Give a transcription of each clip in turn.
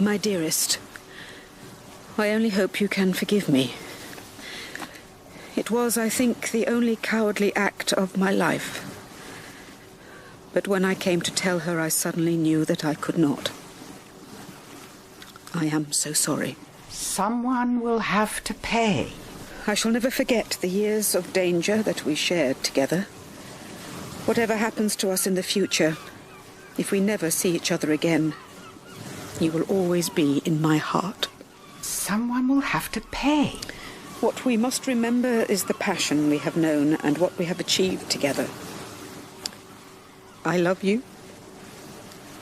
My dearest, I only hope you can forgive me. It was, I think, the only cowardly act of my life. But when I came to tell her, I suddenly knew that I could not. I am so sorry. Someone will have to pay. I shall never forget the years of danger that we shared together. Whatever happens to us in the future, if we never see each other again, you will always be in my heart. Someone will have to pay. What we must remember is the passion we have known and what we have achieved together. I love you,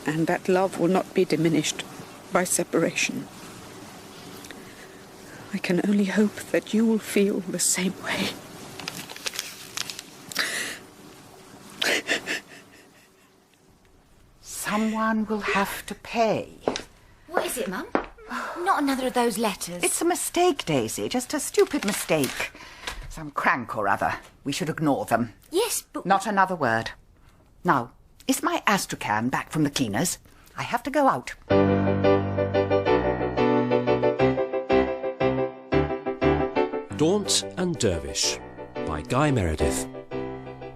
and that love will not be diminished by separation. I can only hope that you will feel the same way. Someone will have to pay. What is it, Mum? Not another of those letters. It's a mistake, Daisy. Just a stupid mistake. Some crank or other. We should ignore them. Yes, but... Not another word. Now, is my Astrakhan back from the cleaners? I have to go out. Daunt and Dervish by Guy Meredith.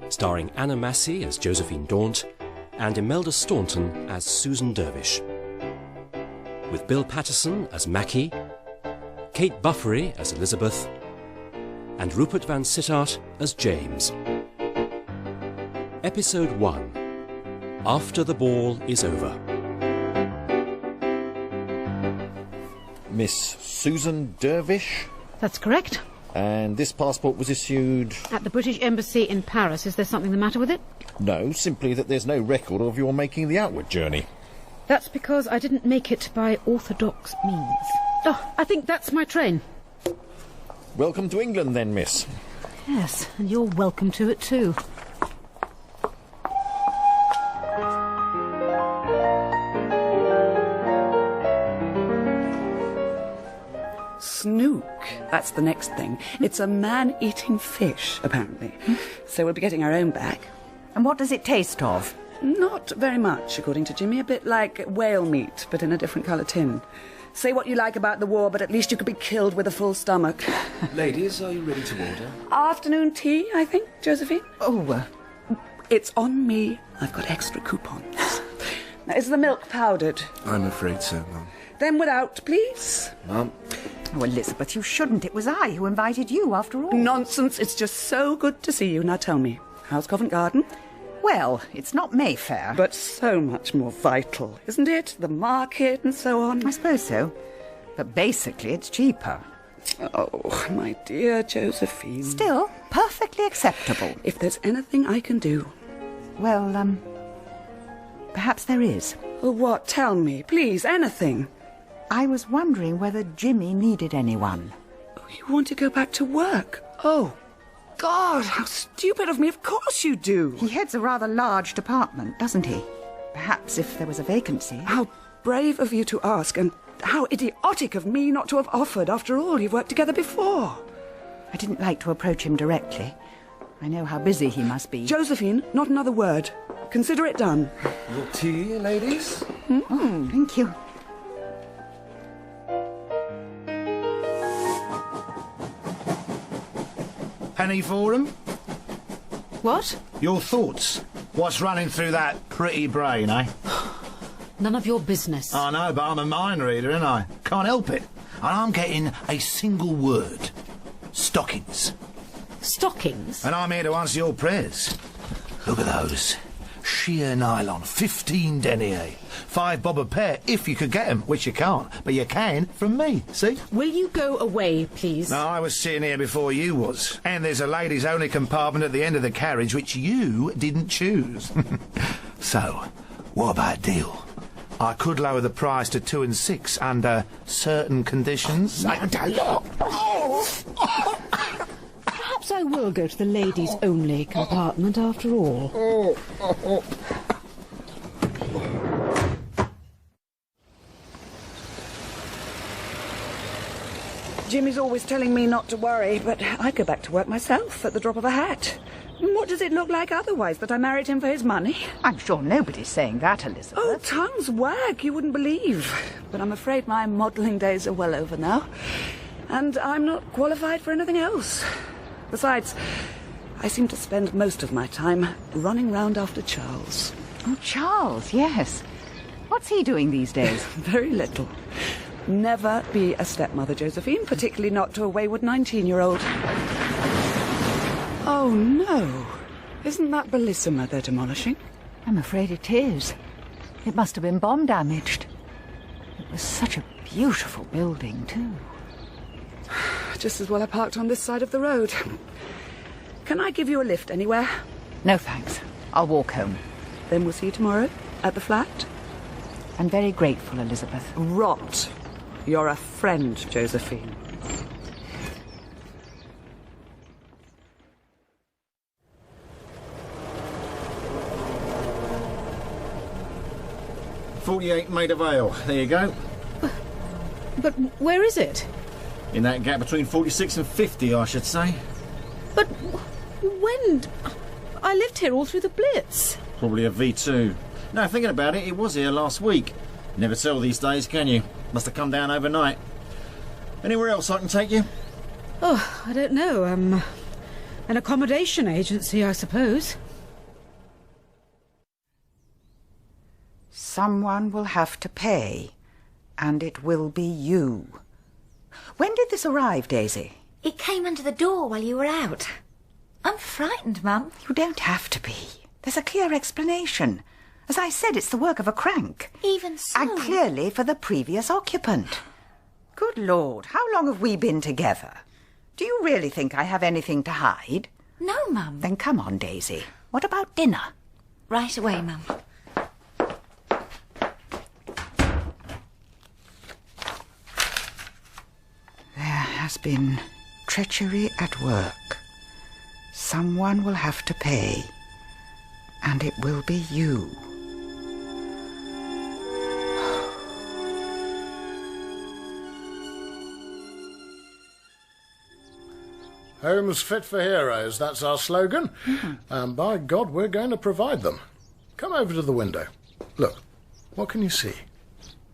Starring Anna Massey as Josephine Daunt and Imelda Staunton as Susan Dervish. With Bill Patterson as Mackie, Kate Buffery as Elizabeth, and Rupert Van Sittart as James. Episode 1. After the Ball is Over. Miss Susan Dervish? That's correct. And this passport was issued... At the British Embassy in Paris. Is there something the matter with it? No, simply that there's no record of your making the outward journey. That's because I didn't make it by orthodox means. Oh, I think that's my train. Welcome to England, then, miss. Yes, and you're welcome to it too. Snook, that's the next thing. It's a man-eating fish, apparently. So we'll be getting our own back. And what does it taste of? Not very much, according to Jimmy. A bit like whale meat, but in a different colour tin. Say what you like about the war, but at least you could be killed with a full stomach. Ladies, are you ready to order? Afternoon tea, I think, Josephine? Oh, It's on me. I've got extra coupons. Now, is the milk powdered? I'm afraid so, Mum. Then without, please. Mum? Oh, Elizabeth, you shouldn't. It was I who invited you, after all. Nonsense. It's just so good to see you. Now tell me, how's Covent Garden? Well, it's not Mayfair. But so much more vital, isn't it? The market and so on. I suppose so. But basically, it's cheaper. Oh, my dear Josephine. Still, perfectly acceptable. If there's anything I can do... Well, perhaps there is. Oh, what? Tell me, please, anything. I was wondering whether Jimmy needed anyone. Oh, you want to go back to work? Oh, God, how stupid of me. Of course you do. He heads a rather large department, doesn't he? Perhaps if there was a vacancy. How brave of you to ask, and how idiotic of me not to have offered. After all, you've worked together before. I didn't like to approach him directly. I know how busy he must be. Josephine, not another word. Consider it done. Your tea, ladies? Oh, thank you. Penny for 'em? What? Your thoughts? What's running through that pretty brain, eh? None of your business. I know, but I'm a mind reader, ain't I? Can't help it. And I'm getting a single word. Stockings. Stockings? And I'm here to answer your prayers. Look at those. Sheer nylon, 15 denier. 5 bob a pair, if you could get 'em, which you can't. But you can from me, see? Will you go away, please? No, I was sitting here before you was. And there's a ladies' only compartment at the end of the carriage, which you didn't choose. So, what about a deal? I could lower the price to 2 and 6 under certain conditions. Perhaps I will go to the ladies-only compartment after all. Jimmy's always telling me not to worry, but I go back to work myself at the drop of a hat. What does it look like otherwise, that I married him for his money? I'm sure nobody's saying that, Elizabeth. Oh, tongues wag, you wouldn't believe. But I'm afraid my modelling days are well over now. And I'm not qualified for anything else. Besides, I seem to spend most of my time running round after Charles. Oh, Charles, yes. What's he doing these days? Very little. Never be a stepmother, Josephine, particularly not to a wayward 19-year-old. Oh, no. Isn't that Bellissima they're demolishing? I'm afraid it is. It must have been bomb damaged. It was such a beautiful building, too. Just as well I parked on this side of the road. Can I give you a lift anywhere? No, thanks. I'll walk home. Then we'll see you tomorrow at the flat. I'm very grateful, Elizabeth. Rot. You're a friend, Josephine. "48 made of ale. There you go. But where is it? In that gap between 46 and 50, I should say. But when? I lived here all through the Blitz. Probably a V2. No, thinking about it, it was here last week. Never tell these days, can you? Must have come down overnight. Anywhere else I can take you? Oh, I don't know. An accommodation agency, I suppose. Someone will have to pay, and it will be you. When did this arrive, Daisy? It came under the door while you were out. I'm frightened, Mum. You don't have to be. There's a clear explanation. As I said, it's the work of a crank. Even so. And clearly for the previous occupant. Good Lord, how long have we been together? Do you really think I have anything to hide? No, Mum. Then come on, Daisy. What about dinner? Right away, Mum. There has been treachery at work. Someone will have to pay, and it will be you. Homes fit for heroes, that's our slogan. And by God, we're going to provide them. Come over to the window. Look, what can you see?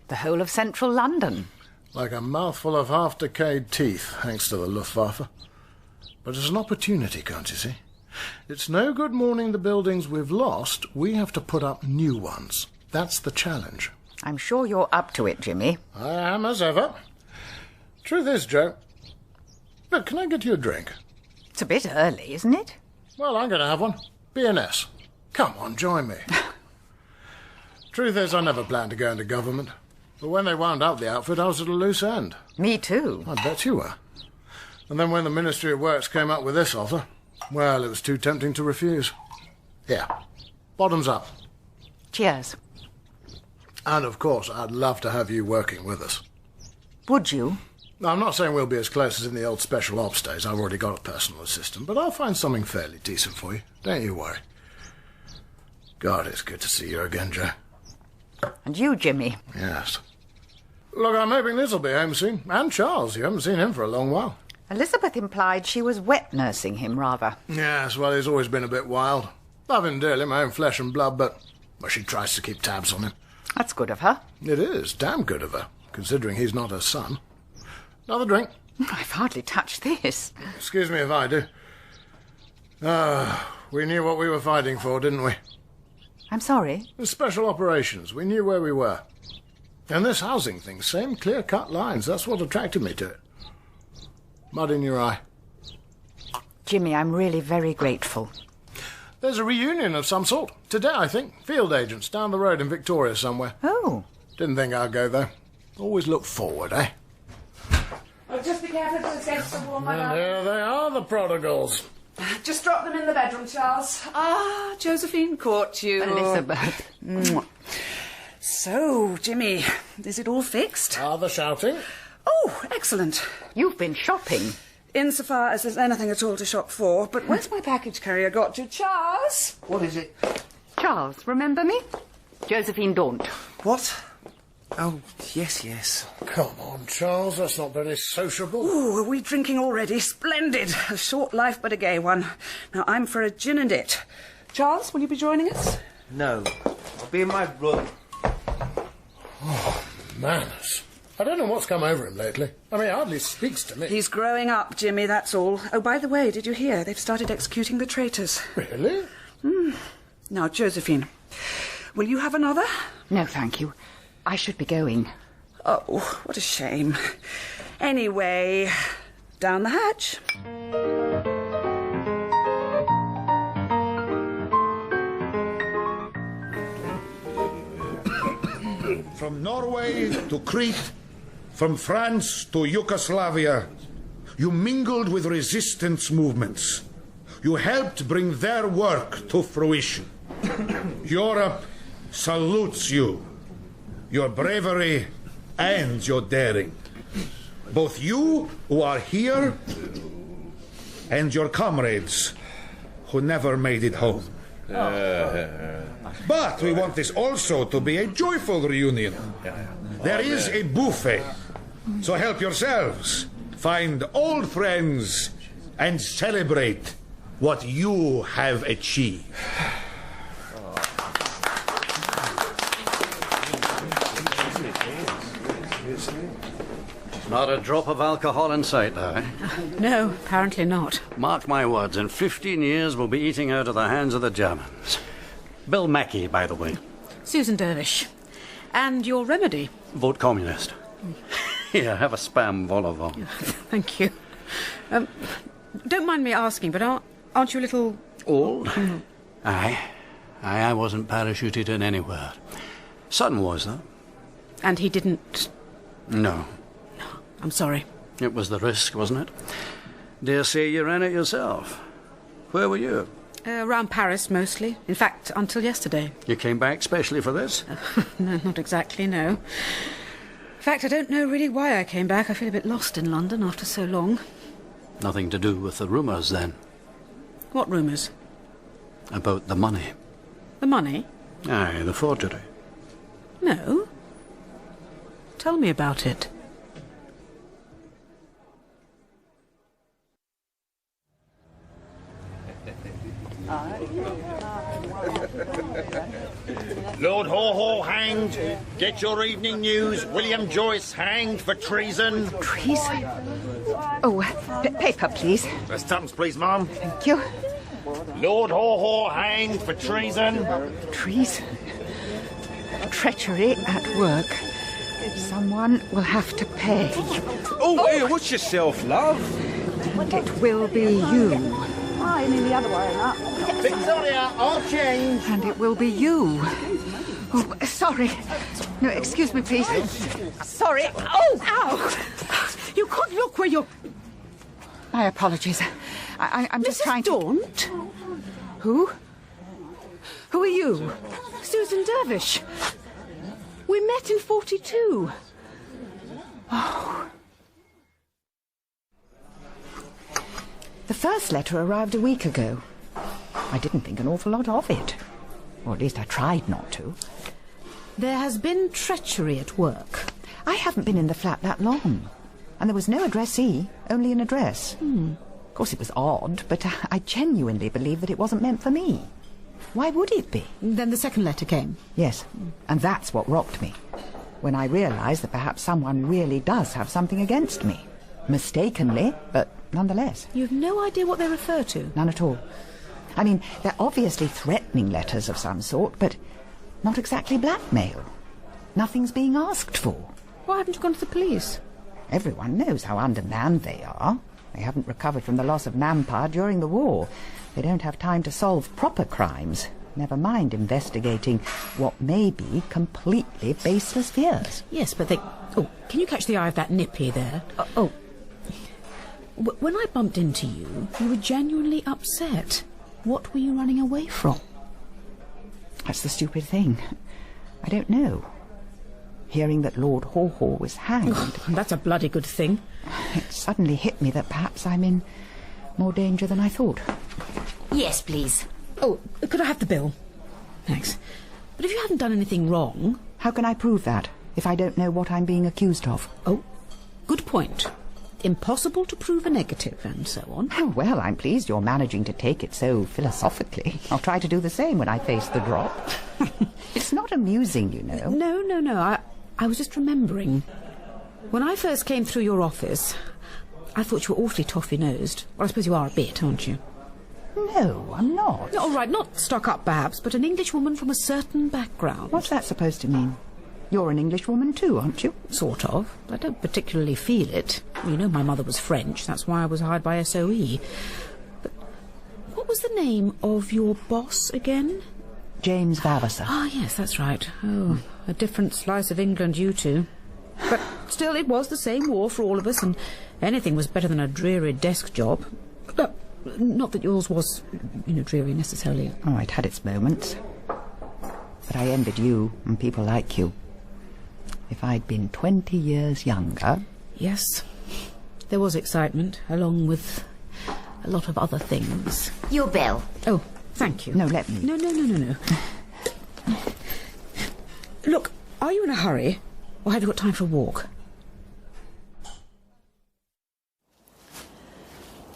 The whole of central London. Like a mouthful of half-decayed teeth, thanks to the Luftwaffe. But it's an opportunity, can't you see? It's no good mourning the buildings we've lost. We have to put up new ones. That's the challenge. I'm sure you're up to it, Jimmy. I am, as ever. Truth is, Joe... Look, can I get you a drink? It's a bit early, isn't it? Well, I'm going to have one. B&S. Come on, join me. Truth is, I never planned to go into government. But when they wound up the outfit, I was at a loose end. Me too. I bet you were. And then when the Ministry of Works came up with this offer, well, it was too tempting to refuse. Here, bottoms up. Cheers. And of course, I'd love to have you working with us. Would you? I'm not saying we'll be as close as in the old special ops days. I've already got a personal assistant, but I'll find something fairly decent for you. Don't you worry. God, it's good to see you again, Joe. And you, Jimmy. Yes. Look, I'm hoping this will be home soon. And Charles. You haven't seen him for a long while. Elizabeth implied she was wet nursing him, rather. Yes, well, he's always been a bit wild. Love him dearly, my own flesh and blood, but well, she tries to keep tabs on him. That's good of her. It is. Damn good of her, considering he's not her son. Another drink? I've hardly touched this. Excuse me if I do. We knew what we were fighting for, didn't we? I'm sorry? Special operations. We knew where we were. And this housing thing, same clear-cut lines. That's what attracted me to it. Mud in your eye. Jimmy, I'm really very grateful. There's a reunion of some sort. Today, I think. Field agents down the road in Victoria somewhere. Oh. Didn't think I'd go, though. Always look forward, eh? Oh, just be careful to escape the wall, my And love. there they are, the prodigals. Just drop them in the bedroom, Charles. Ah, Josephine caught you. Elizabeth. Mwah. So, Jimmy, is it all fixed? Are the shouting? Oh, excellent. You've been shopping. Insofar as there's anything at all to shop for. But where's my package carrier got to? Charles? What is it? Charles, remember me? Josephine Daunt. What? Oh, yes. Come on, Charles, that's not very sociable. Ooh, are we drinking already? Splendid. A short life, but a gay one. Now, I'm for a gin and it. Charles, will you be joining us? No, I'll be in my room. Oh, manners. I don't know what's come over him lately. I mean, he hardly speaks to me. He's growing up, Jimmy, that's all. Oh, by the way, did you hear? They've started executing the traitors. Really? Now, Josephine, will you have another? No, thank you. I should be going. Oh, what a shame. Anyway, down the hatch. From Norway to Crete, from France to Yugoslavia, you mingled with resistance movements. You helped bring their work to fruition. Europe salutes you, your bravery and your daring. Both you who are here and your comrades who never made it home. But we want this also to be a joyful reunion. There is a buffet, so help yourselves. Find old friends and celebrate what you have achieved. Not a drop of alcohol in sight, though, eh? No, apparently not. Mark my words, in 15 years we'll be eating out of the hands of the Germans. Bill Mackie, by the way. Susan Dervish. And your remedy? Vote communist. Here, have a spam vol au vent. Thank you. Don't mind me asking, but aren't you a little... Old? Aye, I wasn't parachuted in anywhere. Son was, though. And he didn't... No. I'm sorry. It was the risk, wasn't it? Dare say you ran it yourself. Where were you? Around Paris, mostly. In fact, until yesterday. You came back specially for this? No, not exactly, no. In fact, I don't know really why I came back. I feel a bit lost in London after so long. Nothing to do with the rumours, then? What rumours? About the money. The money? Aye, the forgery. No. Tell me about it. Lord Haw-Haw hanged. Get your evening news. William Joyce hanged for treason. Treason? Oh, paper, please. That's tuppence, please, ma'am. Thank you. Lord Haw-Haw hanged for treason. Treason? Treachery at work. Someone will have to pay. Oh, hey, watch yourself, love. And it will be you. I mean the other way up. Victoria, I'll change. And it will be you. Oh, sorry. No, excuse me, please. Sorry. Oh, ow! You can't look where you're... My apologies. I'm just trying to... Daunt? Who? Who are you? Susan Dervish. We met in 42. Oh. The first letter arrived a week ago. I didn't think an awful lot of it. Or at least I tried not to. There has been treachery at work. I haven't been in the flat that long. And there was no addressee, only an address. Of course, it was odd, but I genuinely believe that it wasn't meant for me. Why would it be? Then the second letter came? Yes, and that's what rocked me. When I realised that perhaps someone really does have something against me. Mistakenly, but nonetheless. You've no idea what they refer to? None at all. I mean, they're obviously threatening letters of some sort, but not exactly blackmail. Nothing's being asked for. Why haven't you gone to the police? Everyone knows how undermanned they are. They haven't recovered from the loss of manpower during the war. They don't have time to solve proper crimes, never mind investigating what may be completely baseless fears. Yes, but they... Oh, can you catch the eye of that nippy there? When I bumped into you, you were genuinely upset. What were you running away from? That's the stupid thing. I don't know. Hearing that Lord Haw-Haw was hanged... That's a bloody good thing. It suddenly hit me that perhaps I'm in more danger than I thought. Yes, please. Oh, could I have the bill? Thanks. But if you haven't done anything wrong... How can I prove that, if I don't know what I'm being accused of? Oh, good point. Impossible to prove a negative, and so on. Oh, well, I'm pleased you're managing to take it so philosophically. I'll try to do the same when I face the drop. It's not amusing, you know. No. I was just remembering. When I first came through your office, I thought you were awfully toffee-nosed. Well, I suppose you are a bit, aren't you? No, I'm not. All right, not stuck-up, perhaps, but an Englishwoman from a certain background. What's that supposed to mean? You're an Englishwoman too, aren't you? Sort of. I don't particularly feel it. You know, my mother was French. That's why I was hired by SOE. But what was the name of your boss again? James Vavasor. Ah, yes, that's right. Oh, a different slice of England, you two. But still, it was the same war for all of us, and anything was better than a dreary desk job. Not that yours was, dreary necessarily. Oh, it had its moments. But I envied you and people like you. If I'd been 20 years younger... Yes, there was excitement, along with a lot of other things. Your bill. Oh, thank you. No, let me. No. Look, are you in a hurry, or have you got time for a walk?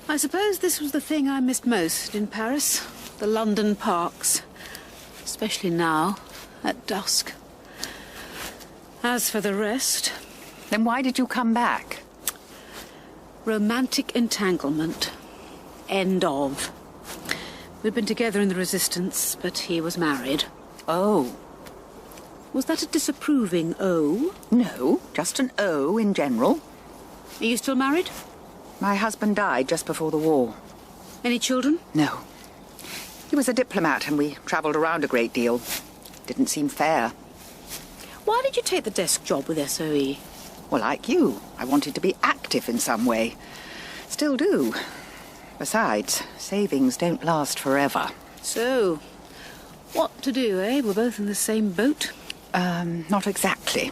I suppose this was the thing I missed most in Paris, the London parks, especially now, at dusk. As for the rest... Then why did you come back? Romantic entanglement. End of. We'd been together in the Resistance, but he was married. Oh. Was that a disapproving O? No, just an O in general. Are you still married? My husband died just before the war. Any children? No. He was a diplomat and we travelled around a great deal. Didn't seem fair. Why did you take the desk job with SOE? Well, like you, I wanted to be active in some way. Still do. Besides, savings don't last forever. So, what to do, eh? We're both in the same boat? Not exactly.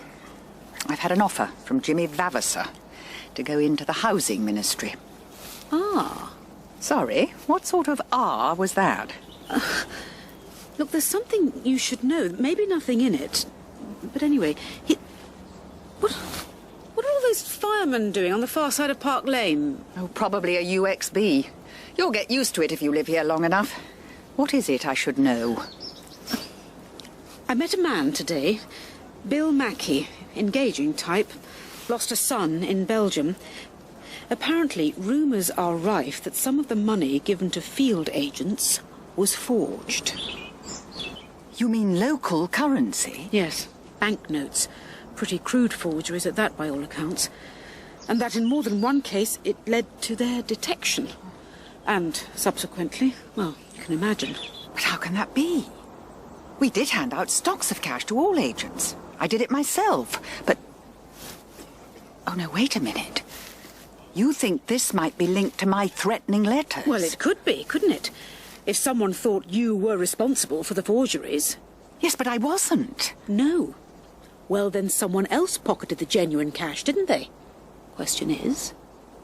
I've had an offer from Jimmy Vavasor to go into the housing ministry. Ah. Sorry, what sort of "ah" was that? Look, there's something you should know. Maybe nothing in it. But anyway, What are all those firemen doing on the far side of Park Lane? Oh, probably a UXB. You'll get used to it if you live here long enough. What is it I should know? I met a man today, Bill Mackie, engaging type, lost a son in Belgium. Apparently, rumours are rife that some of the money given to field agents was forged. You mean local currency? Yes, banknotes. Pretty crude forgeries at that, by all accounts. And that in more than one case it led to their detection. And subsequently, well, you can imagine. But how can that be? We did hand out stocks of cash to all agents. I did it myself, but... Oh, no, wait a minute. You think this might be linked to my threatening letters? Well, it could be, couldn't it? If someone thought you were responsible for the forgeries. Yes, but I wasn't. No. Well, then someone else pocketed the genuine cash, didn't they? Question is,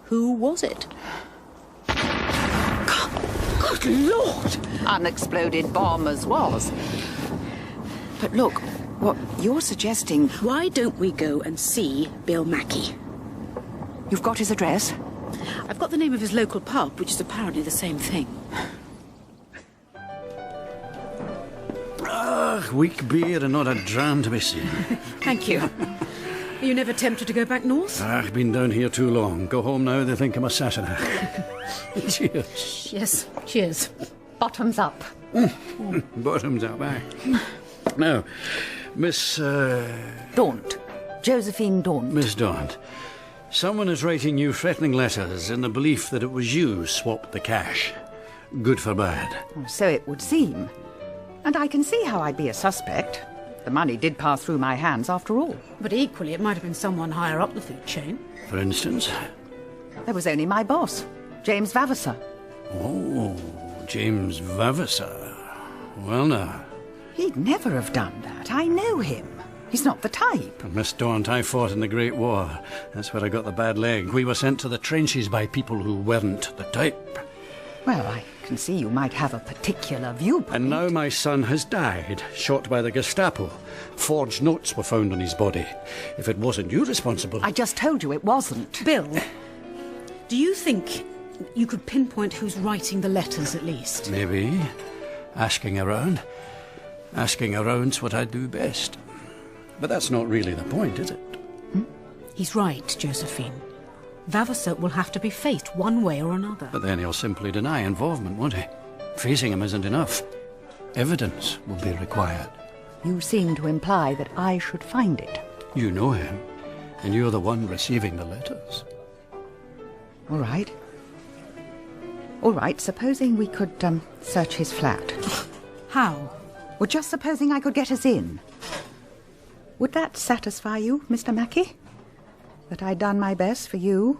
who was it? Good Lord! Unexploded bomb as was. But look, what you're suggesting... Why don't we go and see Bill Mackie? You've got his address? I've got the name of his local pub, which is apparently the same thing. Weak beer and not a dram to be seen. Thank you. Are you never tempted to go back north? I've been down here too long. Go home now, they think I'm a Sassenach. Cheers. Yes, cheers. Bottoms up. Bottoms up, aye. Now, Miss... Daunt. Josephine Daunt. Miss Daunt. Someone is writing you threatening letters in the belief that it was you swapped the cash. Good for bad. So it would seem. And I can see how I'd be a suspect. The money did pass through my hands after all. But equally, it might have been someone higher up the food chain. For instance? There was only my boss, James Vavasor. Oh, James Vavasor. Well, now. He'd never have done that. I know him. He's not the type. Miss Daunt, I fought in the Great War. That's where I got the bad leg. We were sent to the trenches by people who weren't the type. Well, I can see you might have a particular viewpoint. And now my son has died, shot by the Gestapo. Forged notes were found on his body. If it wasn't you responsible... I just told you it wasn't. Bill, do you think you could pinpoint who's writing the letters, at least? Maybe. Asking around. Asking around's what I do best. But that's not really the point, is it? He's right, Josephine. Vavasour will have to be faced one way or another. But then he'll simply deny involvement, won't he? Facing him isn't enough. Evidence will be required. You seem to imply that I should find it. You know him, and you're the one receiving the letters. All right. All right, supposing we could search his flat. How? Well, just supposing I could get us in. Would that satisfy you, Mr. Mackie? That I'd done my best for you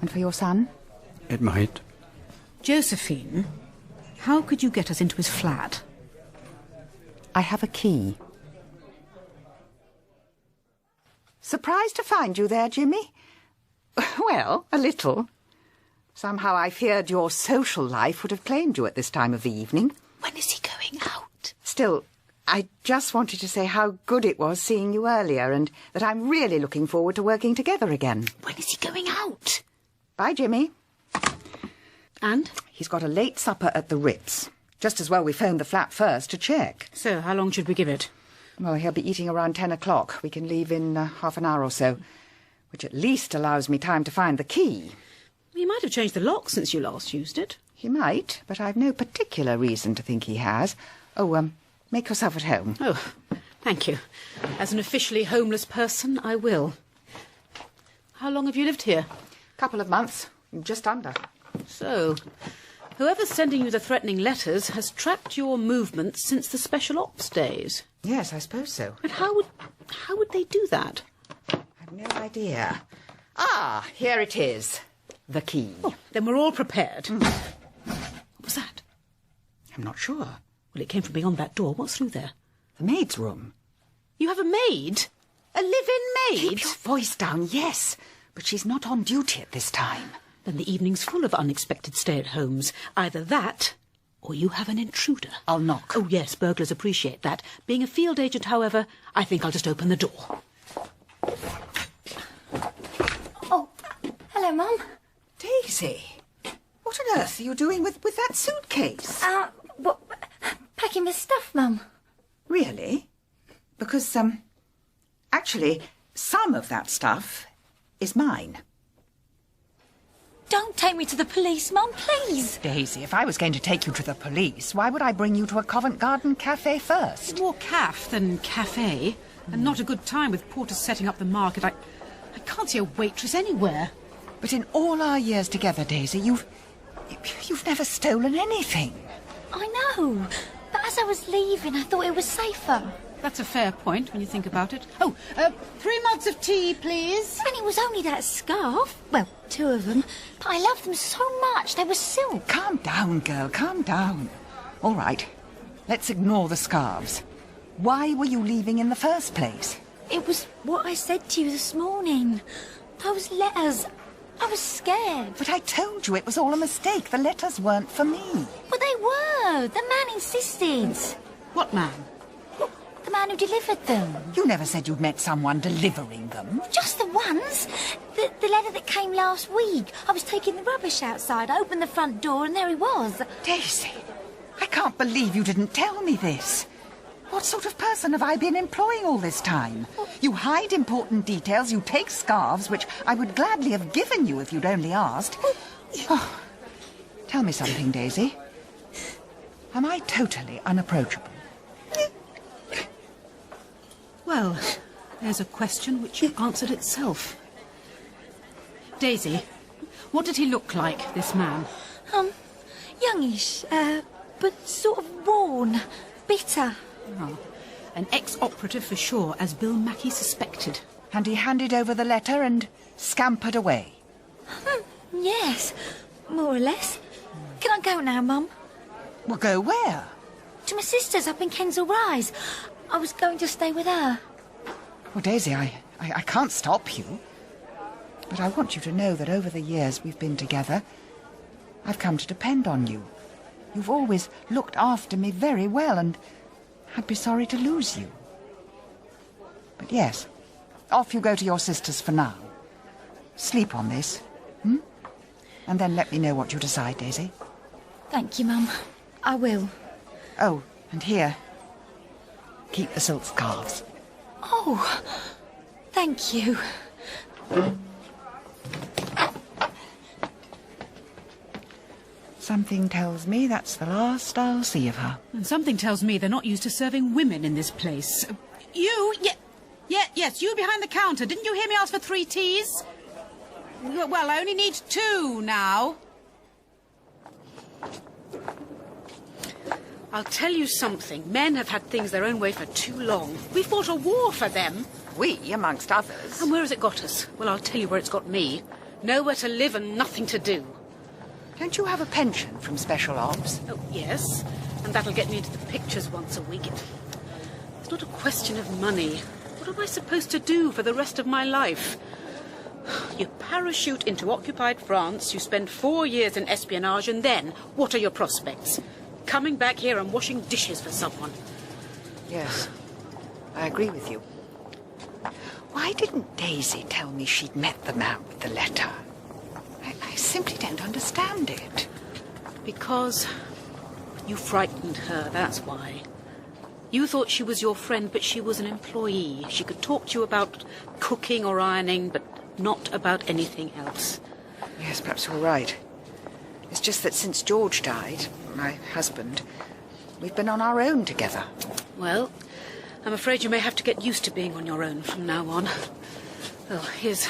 and for your son? It might. Josephine, how could you get us into his flat? I have a key. Surprised to find you there, Jimmy? Well, a little. Somehow I feared your social life would have claimed you at this time of the evening. When is he going out? Still, I just wanted to say how good it was seeing you earlier and that I'm really looking forward to working together again. When is he going out? Bye, Jimmy. And? He's got a late supper at the Ritz. Just as well we phoned the flat first to check. So, how long should we give it? Well, he'll be eating around 10 o'clock. We can leave in half an hour or so, which at least allows me time to find the key. He might have changed the lock since you last used it. He might, but I've no particular reason to think he has. Oh, make yourself at home. Oh, thank you. As an officially homeless person, I will. How long have you lived here? Couple of months, just under. So, whoever's sending you the threatening letters has tracked your movements since the Special Ops days. Yes, I suppose so. And how would they do that? I've no idea. Ah, here it is. The key. Oh, then we're all prepared. What was that? I'm not sure. Well, it came from beyond that door. What's through there? The maid's room. You have a maid? A live-in maid? Keep your voice down, yes. But she's not on duty at this time. Then the evening's full of unexpected stay-at-homes. Either that, or you have an intruder. I'll knock. Oh, yes, burglars appreciate that. Being a field agent, however, I think I'll just open the door. Oh, hello, Mum. Daisy, what on earth are you doing with that suitcase? Packing my stuff, Mum. Really? Because, actually, some of that stuff is mine. Don't take me to the police, Mum, please. Daisy, if I was going to take you to the police, why would I bring you to a Covent Garden cafe first? More caff than cafe, and not a good time with porters setting up the market. I can't see a waitress anywhere. But in all our years together, Daisy, you've never stolen anything. I know, but as I was leaving, I thought it was safer. That's a fair point when you think about it. Oh, 3 mugs of tea, please. And it was only that scarf. Well, 2 of them. But I loved them so much. They were silk. Calm down, girl, calm down. All right, let's ignore the scarves. Why were you leaving in the first place? It was what I said to you this morning. Those letters. I was scared. But I told you it was all a mistake. The letters weren't for me. But they were. The man insisted. What man? The man who delivered them. You never said you'd met someone delivering them. Just the ones. The letter that came last week. I was taking the rubbish outside. I opened the front door and there he was. Daisy, I can't believe you didn't tell me this. What sort of person have I been employing all this time? You hide important details, you take scarves, which I would gladly have given you if you'd only asked. Oh, tell me something, Daisy. Am I totally unapproachable? Well, there's a question which answered itself. Daisy, what did he look like, this man? Youngish, but sort of worn, bitter. Oh, an ex-operative for sure, as Bill Mackie suspected. And he handed over the letter and scampered away? Yes, more or less. Can I go now, Mum? Well, go where? To my sister's up in Kensal Rise. I was going to stay with her. Well, Daisy, I can't stop you. But I want you to know that over the years we've been together, I've come to depend on you. You've always looked after me very well, and I'd be sorry to lose you. But yes, off you go to your sister's for now. Sleep on this, and then let me know what you decide, Daisy. Thank you, Mum. I will. Oh, and here, keep the silk scarves. Oh, thank you. Something tells me that's the last I'll see of her. And something tells me they're not used to serving women in this place. You? Yes, you behind the counter. Didn't you hear me ask for 3 teas? Well, I only need 2 now. I'll tell you something. Men have had things their own way for too long. We fought a war for them. We, amongst others. And where has it got us? Well, I'll tell you where it's got me. Nowhere to live and nothing to do. Don't you have a pension from Special Ops? Oh, yes. And that'll get me into the pictures once a week. It's not a question of money. What am I supposed to do for the rest of my life? You parachute into occupied France, you spend 4 years in espionage, and then, what are your prospects? Coming back here and washing dishes for someone. Yes, I agree with you. Why didn't Daisy tell me she'd met the man with the letter? I simply don't understand it. Because you frightened her, that's why. You thought she was your friend, but she was an employee. She could talk to you about cooking or ironing, but not about anything else. Yes, perhaps you're right. It's just that since George died, my husband, we've been on our own together. Well, I'm afraid you may have to get used to being on your own from now on. Well, here's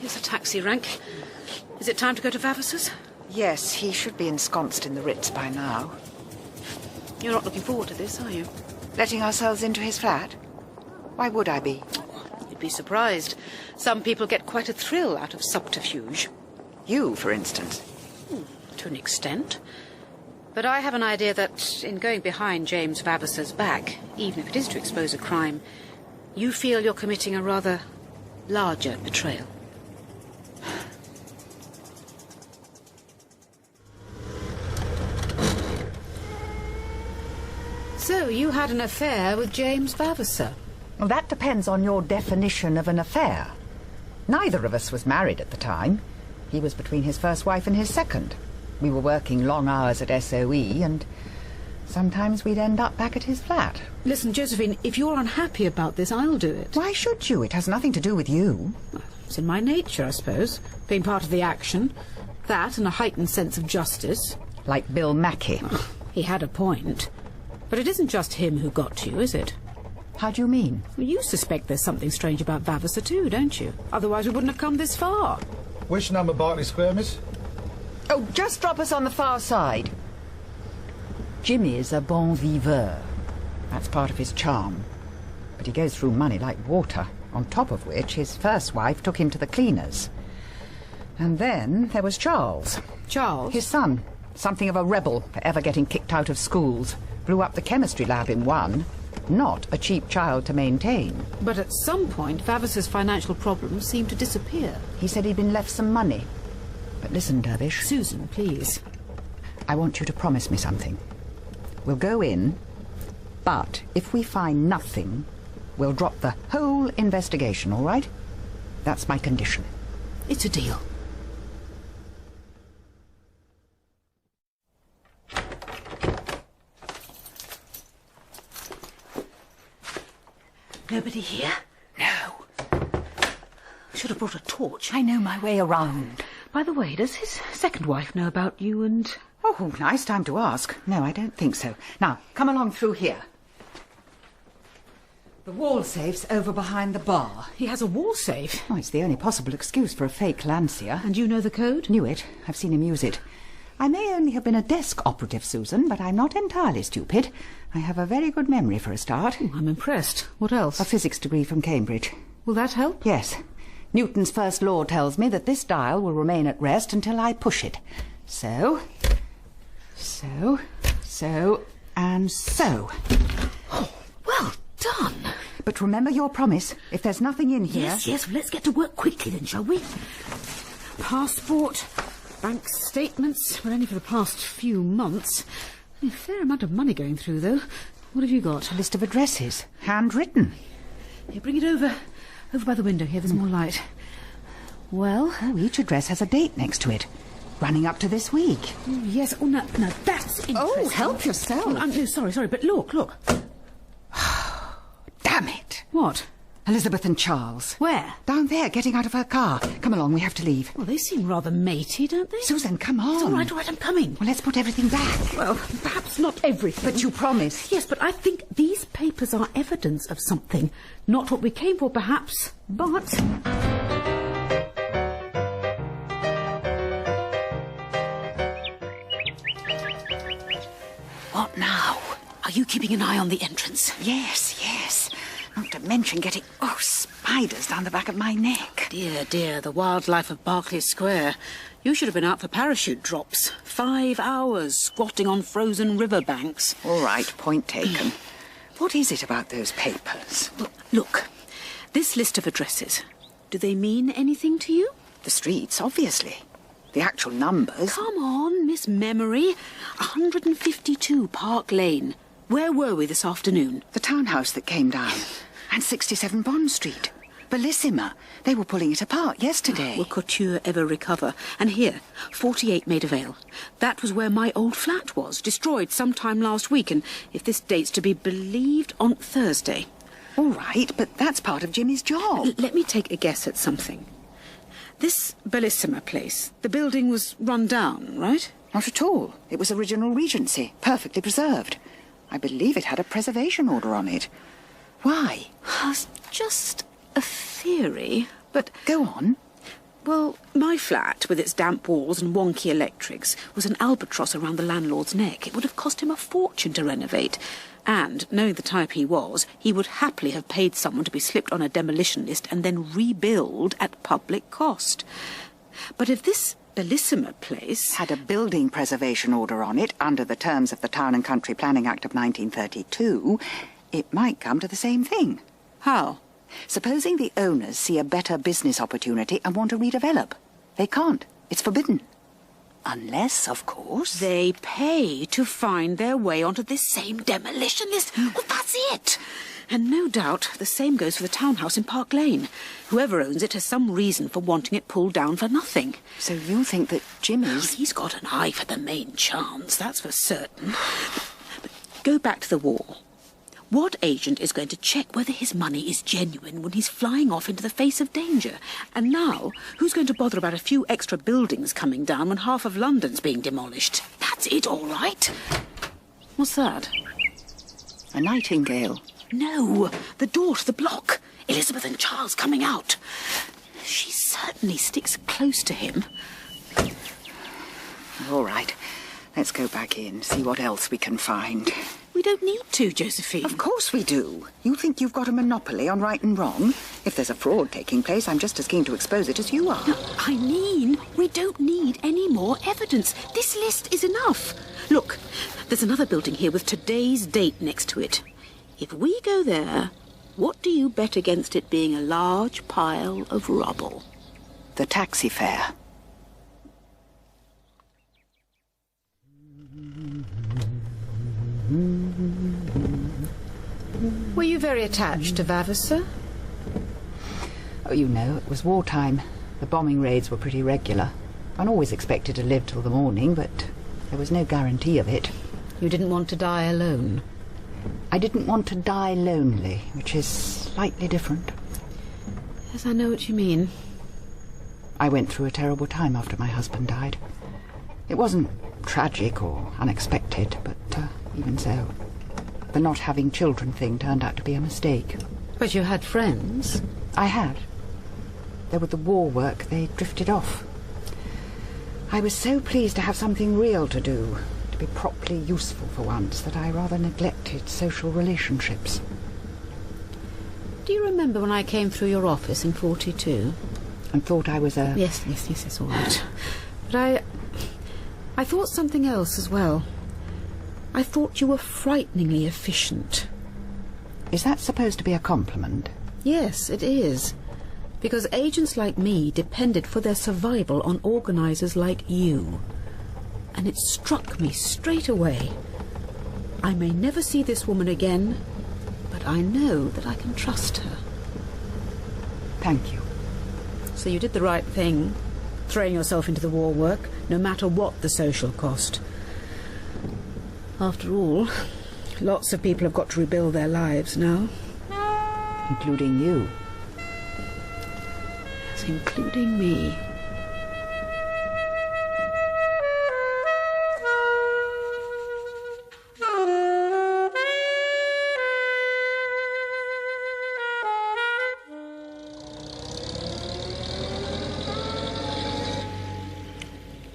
a taxi rank. Is it time to go to Vavas's? Yes, he should be ensconced in the Ritz by now. You're not looking forward to this, are you? Letting ourselves into his flat? Why would I be? You'd be surprised. Some people get quite a thrill out of subterfuge. You, for instance? To an extent. But I have an idea that in going behind James Vavas's back, even if it is to expose a crime, you feel you're committing a rather larger betrayal. So, you had an affair with James Vavasor? Well, that depends on your definition of an affair. Neither of us was married at the time. He was between his first wife and his second. We were working long hours at SOE, and sometimes we'd end up back at his flat. Listen, Josephine, if you're unhappy about this, I'll do it. Why should you? It has nothing to do with you. It's in my nature, I suppose. Being part of the action. That and a heightened sense of justice. Like Bill Mackie. He had a point. But it isn't just him who got to you, is it? How do you mean? Well, you suspect there's something strange about Vavasor too, don't you? Otherwise we wouldn't have come this far. Which number, Berkeley Square, miss? Oh, just drop us on the far side. Jimmy's a bon viveur. That's part of his charm. But he goes through money like water, on top of which his first wife took him to the cleaners. And then there was Charles. Charles? His son. Something of a rebel for ever getting kicked out of schools. Blew up the chemistry lab in one. Not a cheap child to maintain. But at some point, Vavasor's financial problems seemed to disappear. He said he'd been left some money. But listen, Dervish. Susan, please. I want you to promise me something. We'll go in, but if we find nothing, we'll drop the whole investigation, all right? That's my condition. It's a deal. Nobody here? No. Should have brought a torch. I know my way around. By the way, does his second wife know about you and... Oh, nice time to ask. No, I don't think so. Now, come along through here. The wall safe's over behind the bar. He has a wall safe? Oh, it's the only possible excuse for a fake Lancia. And you know the code? Knew it. I've seen him use it. I may only have been a desk operative, Susan, but I'm not entirely stupid. I have a very good memory for a start. Oh, I'm impressed. What else? A physics degree from Cambridge. Will that help? Yes. Newton's first law tells me that this dial will remain at rest until I push it. So, and so. Oh, well done. But remember your promise. If there's nothing in here... Yes, well, let's get to work quickly then, shall we? Passport, Bank statements, but only for the past few months. A fair amount of money going through, though. What have you got? A list of addresses, handwritten. Here, bring it over. Over by the window here, there's more light. Well? Oh, each address has a date next to it. Running up to this week. Oh, yes. Oh, no, that's interesting. Oh, help yourself. Oh, no, sorry, but look. Damn it. What? Elizabeth and Charles. Where? Down there, getting out of her car. Come along, we have to leave. Well, they seem rather matey, don't they? Susan, come on. It's all right, I'm coming. Well, let's put everything back. Well, perhaps not everything. But you promised. Yes, but I think these papers are evidence of something. Not what we came for, perhaps, but... What now? Are you keeping an eye on the entrance? Yes. Not to mention getting, spiders down the back of my neck. Dear, the wildlife of Berkeley Square. You should have been out for parachute drops. 5 hours squatting on frozen riverbanks. All right, point taken. What is it about those papers? Well, look, this list of addresses, do they mean anything to you? The streets, obviously. The actual numbers. Come on, Miss Memory. 152 Park Lane. Where were we this afternoon? The townhouse that came down. And 67 Bond Street. Bellissima. They were pulling it apart yesterday. Will couture ever recover? And here, 48 Maida Vale. That was where my old flat was, destroyed sometime last week, and if this date's to be believed, on Thursday. All right, but that's part of Jimmy's job. Let me take a guess at something. This Bellissima place, the building was run down, right? Not at all. It was original Regency, perfectly preserved. I believe it had a preservation order on it. Why? It's just a theory, but... Go on. Well, my flat, with its damp walls and wonky electrics, was an albatross around the landlord's neck. It would have cost him a fortune to renovate. And, knowing the type he was, he would happily have paid someone to be slipped on a demolition list and then rebuild at public cost. But if this Bellissima place... had a building preservation order on it under the terms of the Town and Country Planning Act of 1932, it might come to the same thing. How? Supposing the owners see a better business opportunity and want to redevelop. They can't. It's forbidden. Unless, of course... they pay to find their way onto this same demolition list. Well, that's it. And no doubt the same goes for the townhouse in Park Lane. Whoever owns it has some reason for wanting it pulled down for nothing. So you think that Jimmy's... He's got an eye for the main chance, that's for certain. But go back to the wall. What agent is going to check whether his money is genuine when he's flying off into the face of danger? And now, who's going to bother about a few extra buildings coming down when half of London's being demolished? That's it, all right. What's that? A nightingale. No, the door to the block. Elizabeth and Charles coming out. She certainly sticks close to him. All right. Let's go back in, see what else we can find. We don't need to, Josephine. Of course we do. You think you've got a monopoly on right and wrong? If there's a fraud taking place, I'm just as keen to expose it as you are. No, I mean, we don't need any more evidence. This list is enough. Look, there's another building here with today's date next to it. If we go there, what do you bet against it being a large pile of rubble? The taxi fare. Were you very attached to Vavasor? Oh, you know, it was wartime. The bombing raids were pretty regular. One always expected to live till the morning, but there was no guarantee of it. You didn't want to die alone? I didn't want to die lonely, which is slightly different. Yes, I know what you mean. I went through a terrible time after my husband died. It wasn't tragic or unexpected, but even so, the not having children thing turned out to be a mistake. But you had friends? I had. Though with the war work, they drifted off. I was so pleased to have something real to do, to be properly useful for once, that I rather neglected social relationships. Do you remember when I came through your office in 42? And thought I was a... Yes, all right. But I thought something else as well. I thought you were frighteningly efficient. Is that supposed to be a compliment? Yes, it is. Because agents like me depended for their survival on organisers like you. And it struck me straight away. I may never see this woman again, but I know that I can trust her. Thank you. So you did the right thing, throwing yourself into the war work, no matter what the social cost. After all, lots of people have got to rebuild their lives now. Including you. Yes, including me.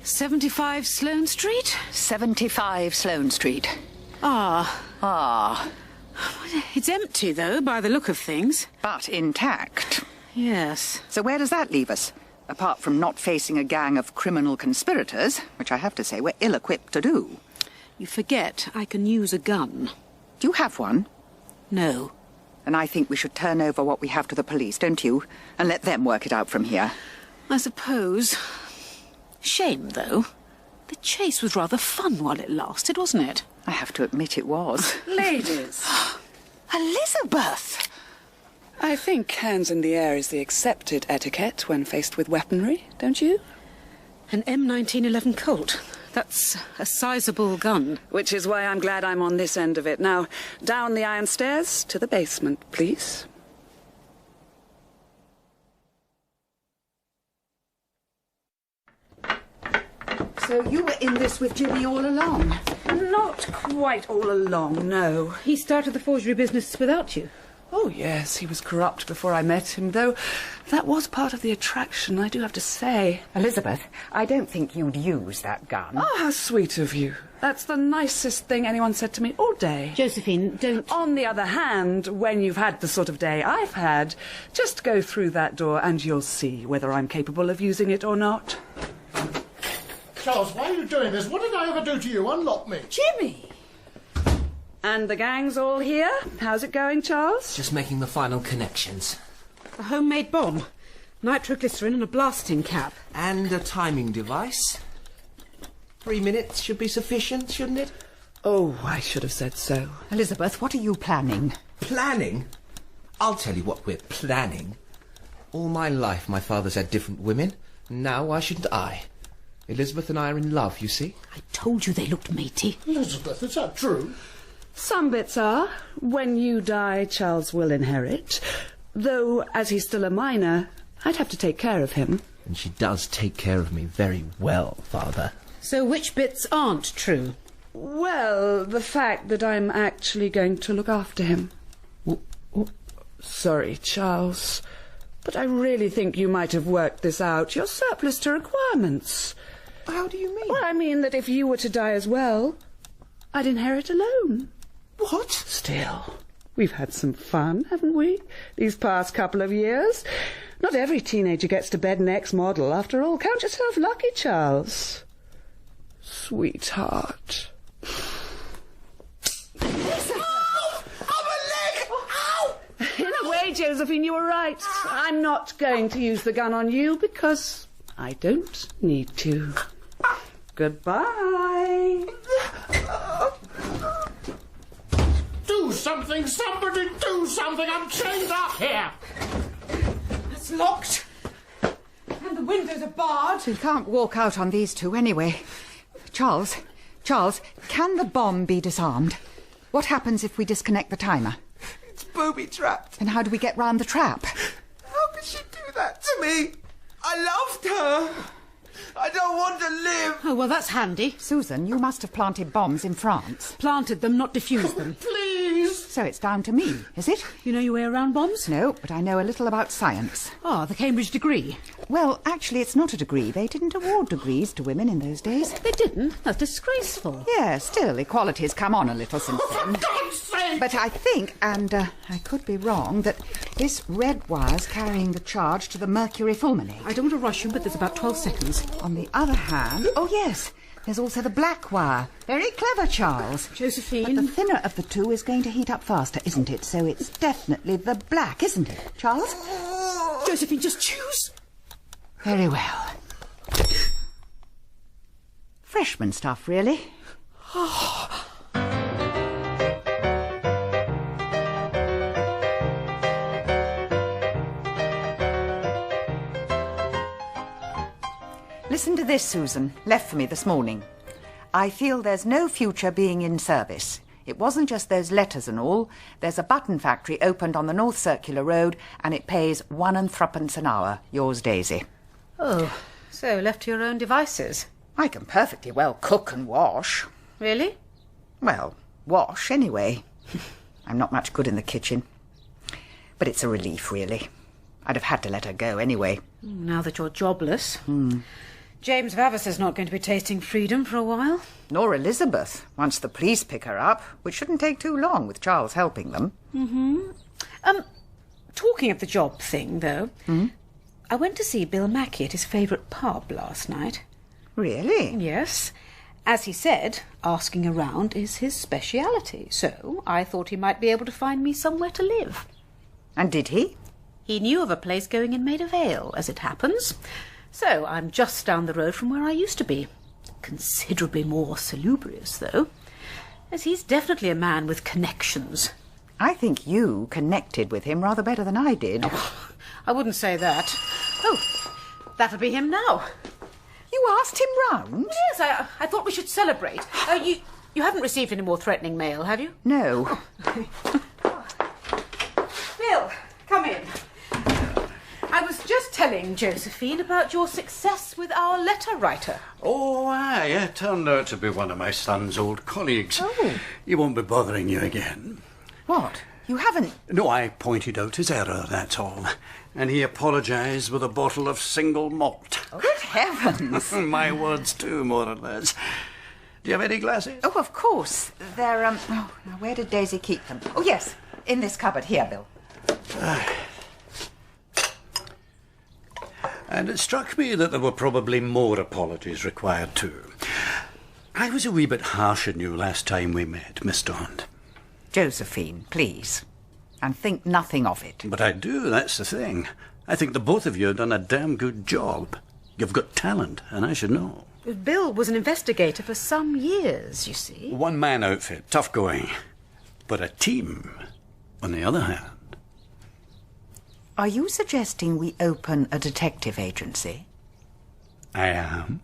"75 Sloane Street?" 75 Sloane Street. Ah. It's empty, though, by the look of things. But intact. Yes. So where does that leave us? Apart from not facing a gang of criminal conspirators, which I have to say we're ill-equipped to do. You forget I can use a gun. Do you have one? No. And I think we should turn over what we have to the police, don't you? And let them work it out from here. I suppose. Shame, though. The chase was rather fun while it lasted, wasn't it? I have to admit it was. Ladies! Elizabeth! I think hands in the air is the accepted etiquette when faced with weaponry, don't you? An M1911 Colt. That's a sizable gun. Which is why I'm glad I'm on this end of it. Now, down the iron stairs to the basement, please. So you were in this with Jimmy all along? Not quite all along, no. He started the forgery business without you? Oh, yes, he was corrupt before I met him, though that was part of the attraction, I do have to say. Elizabeth, I don't think you'd use that gun. Oh, how sweet of you. That's the nicest thing anyone said to me all day. Josephine, don't... On the other hand, when you've had the sort of day I've had, just go through that door and you'll see whether I'm capable of using it or not. Charles, why are you doing this? What did I ever do to you? Unlock me. Jimmy! And the gang's all here? How's it going, Charles? Just making the final connections. A homemade bomb. Nitroglycerin and a blasting cap. And a timing device. 3 minutes should be sufficient, shouldn't it? Oh, I should have said so. Elizabeth, what are you planning? Planning? I'll tell you what we're planning. All my life my father's had different women. Now why shouldn't I? Elizabeth and I are in love, you see. I told you they looked matey. Elizabeth, is that true? Some bits are. When you die, Charles will inherit. Though, as he's still a minor, I'd have to take care of him. And she does take care of me very well, Father. So which bits aren't true? Well, the fact that I'm actually going to look after him. Sorry, Charles, but I really think you might have worked this out. You're surplus to requirements. How do you mean? Well, I mean that if you were to die as well, I'd inherit alone. What? Still, we've had some fun, haven't we, these past couple of years? Not every teenager gets to bed an ex-model. After all, count yourself lucky, Charles. Sweetheart. In a way, Josephine, you were right. I'm not going to use the gun on you because I don't need to. Goodbye. Do something! Somebody do something! I'm chained up here! It's locked. And the windows are barred. We can't walk out on these two anyway. Charles, can the bomb be disarmed? What happens if we disconnect the timer? It's booby-trapped. And how do we get round the trap? How could she do that to me? I loved her. I don't want to live. Oh, well, that's handy. Susan, you must have planted bombs in France. Planted them, not diffused them. Please! So it's down to me, is it? You know your way around bombs? No, but I know a little about science. Ah, the Cambridge degree. Well, actually, it's not a degree. They didn't award degrees to women in those days. They didn't? That's disgraceful. Yeah, still, equality's come on a little since then. For God's sake! But I think, and I could be wrong, that this red wire's carrying the charge to the mercury fulminate. I don't want to rush you, but there's about 12 seconds. On the other hand... Oh, yes, there's also the black wire. Very clever, Charles. Josephine... But the thinner of the two is going to heat up faster, isn't it? So it's definitely the black, isn't it, Charles? Josephine, just choose. Very well. Freshman stuff, really. Listen to this, Susan. Left for me this morning. I feel there's no future being in service. It wasn't just those letters and all. There's a button factory opened on the North Circular Road, and it pays 1 and 3 an hour. Yours, Daisy. Oh, so left to your own devices? I can perfectly well cook and wash. Really? Well, wash anyway. I'm not much good in the kitchen. But it's a relief, really. I'd have had to let her go anyway. Now that you're jobless. James Vavasor's not going to be tasting freedom for a while. Nor Elizabeth, once the police pick her up, which shouldn't take too long with Charles helping them. Talking of the job thing, though, I went to see Bill Mackie at his favourite pub last night. Really? Yes. As he said, asking around is his speciality, so I thought he might be able to find me somewhere to live. And did he? He knew of a place going in Maida Vale, as it happens. So I'm just down the road from where I used to be. Considerably more salubrious, though, as he's definitely a man with connections. I think you connected with him rather better than I did. Oh, I wouldn't say that. Oh, that'll be him now. You asked him round? Yes, I thought we should celebrate. You haven't received any more threatening mail, have you? No. Bill, come in. I was just telling Josephine about your success with our letter writer. Oh, aye, it turned out to be one of my son's old colleagues. Oh. He won't be bothering you again. What? You haven't... No, I pointed out his error, that's all. And he apologised with a bottle of single malt. Oh, good heavens. My words too, more or less. Do you have any glasses? Oh, of course. They're, Oh, now where did Daisy keep them? Oh, yes, in this cupboard. Here, Bill. And it struck me that there were probably more apologies required too. I was a wee bit harsh on you last time we met, Miss Daunt. Josephine, please. And think nothing of it. But I do, that's the thing. I think the both of you have done a damn good job. You've got talent, and I should know. Bill was an investigator for some years, you see. One-man outfit, tough going. But a team, on the other hand. Are you suggesting we open a detective agency? I am.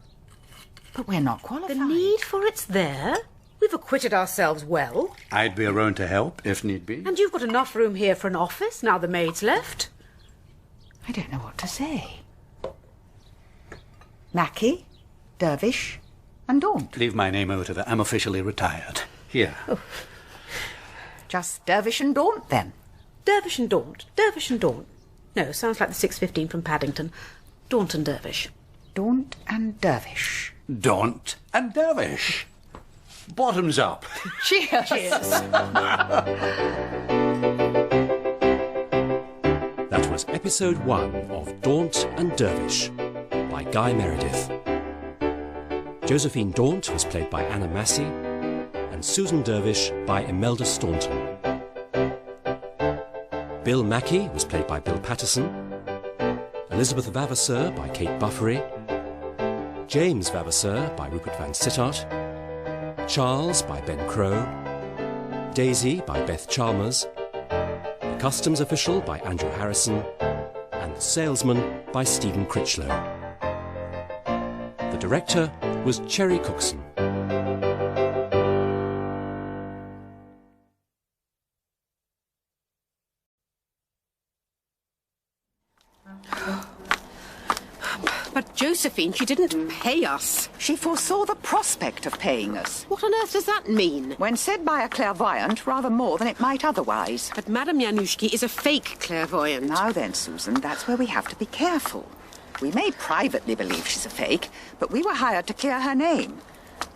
But we're not qualified. The need for it's there. We've acquitted ourselves well. I'd be around to help, if need be. And you've got enough room here for an office, now the maid's left. I don't know what to say. Mackie, Dervish, and Daunt. Leave my name out of it. I'm officially retired. Here. Oh. Just Dervish and Daunt, then. Dervish and Daunt. Dervish and Daunt. No, sounds like the 6:15 from Paddington. Daunt and Dervish. Daunt and Dervish. Daunt and Dervish. Bottoms up. Cheers. Cheers. That was episode 1 of Daunt and Dervish by Guy Meredith. Josephine Daunt was played by Anna Massey and Susan Dervish by Imelda Staunton. Bill Mackie was played by Bill Patterson, Elizabeth Vavasseur by Kate Buffery, James Vavasseur by Rupert Van Sittart, Charles by Ben Crowe, Daisy by Beth Chalmers, the Customs Official by Andrew Harrison, and the Salesman by Stephen Critchlow. The director was Cherry Cookson. But Josephine, she didn't pay us. She foresaw the prospect of paying us. What on earth does that mean? When said by a clairvoyant, rather more than it might otherwise. But Madame Januszki is a fake clairvoyant. Now then, Susan, that's where we have to be careful. We may privately believe she's a fake, but we were hired to clear her name.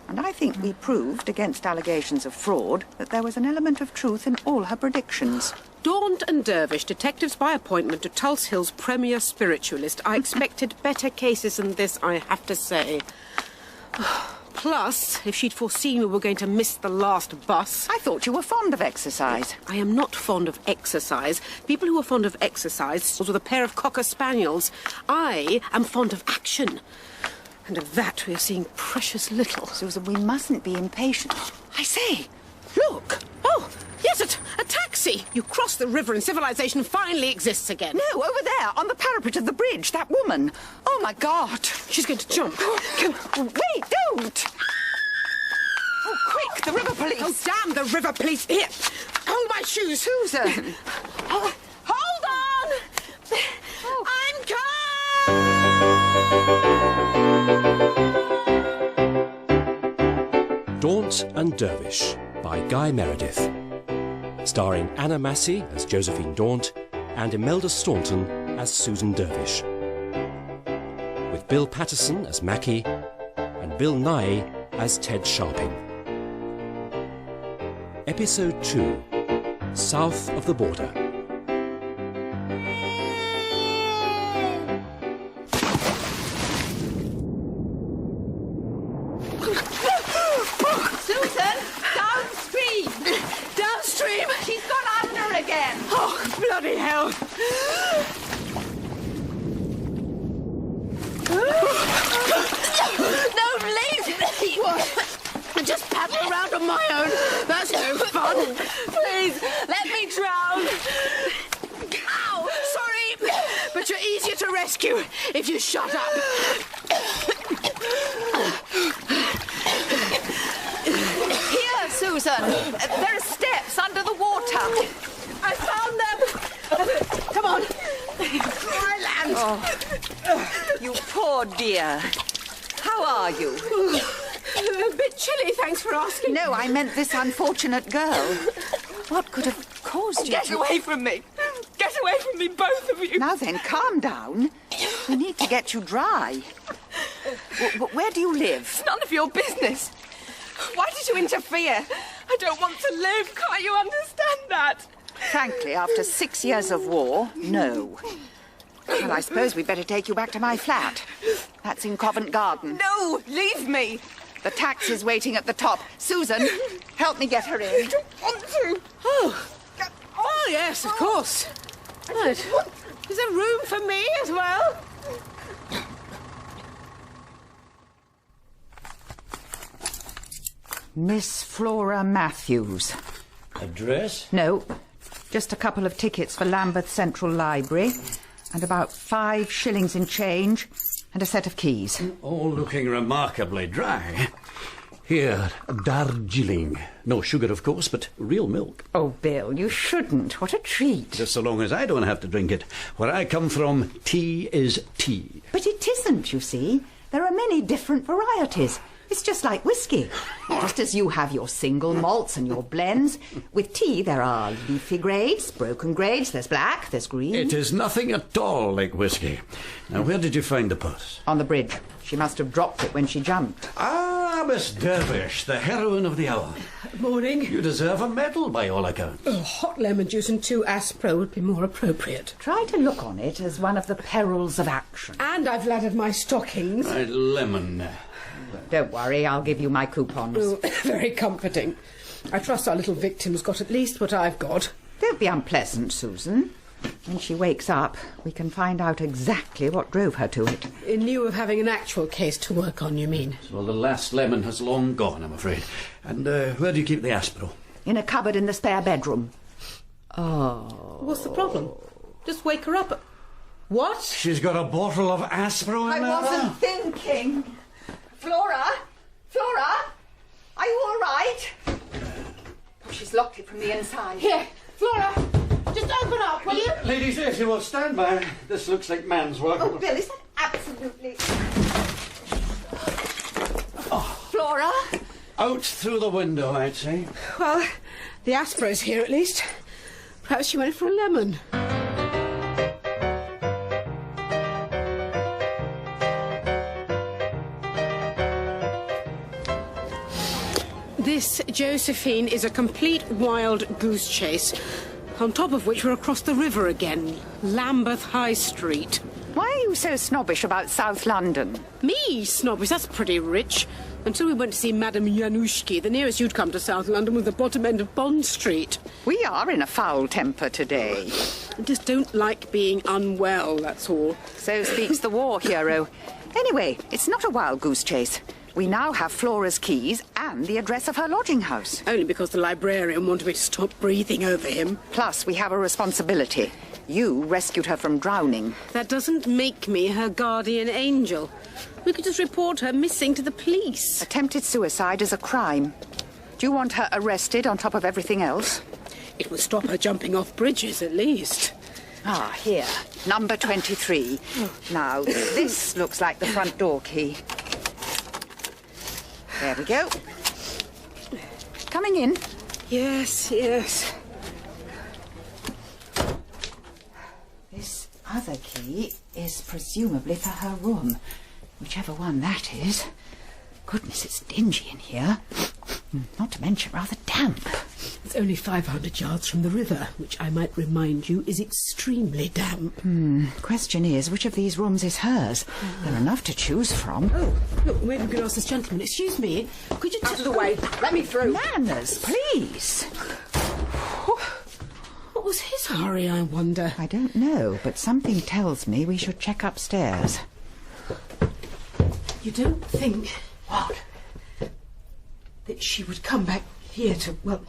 And I think we proved, against allegations of fraud, that there was an element of truth in all her predictions. Daunt and Dervish, detectives by appointment to Tulse Hill's premier spiritualist. I expected better cases than this, I have to say. Plus, if she'd foreseen we were going to miss the last bus... I thought you were fond of exercise. I am not fond of exercise. People who are fond of exercise with a pair of cocker spaniels. I am fond of action. And of that we are seeing precious little. Susan, we mustn't be impatient. I say, look! Oh, yes, a taxi! You cross the river and civilization finally exists again. No, over there, on the parapet of the bridge, that woman. Oh, my God. She's going to jump. Wait, don't! Oh, quick, the river police. Oh, damn the river police. Here, hold my shoes. Susan. Hold on! Oh. I'm coming! Daunt and Dervish by Guy Meredith. Starring Anna Massey as Josephine Daunt and Imelda Staunton as Susan Dervish. With Bill Patterson as Mackie and Bill Nye as Ted Sharping. Episode 2, South of the Border. She's gone under again. Oh, bloody hell. No, leave me. What? I just paddle around on my own. That's no fun. Please, let me drown. Ow, sorry. But you're easier to rescue if you shut up. Here, Susan. There are steps under the water. I found them. Come on. Dry land. Oh, you poor dear. How are you? A bit chilly, thanks for asking. No, I meant this unfortunate girl. What could have caused you Get away from me. Get away from me, both of you. Now then, calm down. We need to get you dry. Where do you live? It's none of your business. Why did you interfere? I don't want to live. Can't you understand that? Frankly, after 6 years of war, no. Well, I suppose we'd better take you back to my flat. That's in Covent Garden. No, leave me. The taxi's waiting at the top. Susan, help me get her in. I don't want to. Oh, yes, of course. Right. Is there room for me as well? Miss Flora Matthews. Address? No, just a couple of tickets for Lambeth Central Library and about 5 shillings in change and a set of keys. All looking remarkably dry. Here, Darjeeling. No sugar, of course, but real milk. Oh, Bill, you shouldn't. What a treat. Just so long as I don't have to drink it. Where I come from, tea is tea. But it isn't, you see. There are many different varieties. It's just like whiskey. Just as you have your single malts and your blends. With tea, there are leafy grades, broken grades, there's black, there's green. It is nothing at all like whiskey. Now, where did you find the purse? On the bridge. She must have dropped it when she jumped. Ah, Miss Dervish, the heroine of the hour. Morning. You deserve a medal by all accounts. Oh, hot lemon juice and 2 Aspro would be more appropriate. Try to look on it as one of the perils of action. And I've laddered my stockings. Right, lemon. Don't worry, I'll give you my coupons. Oh, very comforting. I trust our little victim's got at least what I've got. Don't be unpleasant, Susan. When she wakes up, we can find out exactly what drove her to it. In lieu of having an actual case to work on, you mean? Well, the last lemon has long gone, I'm afraid. And where do you keep the Aspro? In a cupboard in the spare bedroom. Oh. What's the problem? Just wake her up. What? She's got a bottle of Aspro in there. I wasn't thinking. Flora? Flora? Are you all right? Oh, she's locked it from the inside. Here, Flora, just open up, will you? Ladies, if you will stand by. This looks like man's work. Oh, Bill, is that absolutely... Oh. Flora? Out through the window, I'd say. Well, the Aspro's here at least. Perhaps she went for a lemon. This, Josephine, is a complete wild goose chase, on top of which we're across the river again, Lambeth High Street. Why are you so snobbish about South London? Me, snobbish? That's pretty rich. Until we went to see Madame Januszki, the nearest you'd come to South London was the bottom end of Bond Street. We are in a foul temper today. I just don't like being unwell, that's all. So speaks the war hero. Anyway, it's not a wild goose chase. We now have Flora's keys and the address of her lodging house. Only because the librarian wanted me to stop breathing over him. Plus, we have a responsibility. You rescued her from drowning. That doesn't make me her guardian angel. We could just report her missing to the police. Attempted suicide is a crime. Do you want her arrested on top of everything else? It would stop her jumping off bridges, at least. Ah, here. Number 23. Now, this looks like the front door key. There we go. Coming in. Yes, yes. This other key is presumably for her room. Whichever one that is. Goodness, it's dingy in here. Not to mention rather damp. It's only 500 yards from the river, which I might remind you is extremely damp. Question is, which of these rooms is hers? There are enough to choose from. Oh, look, maybe we could ask this gentleman. Excuse me, could you... Out of the way. Let me through. Manners, please. What was his hurry, I wonder? I don't know, but something tells me we should check upstairs. You don't think... What? That she would come back here to, well,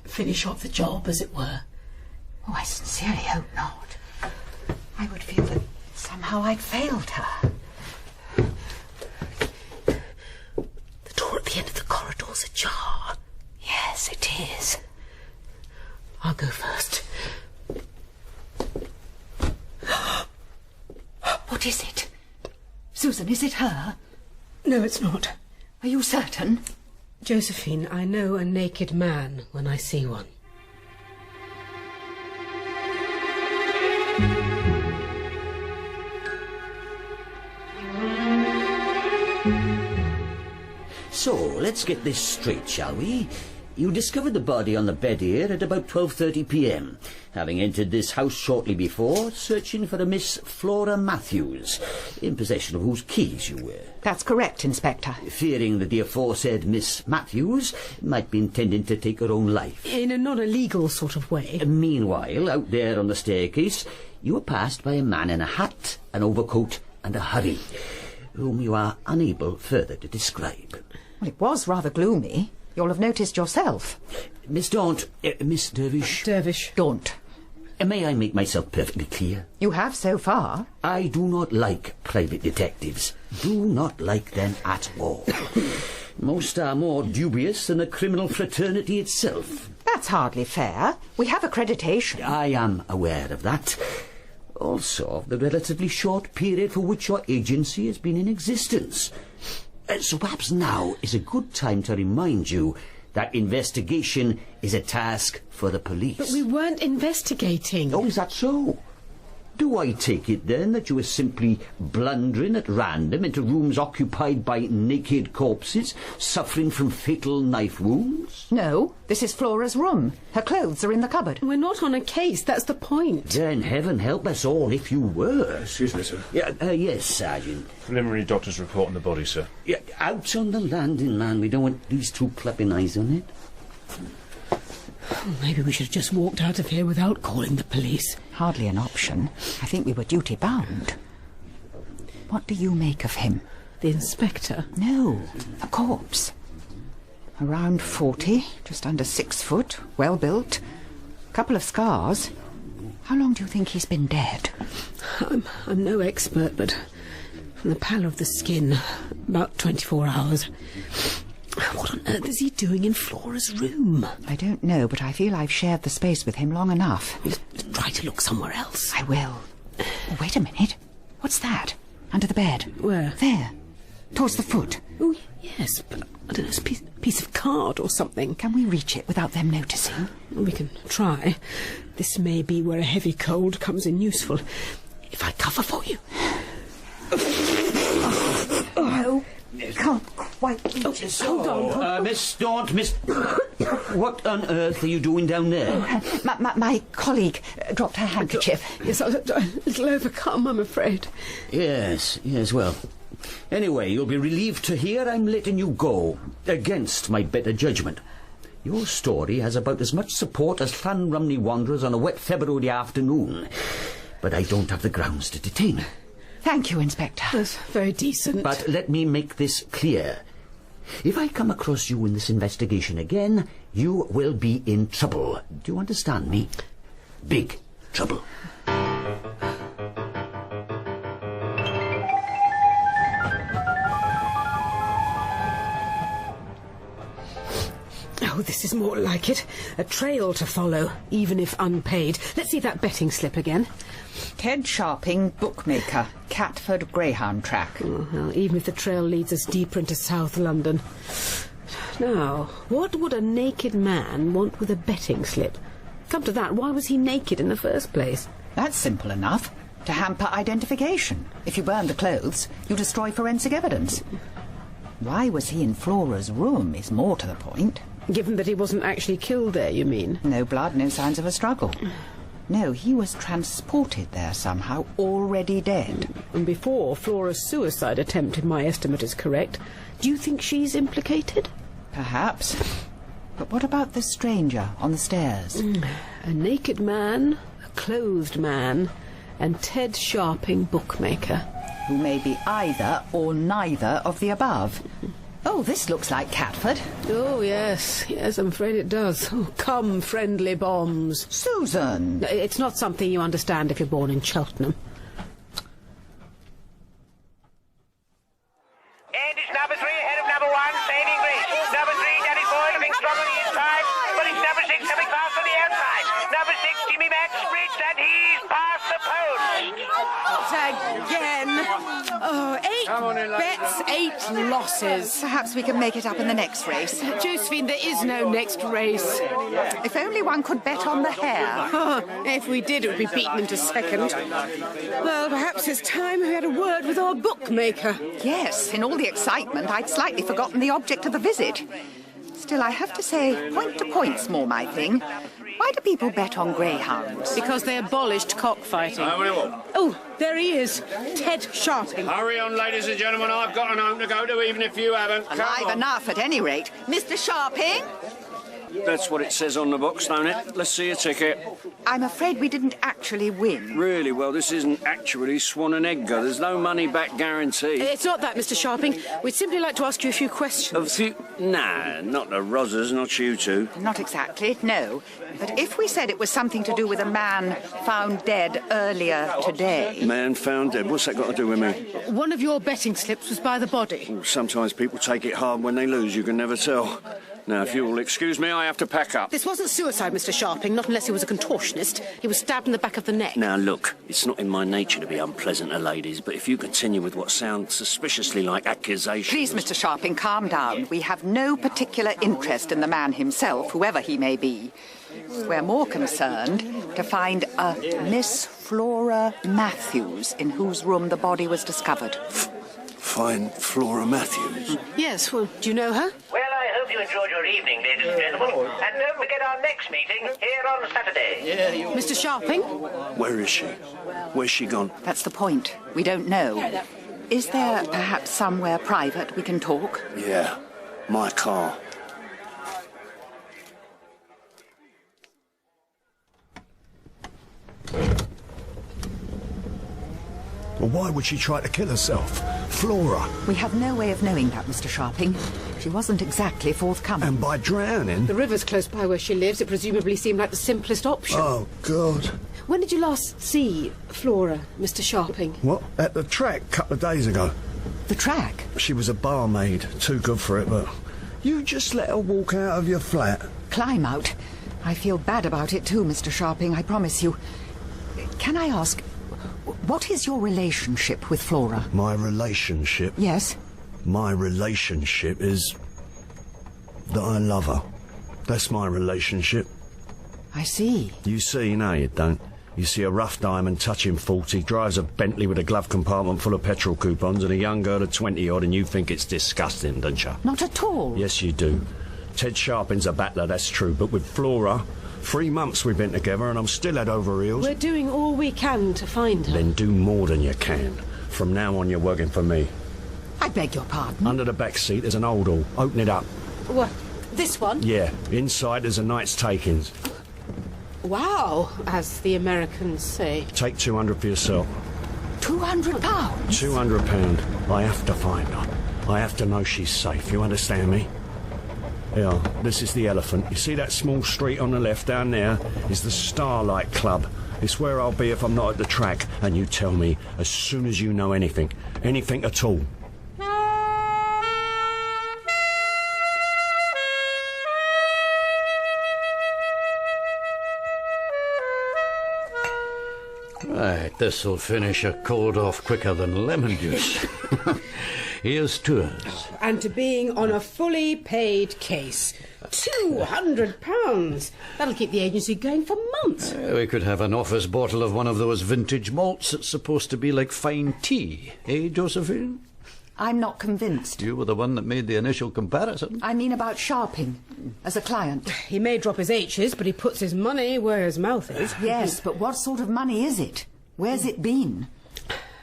finish off the job, as it were? Oh, I sincerely hope not. I would feel that somehow I'd failed her. The door at the end of the corridor's ajar. Yes, it is. I'll go first. What is it? Susan, is it her? No, it's not. Are you certain? Josephine, I know a naked man when I see one. So, let's get this straight, shall we? You discovered the body on the bed here at about 12:30 p.m, having entered this house shortly before, searching for a Miss Flora Matthews, in possession of whose keys you were. That's correct, Inspector. Fearing that the aforesaid Miss Matthews might be intending to take her own life. In a non-illegal sort of way. Meanwhile, out there on the staircase, you were passed by a man in a hat, an overcoat, and a hurry, whom you are unable further to describe. Well, it was rather gloomy. You'll have noticed yourself. Miss Daunt, Miss Dervish. Dervish. Daunt. May I make myself perfectly clear? You have so far. I do not like private detectives. Do not like them at all. Most are more dubious than the criminal fraternity itself. That's hardly fair. We have accreditation. I am aware of that. Also of the relatively short period for which your agency has been in existence. So perhaps now is a good time to remind you that investigation is a task for the police. But we weren't investigating. Oh, is that so? Do I take it, then, that you were simply blundering at random into rooms occupied by naked corpses, suffering from fatal knife wounds? No, this is Flora's room. Her clothes are in the cupboard. We're not on a case, that's the point. Then heaven help us all if you were. Excuse me, sir. Yes, Sergeant. Preliminary doctor's report on the body, sir. Yeah, out on the landing, man. We don't want these two clapping eyes on it. Maybe we should have just walked out of here without calling the police. Hardly an option. I think we were duty-bound. What do you make of him? The inspector? No, the corpse. Around 40, just under 6 foot, well-built. Couple of scars. How long do you think he's been dead? I'm no expert, but from the pallor of the skin, about 24 hours. What on earth is he doing in Flora's room? I don't know, but I feel I've shared the space with him long enough. Just try to look somewhere else. I will. Oh, wait a minute. What's that? Under the bed. Where? There. Towards the foot. Oh, yes, but I don't know, it's a piece of card or something. Can we reach it without them noticing? We can try. This may be where a heavy cold comes in useful. If I cover for you. No. Can't quite reach it. Hold on. Miss Daunt, Miss... What on earth are you doing down there? My colleague dropped her handkerchief. Yes, I'm a little overcome, I'm afraid. Yes, well. Anyway, you'll be relieved to hear I'm letting you go, against my better judgment. Your story has about as much support as Llanrumney Wanderers on a wet February afternoon. But I don't have the grounds to detain. Thank you, Inspector. That's very decent. But let me make this clear. If I come across you in this investigation again, you will be in trouble. Do you understand me? Big trouble. Oh, this is more like it. A trail to follow, even if unpaid. Let's see that betting slip again. Ted Sharping, bookmaker, Catford Greyhound Track. Oh, well, even if the trail leads us deeper into South London. Now, what would a naked man want with a betting slip? Come to that, why was he naked in the first place? That's simple enough. To hamper identification. If you burn the clothes, you destroy forensic evidence. Why was he in Flora's room is more to the point. Given that he wasn't actually killed there, you mean? No blood, no signs of a struggle. No, he was transported there somehow, already dead. And before Flora's suicide attempt, if my estimate is correct, do you think she's implicated? Perhaps. But what about the stranger on the stairs? A naked man, a clothed man, and Ted Sharping, bookmaker. Who may be either or neither of the above. Oh, this looks like Catford. Oh, yes, I'm afraid it does. Oh, come, friendly bombs. Susan! It's not something you understand if you're born in Cheltenham. And it's number 3 ahead of number 1, saving grace. Number 3, Danny Boy, looking strong on the inside, but it's number 6 coming fast on the outside. Number 6, Jimmy Max sprints, and he's past the post. Again. Oh, 8 bets, 8 losses. Perhaps we can make it up in the next race. Josephine, there is no next race. If only one could bet on the hare. Oh, if we did, it would be beaten into second. Well, perhaps it's time we had a word with our bookmaker. Yes, in all the excitement, I'd slightly forgotten the object of the visit. Still, I have to say, point to point's more my thing. Why do people bet on greyhounds? Because they abolished cockfighting. Oh, there he is. Ted Sharping. Hurry on, ladies and gentlemen. I've got an home to go to, even if you haven't. Alive enough, at any rate. Mr. Sharping? That's what it says on the box, don't it? Let's see your ticket. I'm afraid we didn't actually win. Really? Well, this isn't actually Swan and Edgar. There's no money-back guarantee. It's not that, Mr. Sharping. We'd simply like to ask you a few questions. Nah, not the Rozzers, not you two. Not exactly, no. But if we said it was something to do with a man found dead earlier today... Man found dead? What's that got to do with me? One of your betting slips was by the body. Well, sometimes people take it hard when they lose. You can never tell. Now, if you'll excuse me, I have to pack up. This wasn't suicide, Mr. Sharping, not unless he was a contortionist. He was stabbed in the back of the neck. Now, look, it's not in my nature to be unpleasant to ladies, but if you continue with what sounds suspiciously like accusations... Please, Mr. Sharping, calm down. We have no particular interest in the man himself, whoever he may be. We're more concerned to find a Miss Flora Matthews, in whose room the body was discovered. Find Flora Matthews? Yes, well, do you know her? Well, I hope you enjoyed your evening, ladies and gentlemen. And don't forget our next meeting here on Saturday. Mr. Sharping? Where is she? Where's she gone? That's the point. We don't know. Is there perhaps somewhere private we can talk? Yeah, my car. Well, why would she try to kill herself? Flora. We have no way of knowing that, Mr. Sharping. She wasn't exactly forthcoming. And by drowning? The river's close by where she lives. It presumably seemed like the simplest option. Oh, God. When did you last see Flora, Mr. Sharping? What? At the track a couple of days ago. The track? She was a barmaid. Too good for it, but... You just let her walk out of your flat. Climb out. I feel bad about it too, Mr. Sharping, I promise you. Can I ask... What is your relationship with Flora? My relationship? Yes. My relationship is... that I love her. That's my relationship. I see. You see, no you don't. You see a rough diamond touching 40, drives a Bentley with a glove compartment full of petrol coupons and a young girl of 20-odd and you think it's disgusting, don't you? Not at all. Yes, you do. Ted Sharping's a battler, that's true, but with Flora, 3 months we've been together and I'm still head over heels. We're doing all we can to find her. Then do more than you can. From now on, you're working for me. I beg your pardon? Under the back seat there's an old hall. Open it up. What? This one? Yeah. Inside there's a night's takings. Wow, as the Americans say. Take 200 for yourself. £200? £200. I have to find her. I have to know she's safe. You understand me? Yeah, this is the Elephant. You see that small street on the left down there is the Starlight Club. It's where I'll be if I'm not at the track. And you tell me as soon as you know anything. Anything at all. Right, this'll finish a cold off quicker than lemon juice. Here's to us. And to being on a fully paid case. £200. That'll keep the agency going for months. We could have an office bottle of one of those vintage malts that's supposed to be like fine tea. Eh, Josephine? I'm not convinced. You were the one that made the initial comparison. I mean about Sharping, as a client. He may drop his H's, but he puts his money where his mouth is. Yes, but what sort of money is it? Where's it been?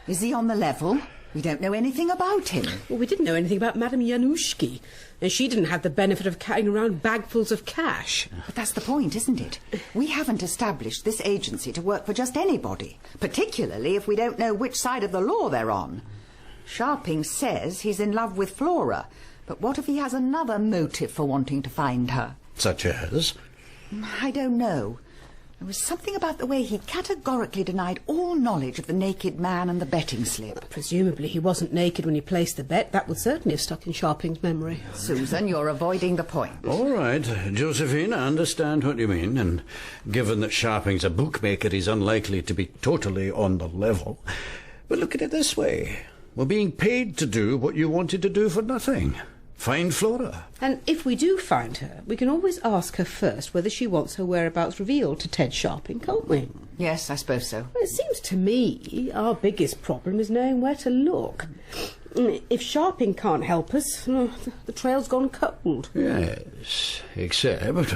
Is he on the level? We don't know anything about him. Well, we didn't know anything about Madame Januszki, and she didn't have the benefit of carrying around bagfuls of cash. But that's the point, isn't it? We haven't established this agency to work for just anybody, particularly if we don't know which side of the law they're on. Sharping says he's in love with Flora, but what if he has another motive for wanting to find her? Such as? I don't know. There was something about the way he categorically denied all knowledge of the naked man and the betting slip. Presumably he wasn't naked when he placed the bet. That would certainly have stuck in Sharping's memory. Susan, you're avoiding the point. All right, Josephine, I understand what you mean, and given that Sharping's a bookmaker, he's unlikely to be totally on the level. But look at it this way. We're being paid to do what you wanted to do for nothing. Find Flora. And if we do find her, we can always ask her first whether she wants her whereabouts revealed to Ted Sharping, can't we? Yes, I suppose so. Well, it seems to me our biggest problem is knowing where to look. If Sharping can't help us, the trail's gone cold. Yes, except...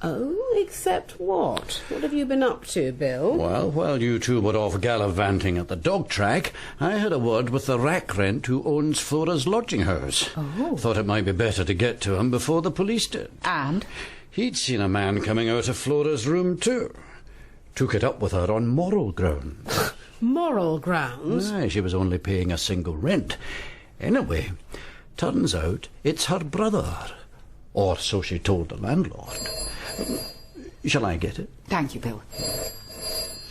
Oh, except what? What have you been up to, Bill? Well, while you two were off gallivanting at the dog track, I had a word with the rack rent who owns Flora's lodging house. Oh. Thought it might be better to get to him before the police did. And? He'd seen a man coming out of Flora's room too. Took it up with her on moral grounds. Moral grounds? Aye, she was only paying a single rent. Anyway, turns out it's her brother. Or so she told the landlord. Shall I get it? Thank you, Bill.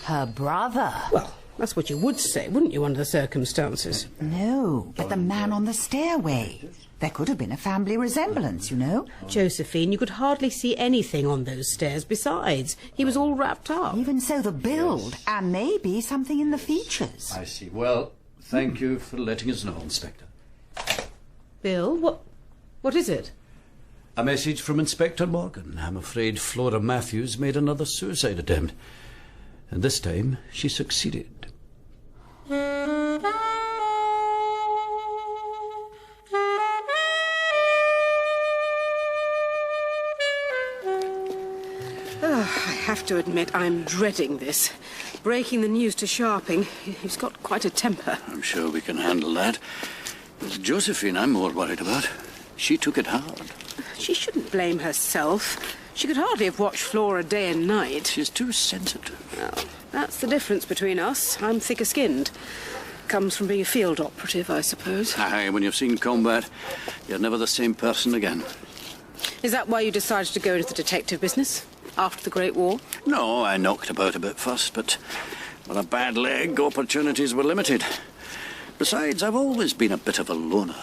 Her brother? Well, that's what you would say, wouldn't you, under the circumstances? No, but the man on the stairway. There could have been a family resemblance, you know. Josephine, you could hardly see anything on those stairs besides. He was all wrapped up. Even so, the build, and maybe something in the features. I see. Well, thank you for letting us know, Inspector. Bill, what is it? A message from Inspector Morgan. I'm afraid Flora Matthews made another suicide attempt. And this time, she succeeded. I have to admit, I'm dreading this. Breaking the news to Sharping. He's got quite a temper. I'm sure we can handle that. It's Josephine I'm more worried about. She took it hard. She shouldn't blame herself. She could hardly have watched Flora day and night. She's too sensitive. Well, that's the difference between us. I'm thicker-skinned. Comes from being a field operative, I suppose. Aye, when you've seen combat, you're never the same person again. Is that why you decided to go into the detective business? After the Great War? No, I knocked about a bit first, but with a bad leg, opportunities were limited. Besides, I've always been a bit of a loner.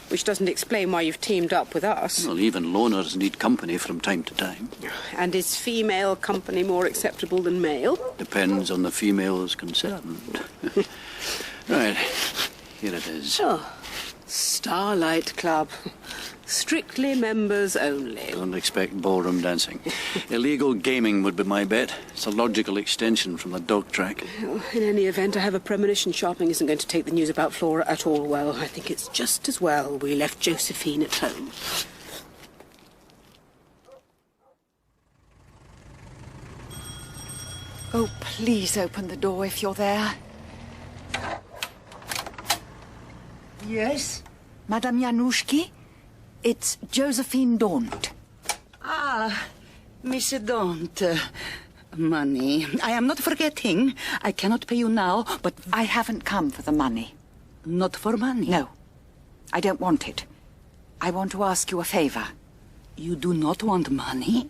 Which doesn't explain why you've teamed up with us. Well, even loners need company from time to time. And is female company more acceptable than male? Depends on the females concerned. Right, here it is. Oh, Starlight Club. Strictly members only. Don't expect ballroom dancing. Illegal gaming would be my bet. It's a logical extension from the dog track. Well, in any event, I have a premonition Sharping isn't going to take the news about Flora at all well. I think it's just as well we left Josephine at home. Oh, please open the door if you're there. Yes? Madame Januszki? It's Josephine Daunt. Ah, Miss Daunt. Money. I am not forgetting. I cannot pay you now, but I haven't come for the money. Not for money? No. I don't want it. I want to ask you a favor. You do not want money?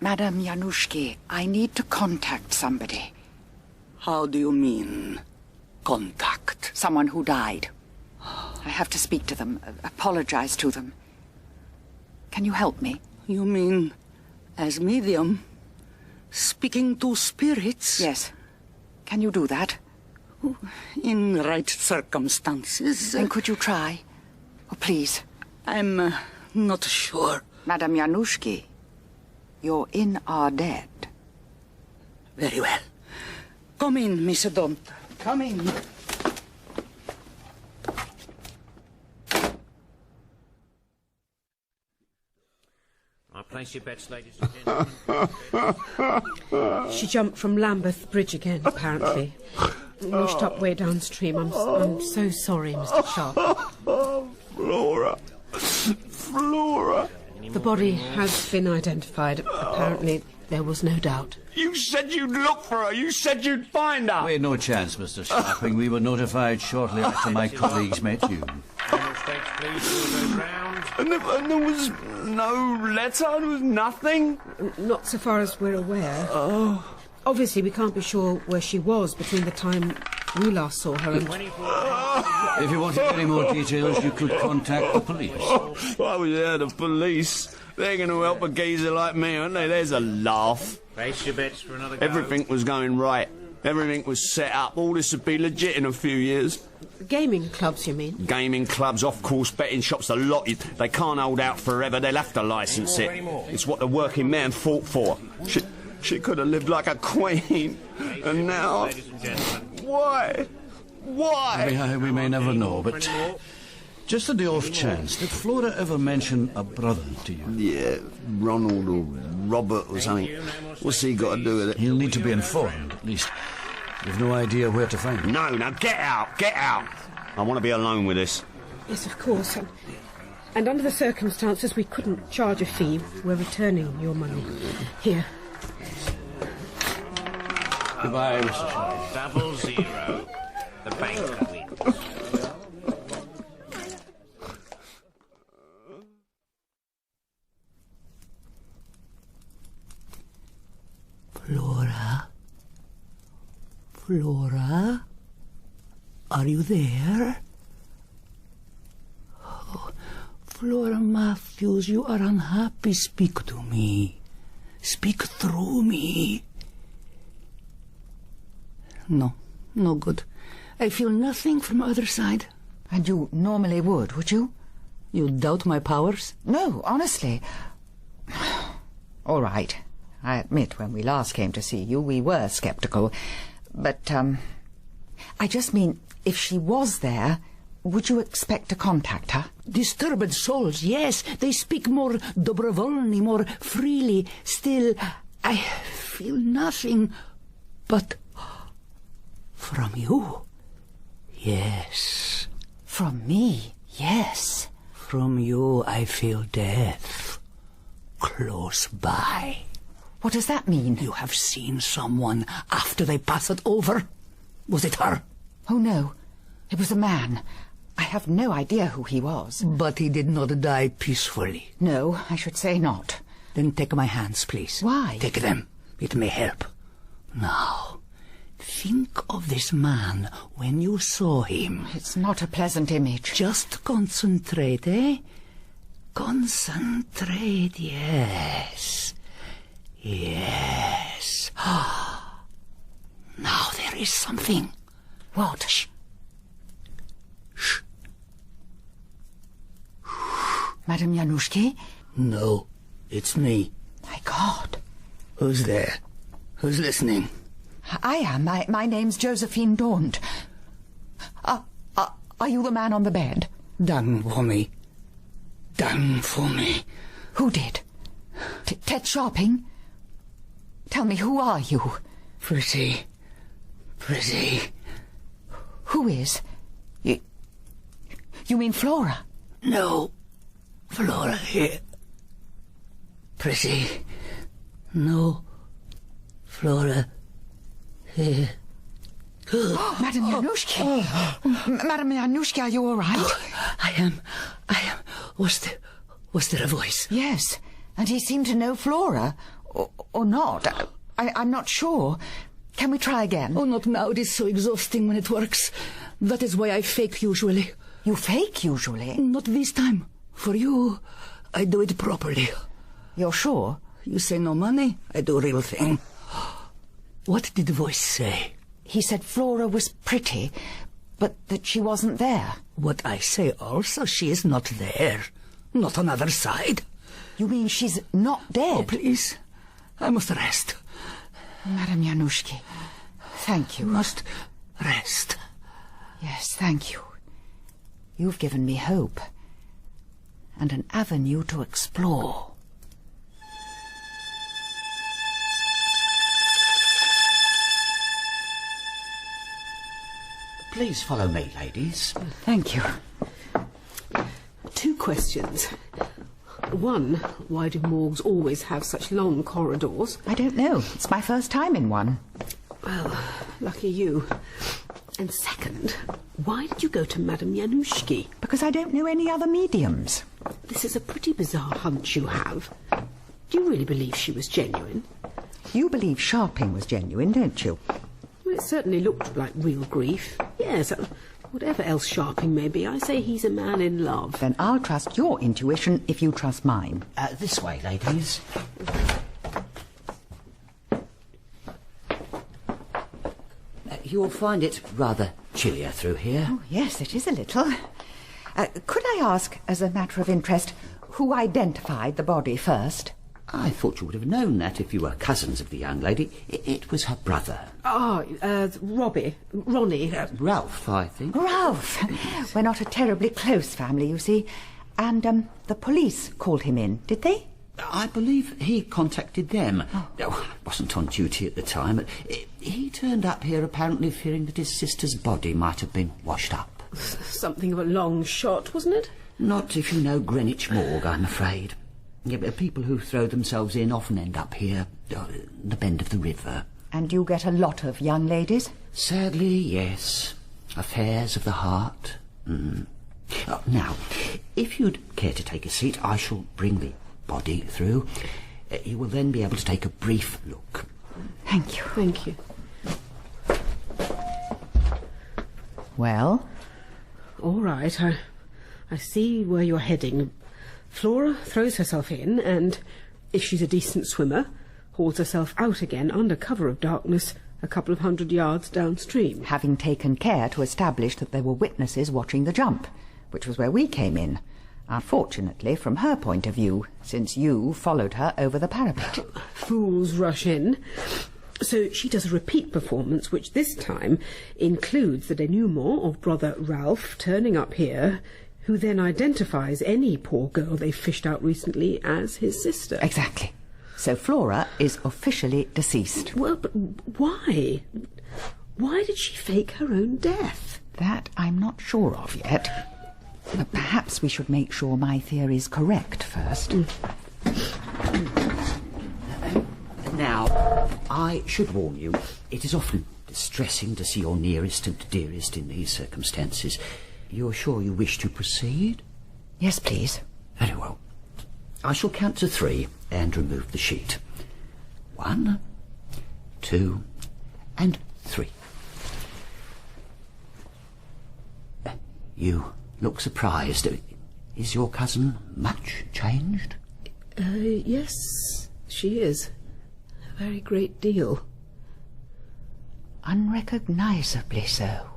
Madame Januszki, I need to contact somebody. How do you mean, contact? Someone who died. I have to speak to them, apologize to them. Can you help me? You mean as medium? Speaking to spirits? Yes. Can you do that? In right circumstances. Then could you try? Oh, please. I'm not sure. Madame Januszki, you're in our dead. Very well. Come in, Miss Daunt. Come in. I'll place your bets, ladies and gentlemen. She jumped from Lambeth Bridge again, apparently. Washed up way downstream. I'm so sorry, Mr. Sharp. Flora. Flora. The body has been identified. Apparently, there was no doubt. You said you'd look for her. You said you'd find her. We had no chance, Mr. Sharping. We were notified shortly after my colleagues met you. And there was no letter? There was nothing? Not so far as we're aware. Oh. Obviously, we can't be sure where she was between the time we last saw her and... If you wanted any more details, you could contact the police. Oh, I was there, the police. They're going to help a geezer like me, aren't they? There's a laugh. Place your bets for another go. Everything was going right. Everything was set up. All this would be legit in a few years. Gaming clubs, you mean? Gaming clubs, off-course betting shops, the lot. They can't hold out forever. They'll have to licence it. It's what the working man fought for. She could have lived like a queen. And now... Why? Why? We may never know, but... Just on the off chance, did Flora ever mention a brother to you? Yeah, Ronald or Robert or something. What's he got to do with it? He'll need to be informed, at least. You've no idea where to find him. No, get out, get out. I want to be alone with this. Yes, of course. And under the circumstances, we couldn't charge a fee. We're returning your money. Here. Goodbye, Mr. Sharp. 0-0. The bank wins. Flora? Are you there? Oh, Flora Matthews, you are unhappy. Speak to me. Speak through me. No good. I feel nothing from other side. And you normally would you? You doubt my powers? No, honestly. All right. I admit when we last came to see you, we were sceptical. But, I just mean, if she was there, would you expect to contact her? Disturbed souls, yes. They speak more dobrovolny, more freely. Still, I feel nothing but... from you. Yes. From me, yes. From you I feel death. Close by. What does that mean? You have seen someone after they passed over. Was it her? Oh, no. It was a man. I have no idea who he was. But he did not die peacefully. No, I should say not. Then take my hands, please. Why? Take them. It may help. Now, think of this man when you saw him. It's not a pleasant image. Just concentrate, eh? Concentrate, yes. Yes. Now there is something. What? Shh. Shh. Madame Januszki? No, it's me. My God. Who's there? Who's listening? I am. My name's Josephine Daunt. Are you the man on the bed? Done for me. Done for me. Who did? Ted Sharping? Tell me, who are you? Pretty. Pretty. Who is? You mean Flora? No. Flora here. Pretty. No. Flora here. Madame Januszki. Madame Januszki, are you all right? I am. Was there a voice? Yes, and he seemed to know Flora. Or not. I'm not sure. Can we try again? Oh, not now. It is so exhausting when it works. That is why I fake usually. You fake usually? Not this time. For you, I do it properly. You're sure? You say no money, I do real thing. What did the voice say? He said Flora was pretty, but that she wasn't there. What I say also, she is not there. Not on other side. You mean she's not dead? Oh, please. I must rest. Madame Januszki, thank you. Must rest. Yes, thank you. You've given me hope. And an avenue to explore. Please follow me, ladies. Thank you. 2 questions. 1, why do morgues always have such long corridors? I don't know. It's my first time in one. Well, lucky you. And 2nd, why did you go to Madame Januszki? Because I don't know any other mediums. This is a pretty bizarre hunch you have. Do you really believe she was genuine? You believe Sharping was genuine, don't you? Well, it certainly looked like real grief. Yes, whatever else Sharping may be, I say he's a man in love. Then I'll trust your intuition if you trust mine. This way, ladies. You'll find it rather chillier through here. Oh, yes, it is a little. Could I ask, as a matter of interest, who identified the body first? I thought you would have known that if you were cousins of the young lady. It was her brother. Ronnie. Ralph, I think. Ralph! We're not a terribly close family, you see. And, the police called him in, did they? I believe he contacted them. Oh, I wasn't on duty at the time, but he turned up here apparently fearing that his sister's body might have been washed up. Something of a long shot, wasn't it? Not if you know Greenwich Morgue, I'm afraid. Yeah, but people who throw themselves in often end up here, the bend of the river. And you get a lot of young ladies? Sadly, yes. Affairs of the heart. Now, if you'd care to take a seat, I shall bring the body through. You will then be able to take a brief look. Thank you. Thank you. Well? All right, I see where you're heading. Flora throws herself in and, if she's a decent swimmer, hauls herself out again under cover of darkness a couple of 100 yards downstream. Having taken care to establish that there were witnesses watching the jump, which was where we came in. Unfortunately, from her point of view, since you followed her over the parapet. Fools rush in. So she does a repeat performance, which this time includes the denouement of brother Ralph turning up here, who then identifies any poor girl they fished out recently as his sister. Exactly. So Flora is officially deceased. Well, but why? Why did she fake her own death? That I'm not sure of yet. But perhaps we should make sure my theory's correct first. Now, I should warn you, it is often distressing to see your nearest and dearest in these circumstances. You're sure you wish to proceed? Yes, please. Very well. I shall count to 3 and remove the sheet. 1, 2, and 3. You look surprised. Is your cousin much changed? Yes, she is. A very great deal. Unrecognisably so.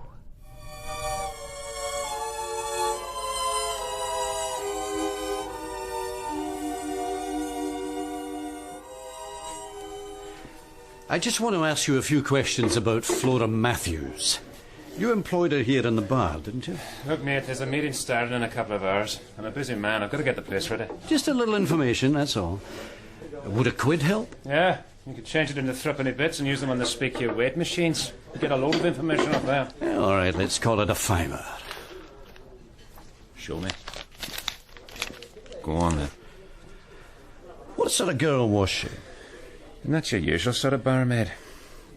I just want to ask you a few questions about Flora Matthews. You employed her here in the bar, didn't you? Look, mate, there's a meeting starting in a couple of hours. I'm a busy man. I've got to get the place ready. Just a little information, that's all. Would a quid help? Yeah, You could change it into threepenny bits and use them on the speak your weight machines. You get a load of information off that. Yeah, all right, let's call it a fiver. Show me. Go on, then. What sort of girl was she? Not your usual sort of barmaid.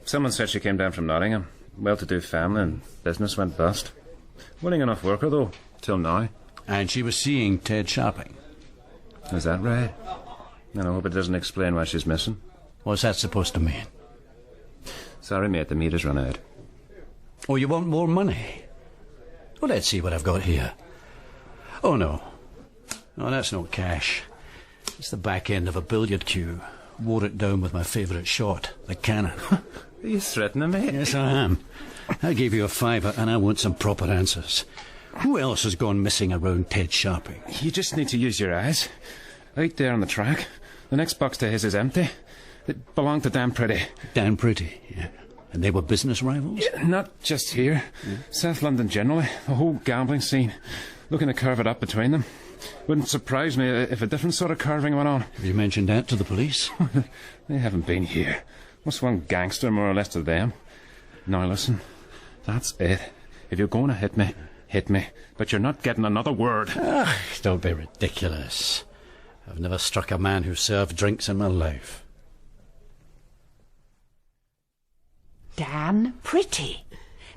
Someone said she came down from Nottingham. Well-to-do family, and business went bust. Willing enough worker, though, till now. And she was seeing Ted Sharping. Is that right? And I hope it doesn't explain why she's missing. What's that supposed to mean? Sorry, mate, the meter's run out. Oh, you want more money? Well, let's see what I've got here. Oh, no. No, that's not cash. It's the back end of a billiard cue. Wore it down with my favourite shot, the cannon. Are you threatening me? Yes, I am. I gave you a fiver, and I want some proper answers. Who else has gone missing around Ted Sharping? You just need to use your eyes. Out there on the track, the next box to his is empty. It belonged to Dan Pretty. Dan Pretty, yeah. And they were business rivals? Yeah, not just here. Yeah. South London generally. The whole gambling scene. Looking to carve it up between them. Wouldn't surprise me if a different sort of carving went on. Have you mentioned that to the police? They haven't been here. What's one gangster more or less to them? Now listen, that's it. If you're going to hit me, hit me. But you're not getting another word. Don't be ridiculous. I've never struck a man who served drinks in my life. Dan Pretty.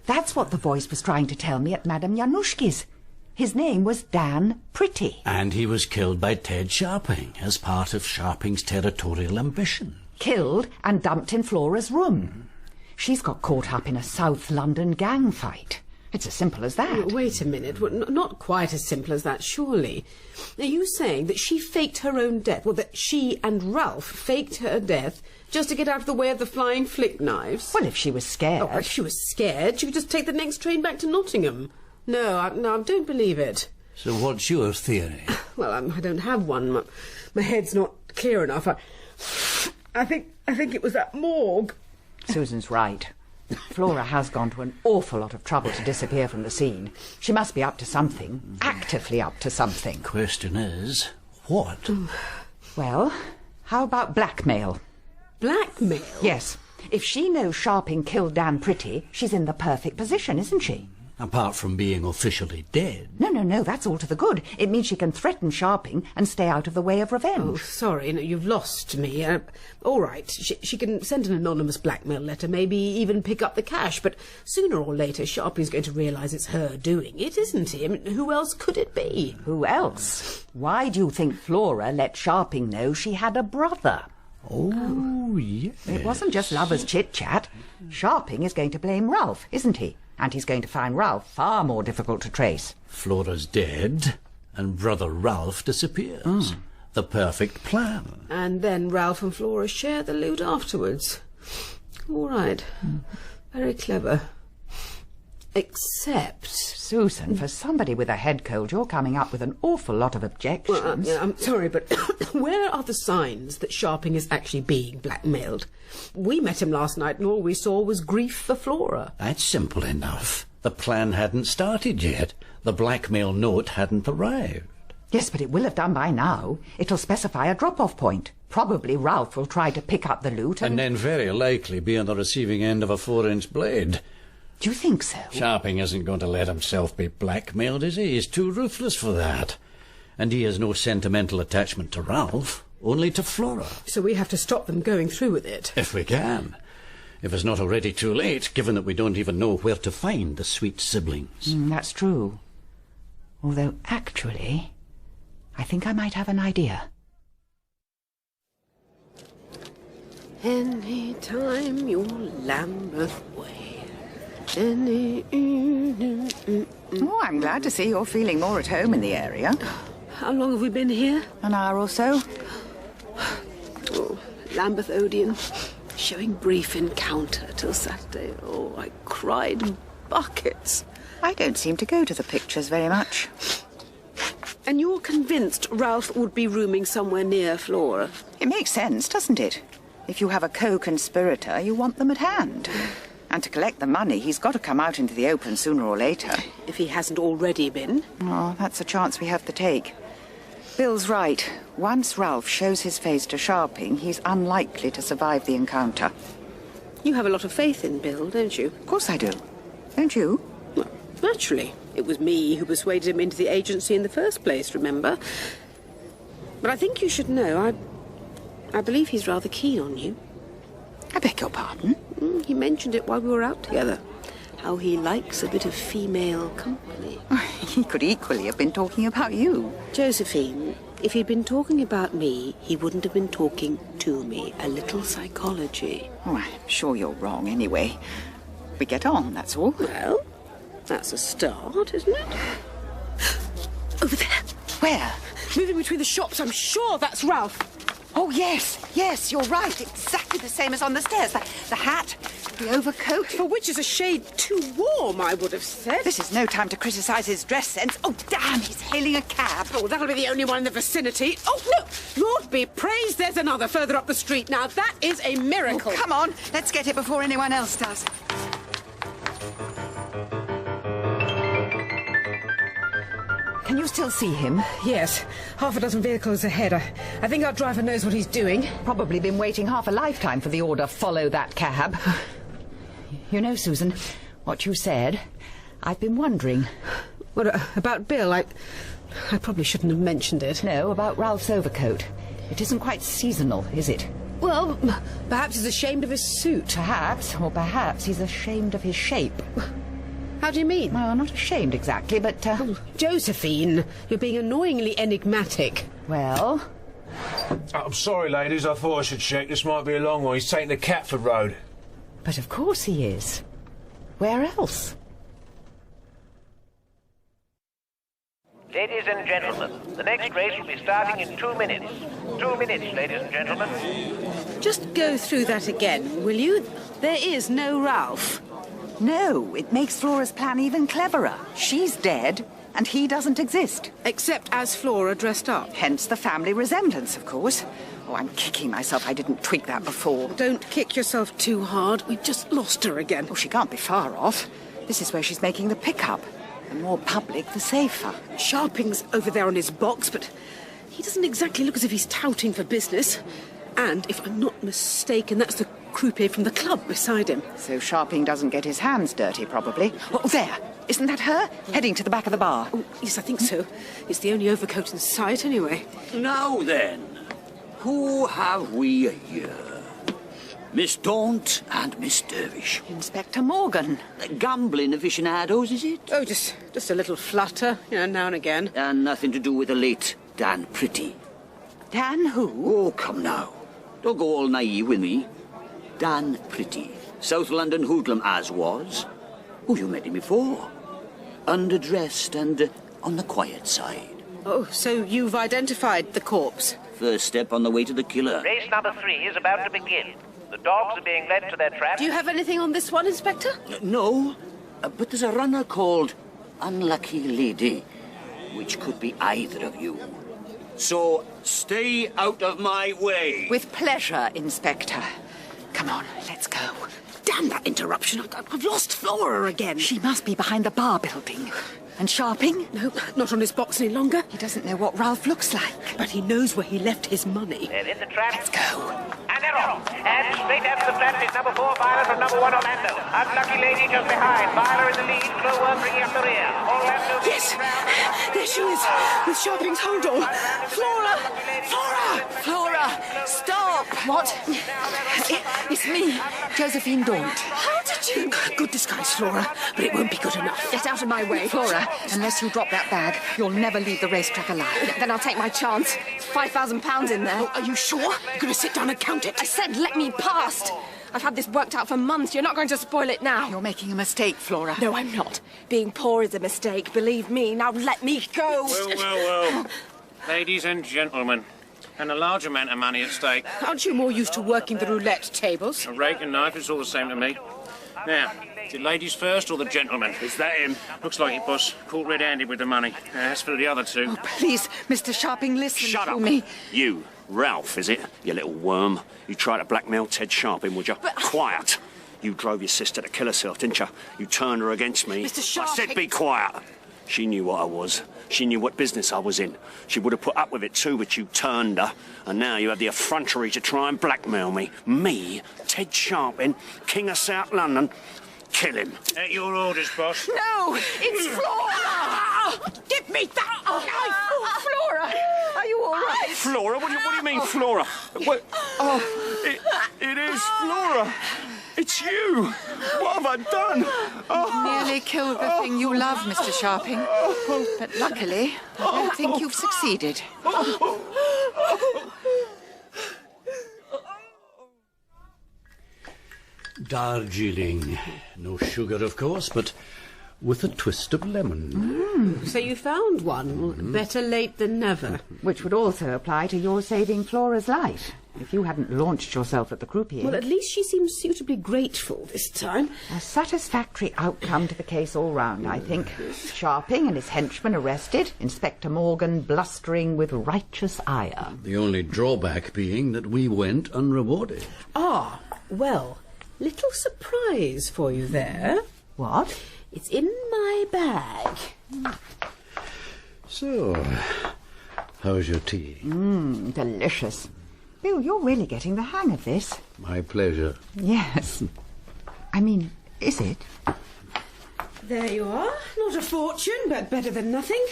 That's what the voice was trying to tell me at Madame Januszki's. His name was Dan Pretty. And he was killed by Ted Sharping as part of Sharping's territorial ambition. Killed and dumped in Flora's room. She's got caught up in a South London gang fight. It's as simple as that. Wait a minute. Well, not quite as simple as that, surely. Are you saying that she faked her own death? Well, that she and Ralph faked her death just to get out of the way of the flying flick knives? Well, if she was scared... Oh, if she was scared, she could just take the next train back to Nottingham. No, I don't believe it. So what's your theory? Well, I don't have one. My head's not clear enough. I think it was that morgue. Susan's right. Flora has gone to an awful lot of trouble to disappear from the scene. She must be up to something. Actively up to something. Question is, what? Well, how about blackmail? Blackmail? Yes. If she knows Sharping killed Dan Pretty, she's in the perfect position, isn't she? Apart from being officially dead. No, that's all to the good. It means she can threaten Sharping and stay out of the way of revenge. Oh, sorry, no, you've lost me. All right, she can send an anonymous blackmail letter, maybe even pick up the cash, but sooner or later Sharping's going to realise it's her doing it, isn't he? I mean, who else could it be? Who else? Why do you think Flora let Sharping know she had a brother? Oh, yes. It wasn't just lovers' chit-chat. Sharping is going to blame Ralph, isn't he? And he's going to find Ralph far more difficult to trace. Flora's dead, and brother Ralph disappears. The perfect plan. And then Ralph and Flora share the loot afterwards. All right. Very clever. Except... Susan, for somebody with a head cold, you're coming up with an awful lot of objections. Well, yeah, I'm sorry, but where are the signs that Sharping is actually being blackmailed? We met him last night and all we saw was grief for Flora. That's simple enough. The plan hadn't started yet. The blackmail note hadn't arrived. Yes, but it will have done by now. It'll specify a drop-off point. Probably Ralph will try to pick up the loot and then very likely be on the receiving end of a 4-inch blade. Do you think so? Sharping isn't going to let himself be blackmailed, is he? He's too ruthless for that. And he has no sentimental attachment to Ralph, only to Flora. So we have to stop them going through with it. If we can. If it's not already too late, given that we don't even know where to find the sweet siblings. That's true. Although, actually, I think I might have an idea. Any time your Lambeth way. Oh, I'm glad to see you're feeling more at home in the area. How long have we been here? An hour or so. Oh, Lambeth Odeon, showing brief encounter till Saturday. Oh, I cried buckets. I don't seem to go to the pictures very much. And you're convinced Ralph would be rooming somewhere near Flora? It makes sense, doesn't it? If you have a co-conspirator, you want them at hand. And to collect the money, he's got to come out into the open sooner or later. If he hasn't already been. Oh, that's a chance we have to take. Bill's right. Once Ralph shows his face to Sharping, he's unlikely to survive the encounter. You have a lot of faith in Bill, don't you? Of course I do. Don't you? Well, naturally. It was me who persuaded him into the agency in the first place, remember? But I think you should know, I believe he's rather keen on you. I beg your pardon? He mentioned it while we were out together. How he likes a bit of female company. He could equally have been talking about you. Josephine, if he'd been talking about me, he wouldn't have been talking to me. A little psychology. Oh, I'm sure you're wrong anyway. We get on, that's all. Well, that's a start, isn't it? Over there. Where? Moving between the shops, I'm sure that's Ralph. Oh, yes, you're right. Exactly the same as on the stairs. The hat, the overcoat. For which is a shade too warm, I would have said. This is no time to criticise his dress sense. Oh, damn, he's hailing a cab. Oh, that'll be the only one in the vicinity. Oh, look, Lord be praised, there's another further up the street. Now, that is a miracle. Oh, come on, let's get it before anyone else does. Can you still see him? Yes. Half a dozen vehicles ahead. I think our driver knows what he's doing. Probably been waiting half a lifetime for the order, follow that cab. You know, Susan, what you said, I've been wondering. What, about Bill? I probably shouldn't have mentioned it. No, about Ralph's overcoat. It isn't quite seasonal, is it? Well, perhaps he's ashamed of his suit. Perhaps, or perhaps he's ashamed of his shape. How do you mean? Well, not ashamed exactly, but... Oh, Josephine, you're being annoyingly enigmatic. Well? I'm sorry, ladies. I thought I should check. This might be a long one. He's taking the Catford Road. But of course he is. Where else? Ladies and gentlemen, the next race will be starting in 2 minutes. 2 minutes, ladies and gentlemen. Just go through that again, will you? There is no Ralph. No, it makes Flora's plan even cleverer. She's dead, and he doesn't exist. Except as Flora dressed up. Hence the family resemblance, of course. Oh, I'm kicking myself I didn't twig that before. Don't kick yourself too hard. We've just lost her again. Oh, she can't be far off. This is where she's making the pickup. The more public, the safer. Sharping's over there on his box, but he doesn't exactly look as if he's touting for business. And if I'm not mistaken, that's the croupier from the club beside him. So Sharping doesn't get his hands dirty, probably. Oh, there! Isn't that her? Heading to the back of the bar. Oh, yes, I think so. It's the only overcoat in sight, anyway. Now then, who have we here? Miss Daunt and Miss Dervish. Inspector Morgan. Gambling aficionados, is it? Oh, just a little flutter, now and again. And nothing to do with the late Dan Pretty. Dan who? Oh, come now. Don't go all naive with me. Dan Pretty. South London hoodlum as was. Oh, you met him before. Underdressed and on the quiet side. Oh, so you've identified the corpse? First step on the way to the killer. Race number 3 is about to begin. The dogs are being led to their traps. Do you have anything on this one, Inspector? No, but there's a runner called Unlucky Lady, which could be either of you. So, stay out of my way. With pleasure, Inspector. Come on, let's go. Damn that interruption. I've lost Flora again. She must be behind the bar building. And Sharping? No, not on his box any longer. He doesn't know what Ralph looks like. But he knows where he left his money. They're in the trap. Let's go. And they're off. And straight after the trap is number 4, Violet from number 1, Orlando. Unlucky Lady just behind. Violet in the lead. Slow work bringing up the rear. Orlando. Yes, there she is. With Sharping's hold on. Flora! Flora! Flora! Stop! What? It's me, Josephine Daunt. How did you... Good disguise, Flora, but it won't be good enough. Get out of my way. Flora, unless you drop that bag, you'll never leave the racetrack alive. Then I'll take my chance. It's £5,000 in there. Oh, are you sure? You're going to sit down and count it? I said let me past. I've had this worked out for months. You're not going to spoil it now. You're making a mistake, Flora. No, I'm not. Being poor is a mistake, believe me. Now let me go. Well. Ladies and gentlemen, and a large amount of money at stake. Aren't you more used to working the roulette tables? A rake and knife, it's all the same to me. Now, the ladies first or the gentlemen? Is that him? Looks like it, boss. Caught red-handed with the money. As for the other two... Oh, please, Mr. Sharping, listen Shut to up. me. You, Ralph, is it? You little worm. You tried to blackmail Ted Sharping, would you? Quiet. You drove your sister to kill herself, didn't you? You turned her against me. Mr. Sharping... I said be quiet. She knew what I was. She knew what business I was in. She would have put up with it too, but you turned her. And now you have the effrontery to try and blackmail me. Me, Ted Sharping, King of South London. Kill him. At your orders, boss. No, it's Flora! Give me that knife! Flora, are you all right? Flora? What do you mean, Flora? What? Oh, it is Flora. It's you. What have I done? You nearly killed the thing you love, Mr. Sharping. But luckily, I don't think you've succeeded. Darjeeling. No sugar, of course, but with a twist of lemon. So you found one. Better late than never. Which would also apply to your saving Flora's life, if you hadn't launched yourself at the croupier. Well, at least she seems suitably grateful this time. A satisfactory outcome to the case all round, I think. Sharping and his henchmen arrested, Inspector Morgan blustering with righteous ire. The only drawback being that we went unrewarded. Ah, well, little surprise for you there. What? It's in my bag. So, how's your tea? Delicious. Bill, you're really getting the hang of this. My pleasure. Yes. I mean, is it? There you are. Not a fortune, but better than nothing.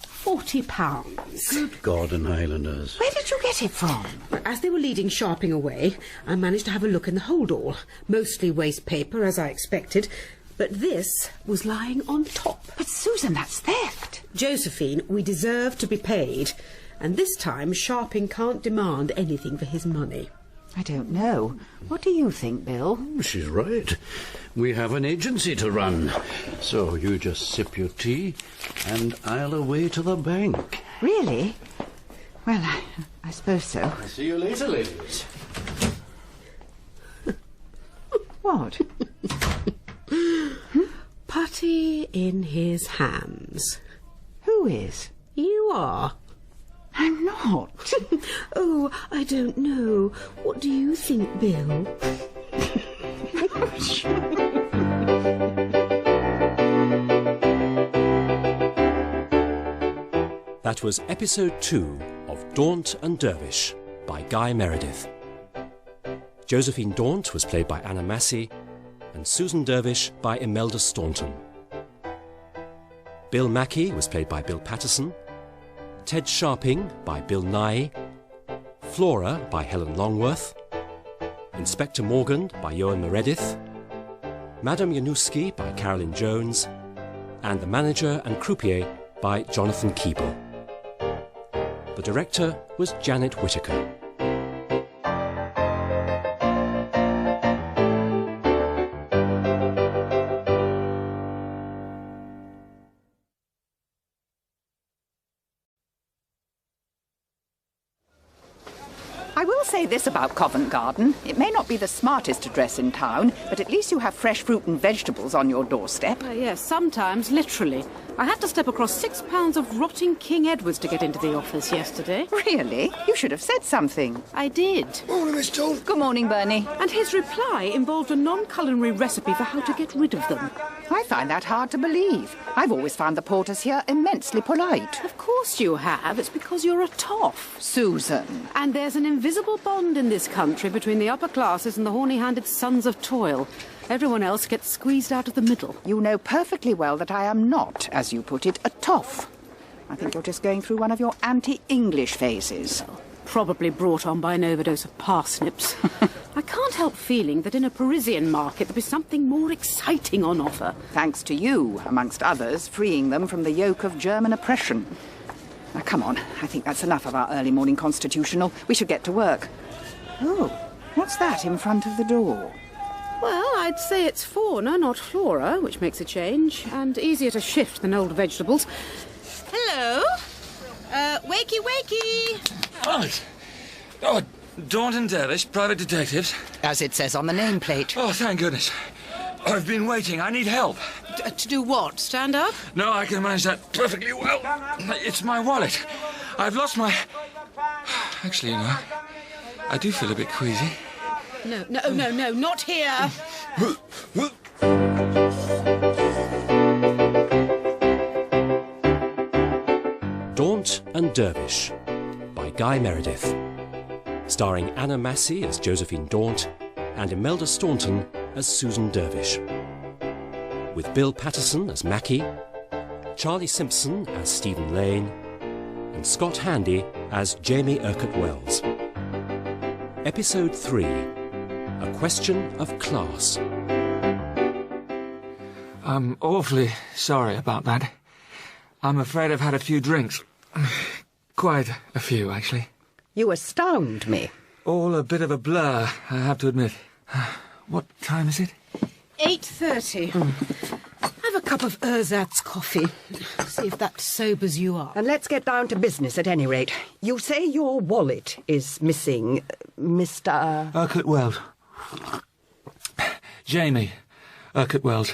£40. Good God and Highlanders. Where did you get it from? As they were leading Sharping away, I managed to have a look in the hold-all. Mostly waste paper, as I expected. But this was lying on top. But, Susan, that's theft. Josephine, we deserve to be paid. And this time, Sharping can't demand anything for his money. I don't know. What do you think, Bill? She's right. We have an agency to run. So you just sip your tea, and I'll away to the bank. Really? Well, I suppose so. I'll see you later, ladies. What? Putty in his hands. Who is? You are. I'm not. Oh, I don't know. What do you think, Bill? That was episode 2 of Daunt and Dervish by Guy Meredith. Josephine Daunt was played by Anna Massey and Susan Dervish by Imelda Staunton. Bill Mackie was played by Bill Patterson, Ted Sharping by Bill Nye, Flora by Helen Longworth, Inspector Morgan by Johan Meredith, Madame Januski by Carolyn Jones, and the manager and croupier by Jonathan Keeble. The director was Janet Whittaker. I will say this about Covent Garden. It may not be the smartest address in town, but at least you have fresh fruit and vegetables on your doorstep. Yes, sometimes, literally. I had to step across 6 pounds of rotting King Edwards to get into the office yesterday. Really? You should have said something. I did. Morning, Miss Daunt. Good morning, Bernie. And his reply involved a non-culinary recipe for how to get rid of them. I find that hard to believe. I've always found the porters here immensely polite. Of course you have. It's because you're a toff. Susan. And there's an invisible bond in this country between the upper classes and the horny-handed sons of toil. Everyone else gets squeezed out of the middle. You know perfectly well that I am not, as you put it, a toff. I think you're just going through one of your anti-English phases. Well, probably brought on by an overdose of parsnips. I can't help feeling that in a Parisian market there'll be something more exciting on offer. Thanks to you, amongst others, freeing them from the yoke of German oppression. Now, come on. I think that's enough of our early morning constitutional. We should get to work. Oh, what's that in front of the door? Well, I'd say it's fauna, not flora, which makes a change, and easier to shift than old vegetables. Hello? Wakey, wakey! Right. Oh, Daunt and Dervish, private detectives. As it says on the nameplate. Oh, thank goodness. I've been waiting. I need help. To do what? Stand up? No, I can manage that perfectly well. It's my wallet. I've lost my... Actually, you know, I do feel a bit queasy. No, not here. and Dervish by Guy Meredith, starring Anna Massey as Josephine Daunt and Imelda Staunton as Susan Dervish, with Bill Patterson as Mackie, Charlie Simpson as Stephen Lane, and Scott Handy as Jamie Urquhart Wells. Episode 3, A Question of Class. I'm awfully sorry about that. I'm afraid I've had a few drinks. Quite a few, actually. You astound me. All a bit of a blur, I have to admit. What time is it? 8:30. Have a cup of ersatz coffee. See if that sobers you up. And let's get down to business at any rate. You say your wallet is missing, Mr... Urquhart Wells. Jamie Urquhart Wells.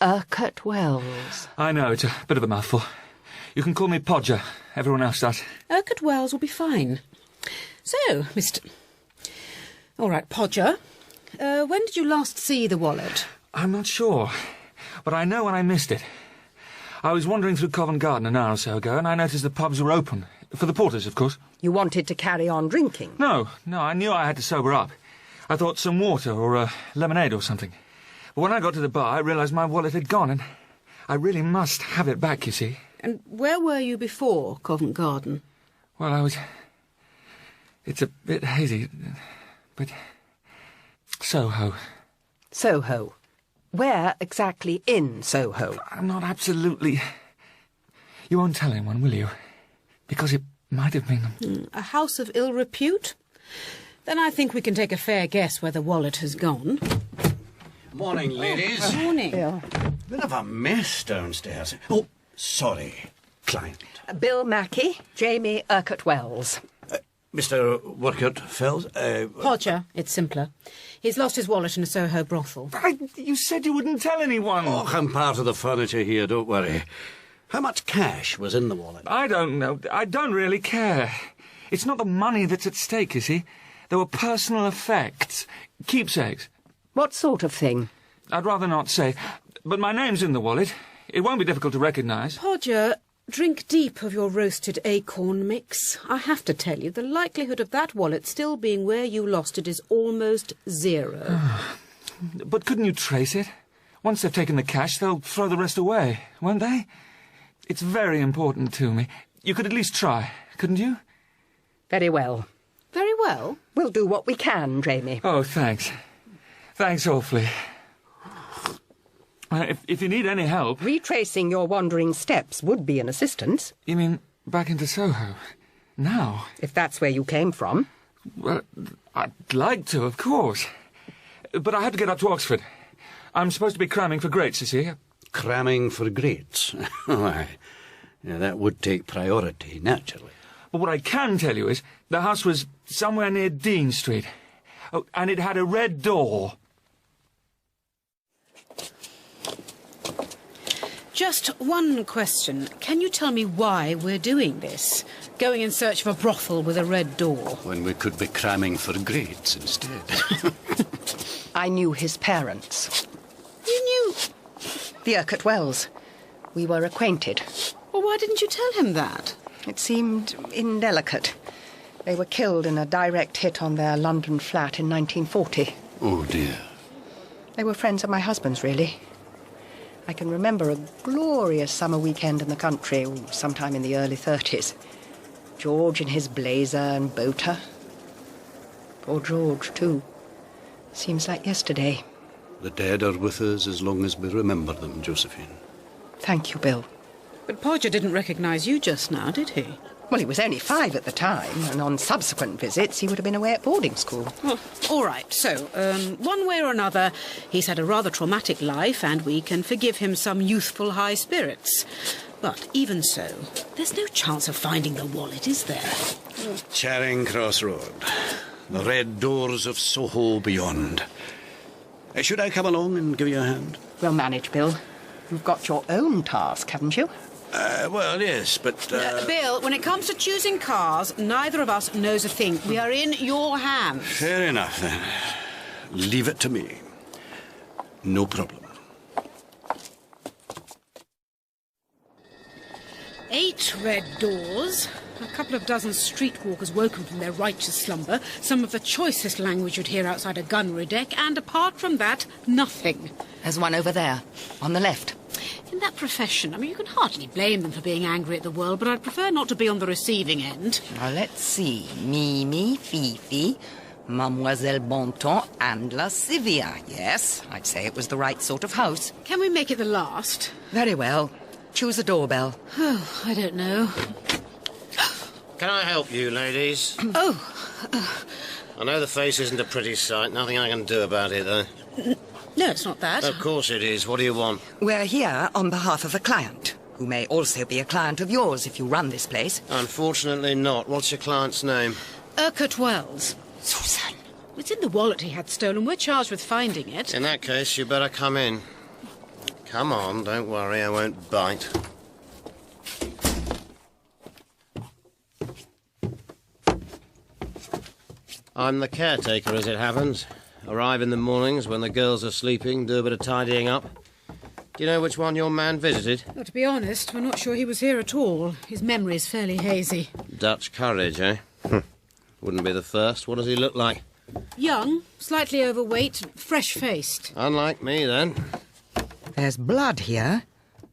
Urquhart Wells. I know, it's a bit of a mouthful. You can call me Podger. Everyone else does. Urquhart Wells will be fine. So, Mr... All right, Podger. When did you last see the wallet? I'm not sure, but I know when I missed it. I was wandering through Covent Garden an hour or so ago, and I noticed the pubs were open. For the porters, of course. You wanted to carry on drinking? No, I knew I had to sober up. I thought some water or lemonade or something. But when I got to the bar, I realised my wallet had gone, and I really must have it back, you see. And where were you before Covent Garden? Well, I was... It's a bit hazy, but... Soho. Soho? Where exactly in Soho? I'm not absolutely... You won't tell anyone, will you? Because it might have been... A house of ill repute? Then I think we can take a fair guess where the wallet has gone. Morning, ladies. Morning. Bit of a mess downstairs. Oh, sorry, client. Bill Mackie, Jamie Urquhart Wells. Mr. Urquhart Fells? Podger, it's simpler. He's lost his wallet in a Soho brothel. You said you wouldn't tell anyone. Oh, I'm part of the furniture here, don't worry. How much cash was in the wallet? I don't know. I don't really care. It's not the money that's at stake, you see. There were personal effects. Keepsakes. What sort of thing? I'd rather not say. But my name's in the wallet. It won't be difficult to recognise. Podger, drink deep of your roasted acorn mix. I have to tell you, the likelihood of that wallet still being where you lost it is almost zero. But couldn't you trace it? Once they've taken the cash, they'll throw the rest away, won't they? It's very important to me. You could at least try, couldn't you? Very well. Very well? We'll do what we can, Jamie. Oh, thanks. Thanks awfully. If you need any help... Retracing your wandering steps would be an assistance. You mean back into Soho? Now? If that's where you came from. Well, I'd like to, of course. But I had to get up to Oxford. I'm supposed to be cramming for grades, you see. Cramming for grades? Why, yeah, that would take priority, naturally. But what I can tell you is the house was somewhere near Dean Street. Oh, and it had a red door. Just one question. Can you tell me why we're doing this? Going in search of a brothel with a red door? When we could be cramming for grades instead. I knew his parents. You knew? The Urquhart Wells. We were acquainted. Well, why didn't you tell him that? It seemed indelicate. They were killed in a direct hit on their London flat in 1940. Oh, dear. They were friends of my husband's, really. I can remember a glorious summer weekend in the country, sometime in the early 30s. George in his blazer and boater. Poor George, too. Seems like yesterday. The dead are with us as long as we remember them, Josephine. Thank you, Bill. But Podger didn't recognise you just now, did he? Well, he was only 5 at the time, and on subsequent visits he would have been away at boarding school. Well, all right, so, one way or another, he's had a rather traumatic life, and we can forgive him some youthful high spirits. But even so, there's no chance of finding the wallet, is there? Charing Cross Road. The red doors of Soho beyond. Should I come along and give you a hand? We'll manage, Bill. You've got your own task, haven't you? Well, yes, but... Bill, when it comes to choosing cars, neither of us knows a thing. We are in your hands. Fair enough, then. Leave it to me. No problem. 8 red doors, A couple of dozen streetwalkers woken from their righteous slumber, some of the choicest language you'd hear outside a gunnery deck, and apart from that, nothing. There's one over there, on the left. In that profession, I mean, you can hardly blame them for being angry at the world, but I'd prefer not to be on the receiving end. Now, let's see. Mimi, Fifi, Mademoiselle Bontemps, and Lascivia. Yes, I'd say it was the right sort of house. Can we make it the last? Very well. Choose a doorbell. Oh, I don't know. Can I help you, ladies? I know the face isn't a pretty sight. Nothing I can do about it, though. No, it's not that. Of course it is. What do you want? We're here on behalf of a client, who may also be a client of yours if you run this place. Unfortunately not. What's your client's name? Urquhart Wells. Susan. It's in the wallet he had stolen. We're charged with finding it. In that case, you better come in. Come on, don't worry, I won't bite. I'm the caretaker, as it happens. Arrive in the mornings when the girls are sleeping, do a bit of tidying up. Do you know which one your man visited? Well, to be honest, we're not sure he was here at all. His memory's fairly hazy. Dutch courage, eh? Wouldn't be the first. What does he look like? Young, slightly overweight, fresh-faced. Unlike me, then. There's blood here,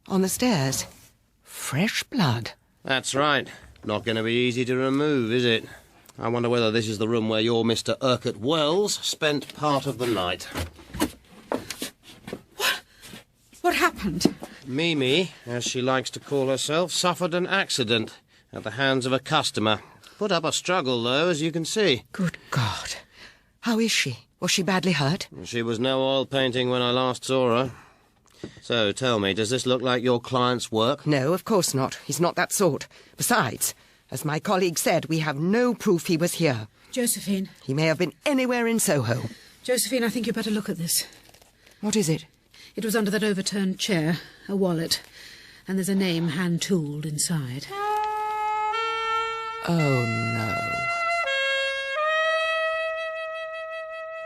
on the stairs. Fresh blood. That's right. Not going to be easy to remove, is it? I wonder whether this is the room where your Mr. Urquhart Wells spent part of the night. What happened? Mimi, as she likes to call herself, suffered an accident at the hands of a customer. Put up a struggle, though, as you can see. Good God. How is she? Was she badly hurt? She was no oil painting when I last saw her. So, tell me, does this look like your client's work? No, of course not. He's not that sort. Besides, as my colleague said, we have no proof he was here. Josephine. He may have been anywhere in Soho. Josephine, I think you better look at this. What is it? It was under that overturned chair, a wallet, and there's a name hand-tooled inside. Oh, no.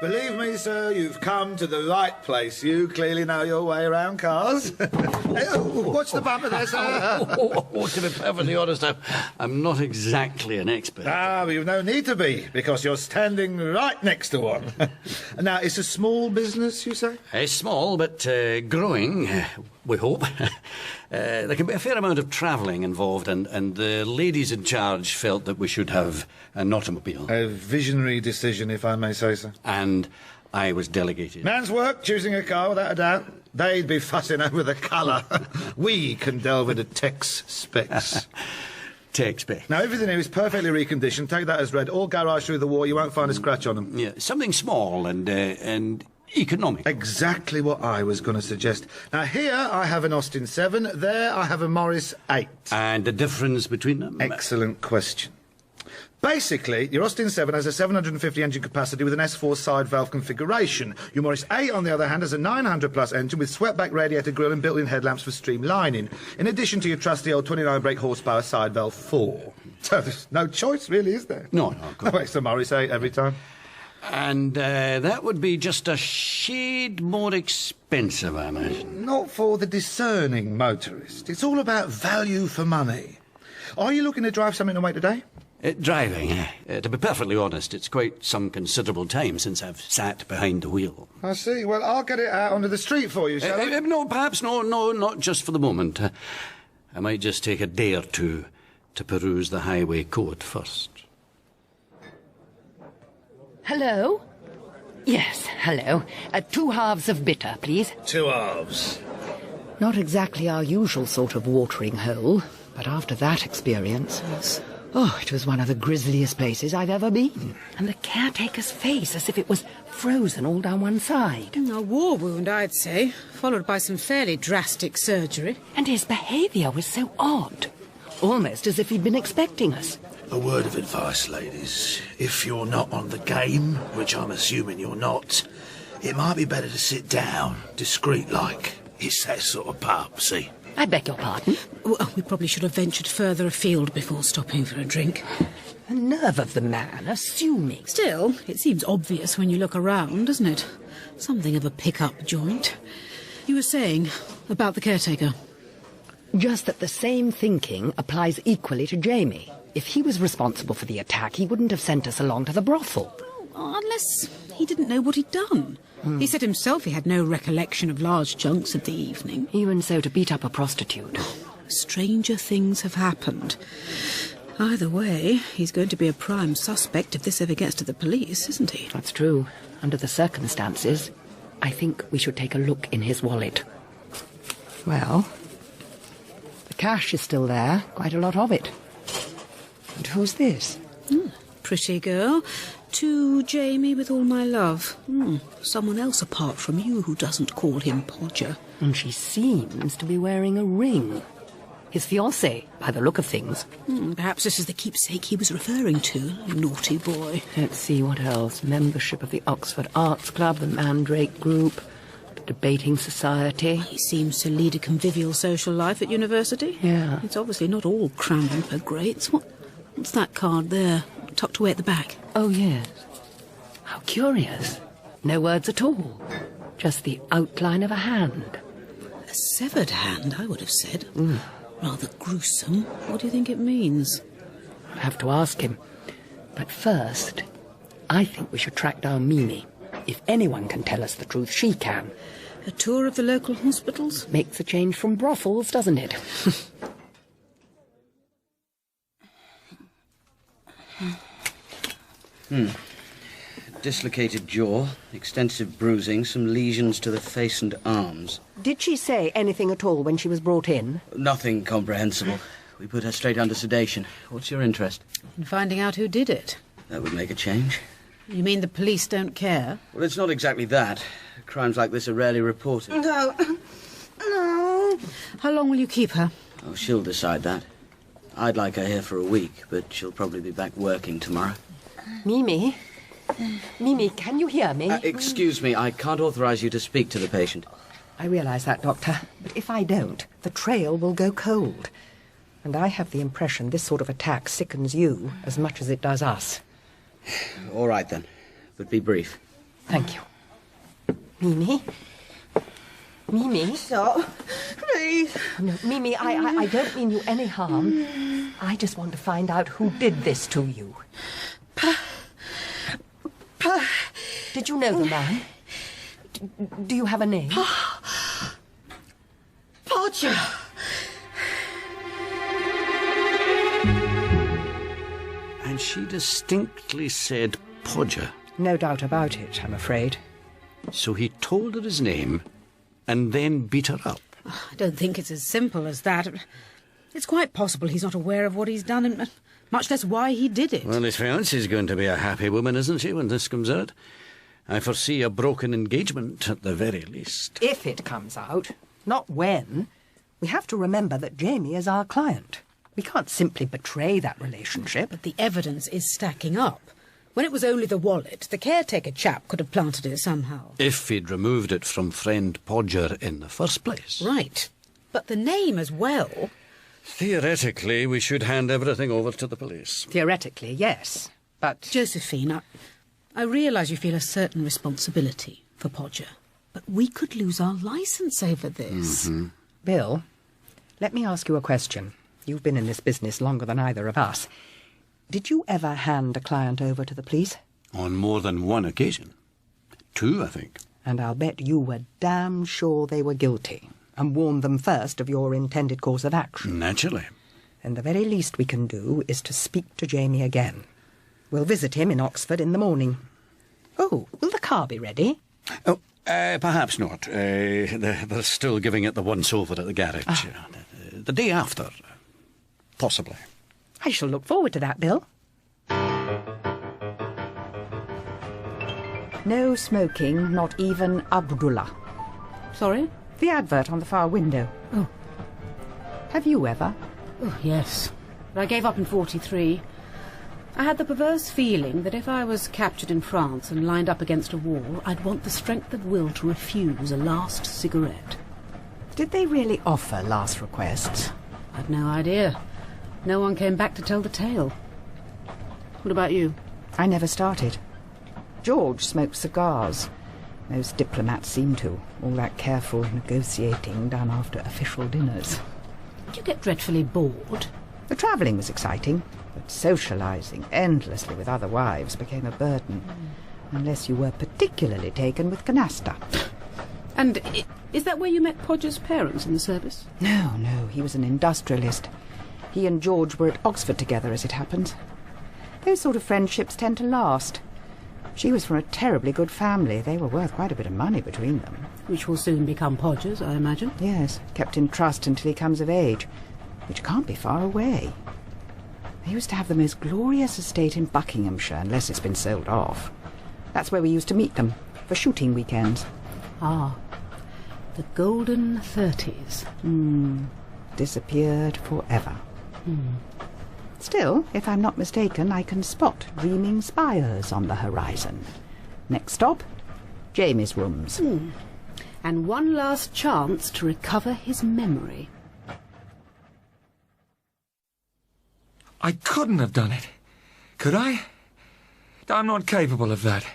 Believe me, sir, you've come to the right place. You clearly know your way around cars. What's the bumper there, sir? To be perfectly honest, I'm not exactly an expert. Ah, but you've no need to be, because you're standing right next to one. Now, it's a small business, you say? It's small, but growing, we hope. There can be a fair amount of travelling involved, and the ladies in charge felt that we should have an automobile. A visionary decision, if I may say so. And I was delegated. Man's work, choosing a car, without a doubt. They'd be fussing over the colour. We can delve into tech specs. Tech specs. Now, everything here is perfectly reconditioned. Take that as read. All garage through the war, you won't find a scratch on them. Yeah, something small and economic. Exactly what I was going to suggest. Now, here I have an Austin 7. There I have a Morris 8. And the difference between them? Excellent question. Basically, your Austin 7 has a 750 engine capacity with an S4 side valve configuration. Your Morris 8, on the other hand, has a 900-plus engine with swept-back radiator grille and built-in headlamps for streamlining, in addition to your trusty old 29-brake horsepower side valve 4. So there's no choice, really, is there? No. Oh, it's the Morris 8 every time. And that would be just a shade more expensive, I imagine. Not for the discerning motorist. It's all about value for money. Are you looking to drive something away today? Driving. To be perfectly honest, it's quite some considerable time since I've sat behind the wheel. I see. Well, I'll get it out onto the street for you, shall I? No, perhaps no, not just for the moment. I might just take a day or two to peruse the highway code first. Hello? Yes, hello. 2 halves of bitter, please. 2 halves. Not exactly our usual sort of watering hole, but after that experience... Oh, it was one of the grisliest places I've ever been. And the caretaker's face, as if it was frozen all down one side. A war wound, I'd say, followed by some fairly drastic surgery. And his behaviour was so odd. Almost as if he'd been expecting us. A word of advice, ladies. If you're not on the game, which I'm assuming you're not, it might be better to sit down, discreet-like. It's that sort of pub, see? I beg your pardon? Well, we probably should have ventured further afield before stopping for a drink. The nerve of the man, assuming. Still, it seems obvious when you look around, doesn't it? Something of a pick-up joint. You were saying about the caretaker. Just that the same thinking applies equally to Jamie. If he was responsible for the attack, he wouldn't have sent us along to the brothel. Unless he didn't know what he'd done. He said himself he had no recollection of large chunks of the evening. Even so, to beat up a prostitute. Stranger things have happened. Either way, he's going to be a prime suspect if this ever gets to the police, isn't he? That's true. Under the circumstances, I think we should take a look in his wallet. Well, the cash is still there, quite a lot of it. And who's this? Pretty girl. To Jamie with all my love. Someone else apart from you who doesn't call him Podger. And she seems to be wearing a ring. His fiancée, by the look of things. Perhaps this is the keepsake he was referring to. Naughty boy. Let's see, what else? Membership of the Oxford Arts Club, the Mandrake Group, the Debating Society. He seems to lead a convivial social life at university. Yeah. It's obviously not all cramming for grades. What's that card there, tucked away at the back? Oh, yes. How curious. No words at all. Just the outline of a hand. A severed hand, I would have said. Rather gruesome. What do you think it means? I'll have to ask him. But first, I think we should track down Mimi. If anyone can tell us the truth, she can. A tour of the local hospitals? Makes a change from brothels, doesn't it? Dislocated jaw, extensive bruising, some lesions to the face and arms. Did she say anything at all when she was brought in? Nothing comprehensible. We put her straight under sedation. What's your interest? In finding out who did it. That would make a change. You mean the police don't care? Well, it's not exactly that. Crimes like this are rarely reported. No. How long will you keep her? Oh, she'll decide that. I'd like her here for a week, but she'll probably be back working tomorrow. Mimi? Mimi, can you hear me? Excuse me, I can't authorise you to speak to the patient. I realise that, Doctor. But if I don't, the trail will go cold. And I have the impression this sort of attack sickens you as much as it does us. All right, then. But be brief. Thank you. Mimi? Mimi? Stop, please. No, Mimi, I don't mean you any harm. I just want to find out who did this to you. Did you know the man? Do you have a name? Podger. And she distinctly said Podger. No doubt about it, I'm afraid. So he told her his name and then beat her up. I don't think it's as simple as that. It's quite possible he's not aware of what he's done, and much less why he did it. Well, his fiancée's going to be a happy woman, isn't she, when this comes out? I foresee a broken engagement, at the very least. If it comes out, not when. We have to remember that Jamie is our client. We can't simply betray that relationship. But the evidence is stacking up. When it was only the wallet, the caretaker chap could have planted it somehow. If he'd removed it from friend Podger in the first place. Right. But the name as well. Theoretically, we should hand everything over to the police. Theoretically, yes. But... Josephine, I realise you feel a certain responsibility for Podger. But we could lose our licence over this. Bill, let me ask you a question. You've been in this business longer than either of us. Did you ever hand a client over to the police? On more than one occasion. 2, I think. And I'll bet you were damn sure they were guilty, and warned them first of your intended course of action. Naturally. And the very least we can do is to speak to Jamie again. We'll visit him in Oxford in the morning. Oh, will the car be ready? Oh, perhaps not. They're still giving it the once-over at the garage. The day after. Possibly. I shall look forward to that, Bill. No smoking, not even Abdullah. Sorry? The advert on the far window. Oh. Have you ever? Oh, yes. But I gave up in 43. I had the perverse feeling that if I was captured in France and lined up against a wall, I'd want the strength of will to refuse a last cigarette. Did they really offer last requests? I'd no idea. No one came back to tell the tale. What about you? I never started. George smoked cigars. Most diplomats seem to. All that careful negotiating done after official dinners. Did you get dreadfully bored? The travelling was exciting. But socialising endlessly with other wives became a burden, unless you were particularly taken with canasta. And is that where you met Podger's parents in the service? No, he was an industrialist. He and George were at Oxford together, as it happens. Those sort of friendships tend to last. She was from a terribly good family. They were worth quite a bit of money between them. Which will soon become Podger's, I imagine. Yes, kept in trust until he comes of age, which can't be far away. They used to have the most glorious estate in Buckinghamshire, unless it's been sold off. That's where we used to meet them, for shooting weekends. Ah, the golden 30s. Disappeared forever. Still, if I'm not mistaken, I can spot dreaming spires on the horizon. Next stop, Jamie's rooms. And one last chance to recover his memory. I couldn't have done it. Could I? I'm not capable of that.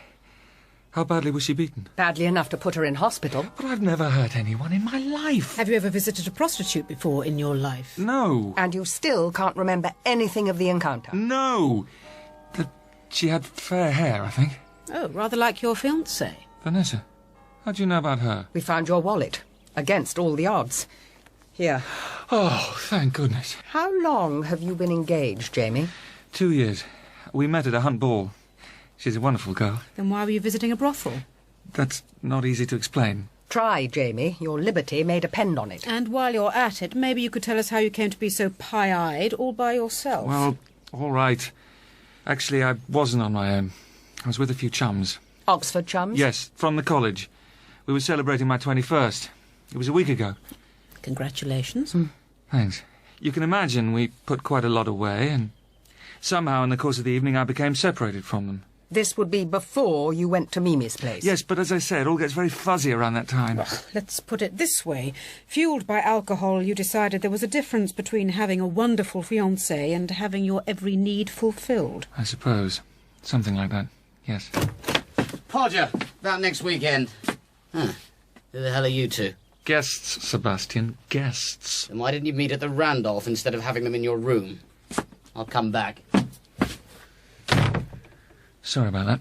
How badly was she beaten? Badly enough to put her in hospital. But I've never hurt anyone in my life. Have you ever visited a prostitute before in your life? No. And you still can't remember anything of the encounter? No. She had fair hair, I think. Oh, rather like your fiancée. Vanessa, how do you know about her? We found your wallet, against all the odds. Here. Oh, thank goodness. How long have you been engaged, Jamie? 2 years. We met at a hunt ball. She's a wonderful girl. Then why were you visiting a brothel? That's not easy to explain. Try, Jamie. Your liberty may depend on it. And while you're at it, maybe you could tell us how you came to be so pie-eyed all by yourself. Well, all right. Actually, I wasn't on my own. I was with a few chums. Oxford chums? Yes, from the college. We were celebrating my 21st. It was a week ago. Congratulations. Thanks. You can imagine we put quite a lot away, and somehow in the course of the evening I became separated from them. This would be before you went to Mimi's place? Yes, but as I said, it all gets very fuzzy around that time. Well, let's put it this way. Fuelled by alcohol, you decided there was a difference between having a wonderful fiancée and having your every need fulfilled. I suppose. Something like that, yes. Podger, about next weekend. Huh. Who the hell are you two? Guests, Sebastian, guests. Then why didn't you meet at the Randolph instead of having them in your room? I'll come back. Sorry about that.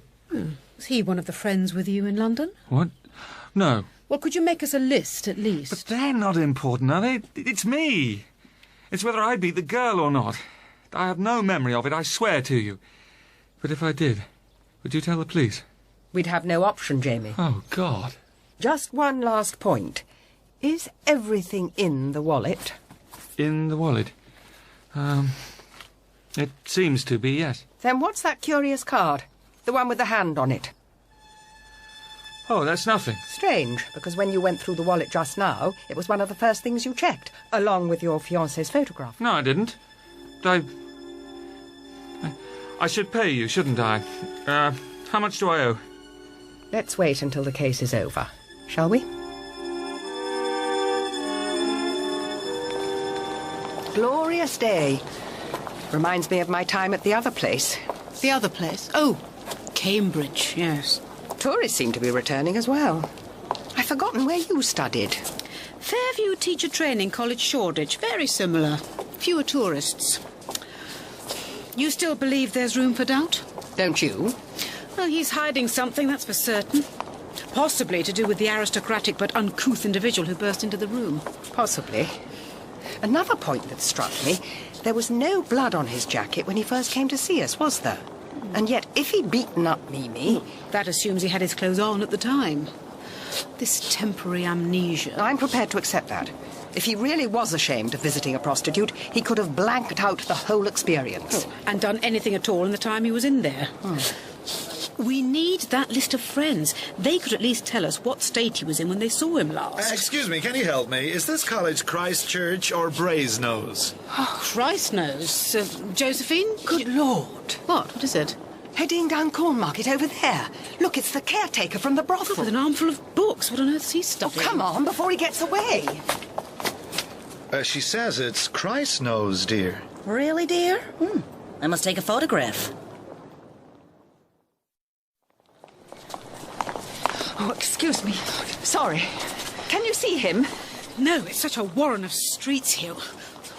Was he one of the friends with you in London? What? No. Well, could you make us a list, at least? But they're not important, are they? It's me. It's whether I beat the girl or not. I have no memory of it, I swear to you. But if I did, would you tell the police? We'd have no option, Jamie. Oh, God. Just one last point. Is everything in the wallet? In the wallet? It seems to be, yes. Then what's that curious card? The one with the hand on it? Oh, that's nothing. Strange, because when you went through the wallet just now, it was one of the first things you checked, along with your fiancée's photograph. No, I didn't. I should pay you, shouldn't I? How much do I owe? Let's wait until the case is over, shall we? Glorious day. Reminds me of my time at the other place. The other place? Oh, Cambridge, yes. Tourists seem to be returning as well. I've forgotten where you studied. Fairview Teacher Training College, Shoreditch. Very similar. Fewer tourists. You still believe there's room for doubt? Don't you? Well, he's hiding something, that's for certain. Possibly to do with the aristocratic but uncouth individual who burst into the room. Possibly. Another point that struck me, there was no blood on his jacket when he first came to see us, was there? And yet, if he'd beaten up Mimi... That assumes he had his clothes on at the time. This temporary amnesia... I'm prepared to accept that. If he really was ashamed of visiting a prostitute, he could have blanked out the whole experience. Oh, and done anything at all in the time he was in there. We need that list of friends. They could at least tell us what state he was in when they saw him last. Excuse me, can you help me? Is this college Christchurch or Brasenose? Oh, Christnose. Josephine? Good Lord. What is it? Heading down Cornmarket over there. Look, it's the caretaker from the brothel. With an armful of books. What on earth's he studying? Oh, come on, before he gets away. She says it's Christnose, dear. Really, dear? I must take a photograph. Oh, excuse me. Sorry. Can you see him? No, it's such a warren of streets here.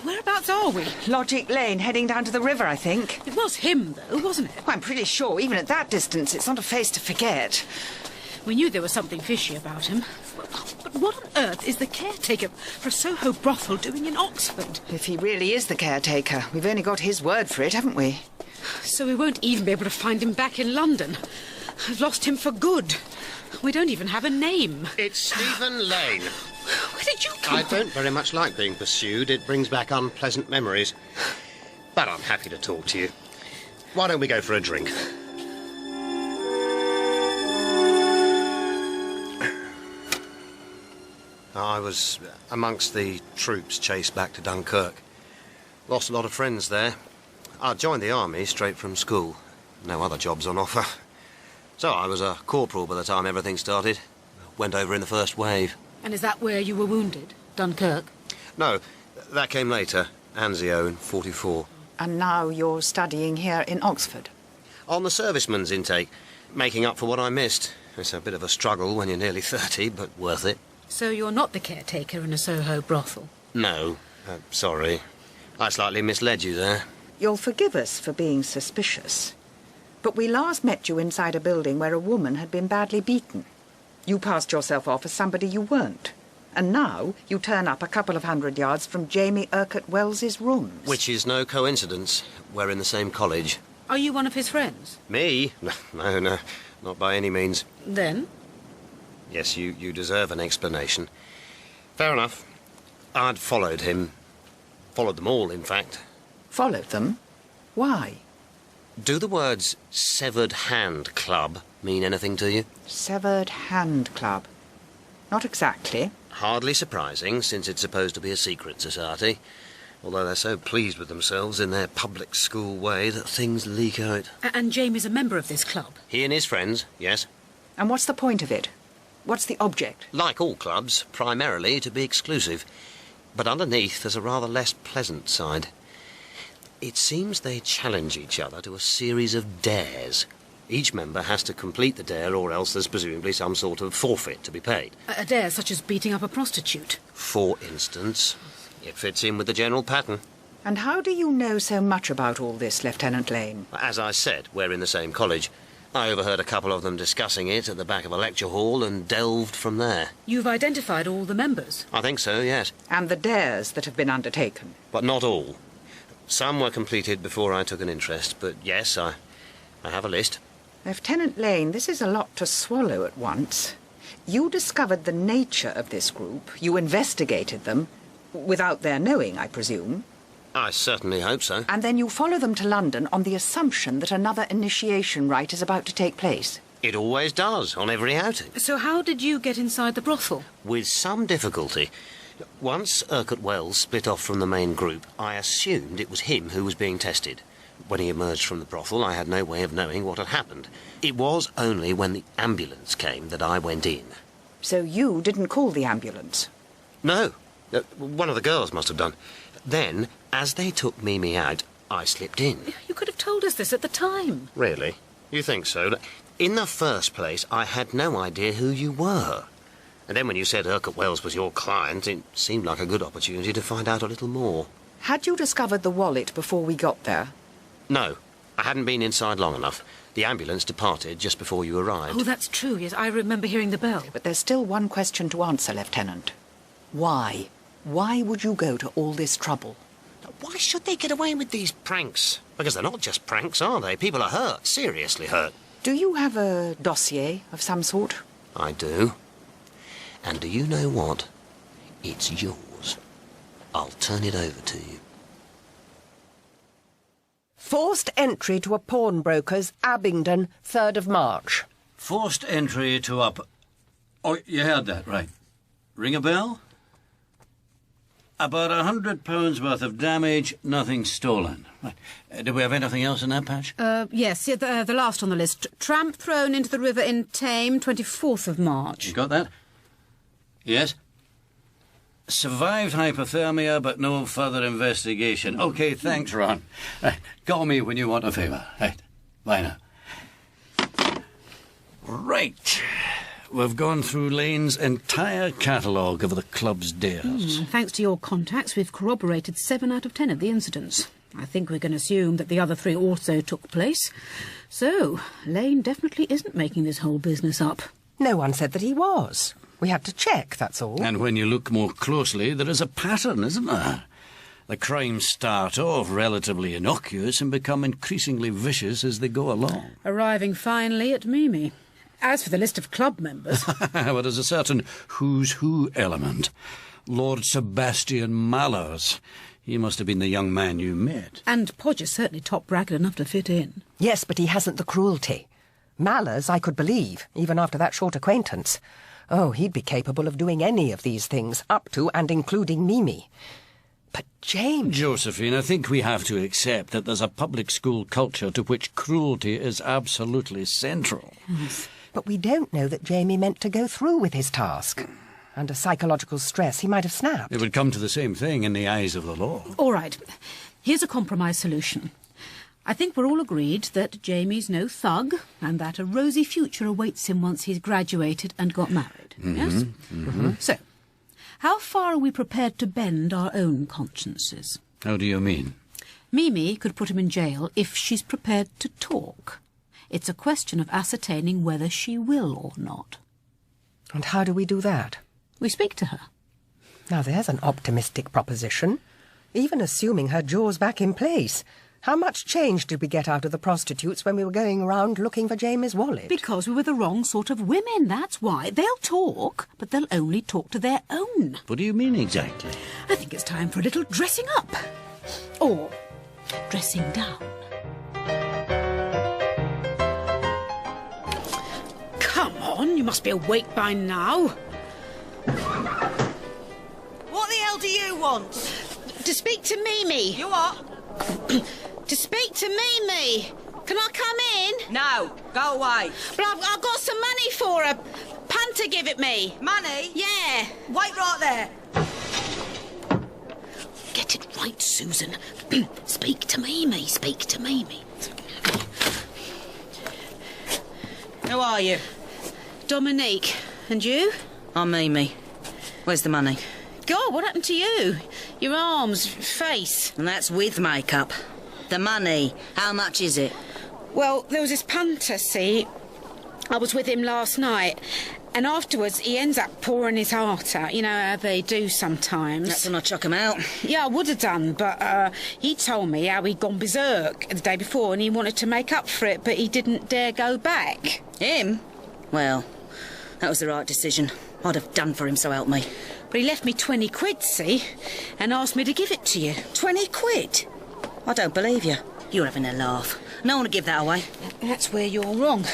Whereabouts are we? Logic Lane, heading down to the river, I think. It was him, though, wasn't it? Well, I'm pretty sure, even at that distance, it's not a face to forget. We knew there was something fishy about him. But what on earth is the caretaker for a Soho brothel doing in Oxford? If he really is the caretaker, we've only got his word for it, haven't we? So we won't even be able to find him back in London. I've lost him for good. We don't even have a name. It's Stephen Lane. Where did you come I don't very much like being pursued. It brings back unpleasant memories. But I'm happy to talk to you. Why don't we go for a drink? I was amongst the troops chased back to Dunkirk. Lost a lot of friends there. I joined the army straight from school. No other jobs on offer. So I was a corporal by the time everything started. Went over in the first wave. And is that where you were wounded? Dunkirk? No, that came later. Anzio in 44. And now you're studying here in Oxford? On the serviceman's intake, making up for what I missed. It's a bit of a struggle when you're nearly 30, but worth it. So you're not the caretaker in a Soho brothel? No, sorry. I slightly misled you there. You'll forgive us for being suspicious, but we last met you inside a building where a woman had been badly beaten. You passed yourself off as somebody you weren't, and now you turn up a couple of 100 yards from Jamie Urquhart Wells's rooms. Which is no coincidence. We're in the same college. Are you one of his friends? Me? No, not by any means. Then? Yes, you deserve an explanation. Fair enough. I'd followed him. Followed them all, in fact. Followed them? Why? Do the words Severed Hand Club mean anything to you? Severed Hand Club? Not exactly. Hardly surprising, since it's supposed to be a secret society. Although they're so pleased with themselves in their public school way that things leak out. And Jamie's a member of this club? He and his friends, yes. And what's the point of it? What's the object? Like all clubs, primarily to be exclusive. But underneath there's a rather less pleasant side. It seems they challenge each other to a series of dares. Each member has to complete the dare, or else there's presumably some sort of forfeit to be paid. A dare such as beating up a prostitute? For instance. It fits in with the general pattern. And how do you know so much about all this, Lieutenant Lane? As I said, we're in the same college. I overheard a couple of them discussing it at the back of a lecture hall and delved from there. You've identified all the members? I think so, yes. And the dares that have been undertaken? But not all. Some were completed before I took an interest, but yes, I have a list. Lieutenant Lane, this is a lot to swallow at once. You discovered the nature of this group. You investigated them, without their knowing, I presume. I certainly hope so. And then you follow them to London on the assumption that another initiation rite is about to take place. It always does, on every outing. So how did you get inside the brothel? With some difficulty. Once Urquhart Wells split off from the main group, I assumed it was him who was being tested. When he emerged from the brothel, I had no way of knowing what had happened. It was only when the ambulance came that I went in. So you didn't call the ambulance? No. One of the girls must have done. Then, as they took Mimi out, I slipped in. You could have told us this at the time. Really? You think so? In the first place, I had no idea who you were. And then when you said Urquhart Wells was your client, it seemed like a good opportunity to find out a little more. Had you discovered the wallet before we got there? No. I hadn't been inside long enough. The ambulance departed just before you arrived. Oh, that's true, yes. I remember hearing the bell. But there's still one question to answer, Lieutenant. Why? Why would you go to all this trouble? Why should they get away with these pranks? Because they're not just pranks, are they? People are hurt, seriously hurt. Do you have a dossier of some sort? I do. And do you know what? It's yours. I'll turn it over to you. Forced entry to a pawnbroker's, Abingdon, 3rd of March. Forced entry to a... Oh, you heard that, right. Ring a bell? About £100 worth of damage, nothing stolen. Right. Do we have anything else in that patch? Yes, the last on the list. Tramp thrown into the river in Tame, 24th of March. You got that? Yes? Survived hypothermia, but no further investigation. OK, thanks, Ron. Right. Call me when you want a favour. Right. Bye now. Right. we've gone through Lane's entire catalogue of the club's dares. Thanks to your contacts, we've corroborated 7 out of 10 of the incidents. I think we can assume that the other 3 also took place. So, Lane definitely isn't making this whole business up. No one said that he was. We had to check, that's all. And when you look more closely, there is a pattern, isn't there? The crimes start off relatively innocuous and become increasingly vicious as they go along. Arriving finally at Mimi. As for the list of club members... Well, there's a certain who's who element. Lord Sebastian Mallers. He must have been the young man you met. And Podger's certainly top-bracket enough to fit in. Yes, but he hasn't the cruelty. Mallers, I could believe, even after that short acquaintance. Oh, he'd be capable of doing any of these things, up to and including Mimi. But James... Josephine, I think we have to accept that there's a public school culture to which cruelty is absolutely central. Yes. But we don't know that Jamie meant to go through with his task. Under psychological stress, he might have snapped. It would come to the same thing in the eyes of the law. All right. Here's a compromise solution. I think we're all agreed that Jamie's no thug and that a rosy future awaits him once he's graduated and got married. Yes? So, how far are we prepared to bend our own consciences? How do you mean? Mimi could put him in jail if she's prepared to talk. It's a question of ascertaining whether she will or not. And how do we do that? We speak to her. Now there's an optimistic proposition. Even assuming her jaw's back in place. How much change did we get out of the prostitutes when we were going around looking for Jamie's wallet? Because we were the wrong sort of women, that's why. They'll talk, but they'll only talk to their own. What do you mean exactly? I think it's time for a little dressing up. Or dressing down. Come on, you must be awake by now. What the hell do you want? To speak to Mimi. You what? To speak to Mimi. Can I come in? No, go away. But I've got some money for her. Punter give it me. Money? Yeah. Wait right there. Get it right, Susan. Speak to Mimi. Speak to Mimi. Who are you? Dominique. And you? I'm Mimi. Where's the money? God, what happened to you? Your arms, face. And that's with makeup. The money. How much is it? Well, there was this punter, see? I was with him last night. And afterwards, he ends up pouring his heart out. You know how they do sometimes. That's when I chuck him out. Yeah, I would have done, but he told me how he'd gone berserk the day before and he wanted to make up for it, but he didn't dare go back. Him? Well, that was the right decision. I'd have done for him, so help me. But he left me 20 quid, see? And asked me to give it to you. 20 quid? I don't believe you. You're having a laugh. No one to give that away. That's where you're wrong.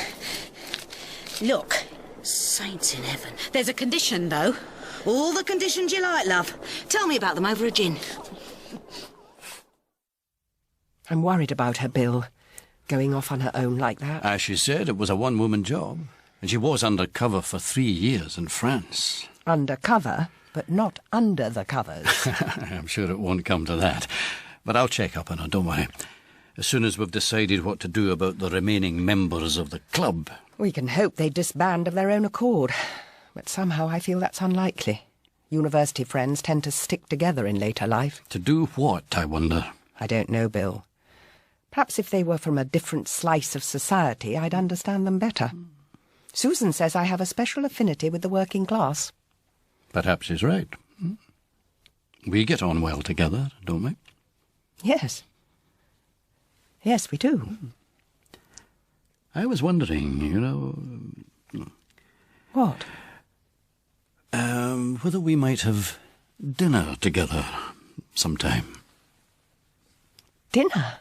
Look. Saints in heaven. There's a condition, though. All the conditions you like, love. Tell me about them over a gin. I'm worried about her, Bill. Going off on her own like that. As she said, it was a one-woman job. And she was undercover for 3 years in France. Undercover, but not under the covers. I'm sure it won't come to that. But I'll check up on her, don't worry. As soon as we've decided what to do about the remaining members of the club. We can hope they disband of their own accord. But somehow I feel that's unlikely. University friends tend to stick together in later life. To do what, I wonder? I don't know, Bill. Perhaps if they were from a different slice of society, I'd understand them better. Susan says I have a special affinity with the working class. Perhaps he's right. We get on well together, don't we? Yes. Yes, we do. I was wondering, you know... What? Whether we might have dinner together sometime. Dinner?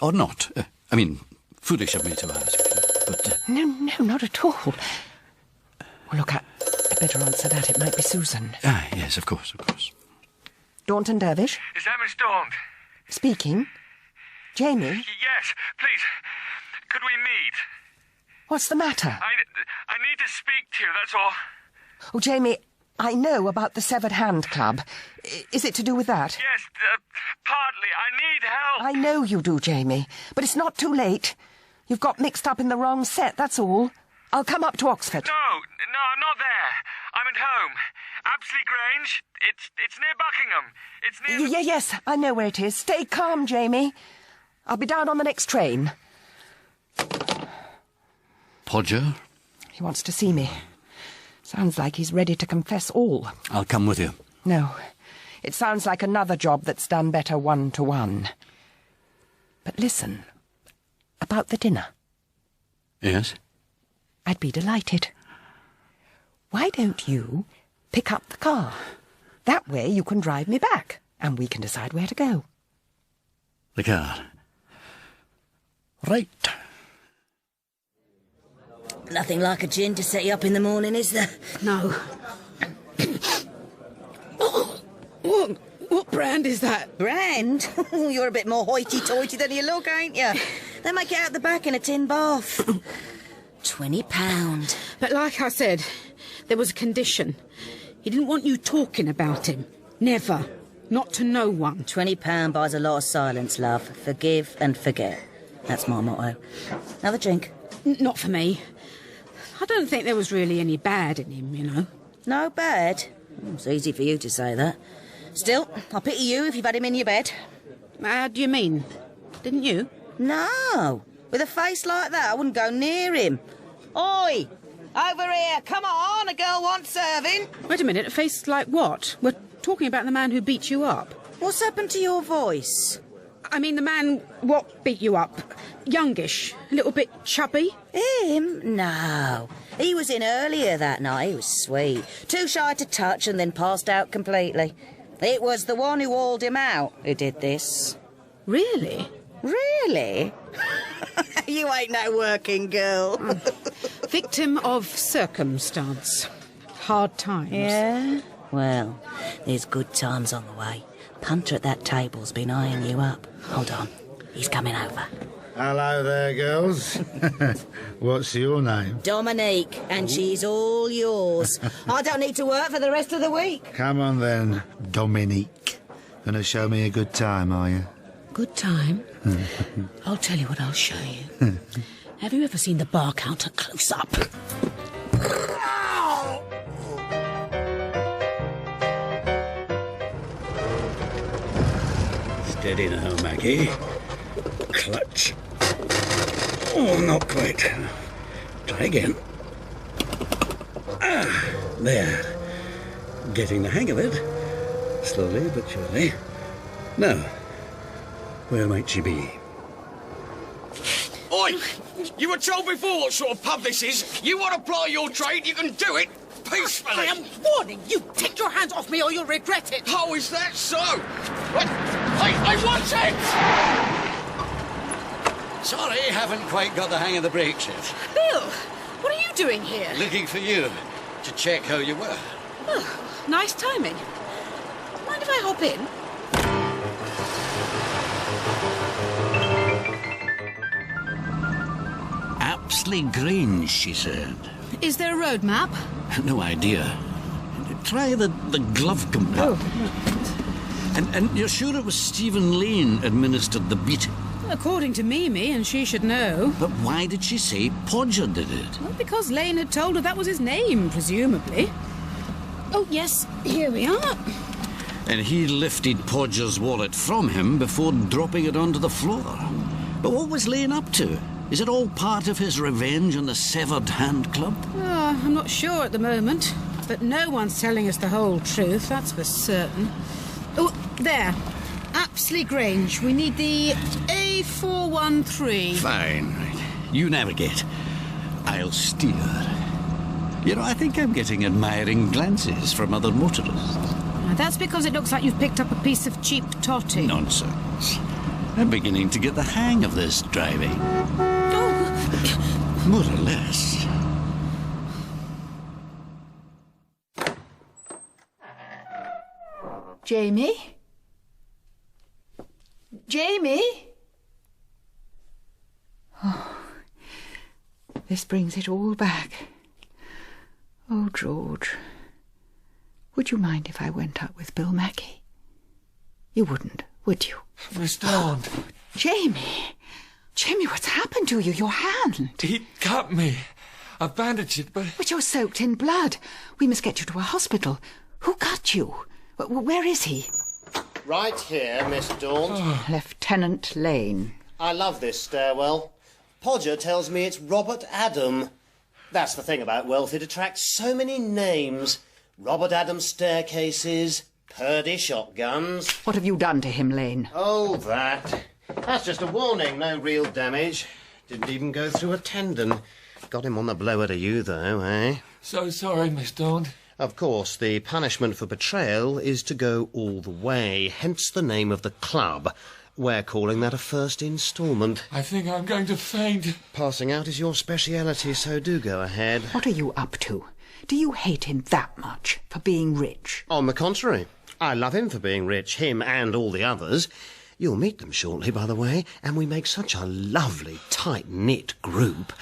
Or not. I mean, foolish of me to ask, but... No, not at all. Well, look, I'd better answer that. It might be Susan. Ah, yes, of course. Daunt and Dervish? Is that Miss Daunt? Speaking. Jamie? Yes, please. Could we meet? What's the matter? I need to speak to you, that's all. Oh, Jamie, I know about the Severed Hand Club. Is it to do with that? Yes, partly. I need help. I know you do, Jamie. But it's not too late. You've got mixed up in the wrong set, that's all. I'll come up to Oxford. No, I'm not there. I'm at home. Apsley Grange. It's near Buckingham. It's near... Yes, I know where it is. Stay calm, Jamie. I'll be down on the next train. Podger? He wants to see me. Sounds like he's ready to confess all. I'll come with you. No. It sounds like another job that's done better one-to-one. But listen, about the dinner. Yes? I'd be delighted. Why don't you pick up the car? That way you can drive me back, and we can decide where to go. The car. Right. Nothing like a gin to set you up in the morning, is there? No. What brand is that? Brand? You're a bit more hoity-toity than you look, ain't you? They make it out the back in a tin bath. £20. But like I said, there was a condition. He didn't want you talking about him. Never. Not to no one. £20 buys a lot of silence, love. Forgive and forget. That's my motto. Another drink? Not for me. I don't think there was really any bad in him, you know. No bad? It's easy for you to say that. Still, I pity you if you've had him in your bed. How do you mean? Didn't you? No. With a face like that, I wouldn't go near him. Oi! Over here, come on, a girl wants serving. Wait a minute, a face like what? We're talking about the man who beat you up. What's happened to your voice? I mean the man what beat you up. Youngish, a little bit chubby. Him? No. He was in earlier that night. He was sweet. Too shy to touch and then passed out completely. It was the one who hauled him out who did this. Really? Really? You ain't no working girl. Victim of circumstance. Hard times. Yeah? Well, there's good times on the way. Punter at that table's been eyeing you up. Hold on. He's coming over. Hello there, girls. What's your name? Dominique, and she's all yours. I don't need to work for the rest of the week. Come on then, Dominique. Gonna show me a good time, are you? Good time? I'll tell you what I'll show you. Have you ever seen the bar counter close up? Steady now, Mackie. Clutch. Oh, not quite. Try again. There. Getting the hang of it. Slowly but surely. Now, where might she be? Oi! You were told before what sort of pub this is. You want to ply your trade, you can do it peacefully. I am warning you. Take your hands off me or you'll regret it. Oh, is that so? I want it! Sorry, haven't quite got the hang of the brakes yet. Bill, what are you doing here? Looking for you, to check how you were. Oh, nice timing. Mind if I hop in? Apsley Grange, she said. Is there a road map? No idea. Try the glove compartment. And you're sure it was Stephen Lane administered the beating? According to Mimi, and she should know. But why did she say Podger did it? Well, because Lane had told her that was his name, presumably. Oh, yes, here we are. And he lifted Podger's wallet from him before dropping it onto the floor. But what was Lane up to? Is it all part of his revenge on the Severed Hand Club? Oh, I'm not sure at the moment. But no one's telling us the whole truth, that's for certain. Oh, there. Apsley Grange. We need the A413. Fine, right. You navigate. I'll steer. You know, I think I'm getting admiring glances from other motorists. That's because it looks like you've picked up a piece of cheap totty. Nonsense. I'm beginning to get the hang of this driving. Oh. More or less. Jamie? Jamie? Oh, this brings it all back. Oh, George. Would you mind if I went up with Bill Mackie? You wouldn't, would you? Miss Daunt. Jamie! Jamie, what's happened to you? Your hand? He cut me. I've bandaged it, but... But you're soaked in blood. We must get you to a hospital. Who cut you? Where is he? Right here, Miss Daunt. Lieutenant Lane. I love this stairwell. Podger tells me it's Robert Adam. That's the thing about wealth, it attracts so many names. Robert Adam staircases, Purdy shotguns. What have you done to him, Lane? Oh, that. That's just a warning, no real damage. Didn't even go through a tendon. Got him on the blower to you, though, eh? So sorry, Miss Daunt. Of course, the punishment for betrayal is to go all the way, hence the name of the club. We're calling that a first instalment. I think I'm going to faint. Passing out is your speciality, so do go ahead. What are you up to? Do you hate him that much for being rich? On the contrary, I love him for being rich, him and all the others. You'll meet them shortly, by the way, and we make such a lovely, tight-knit group.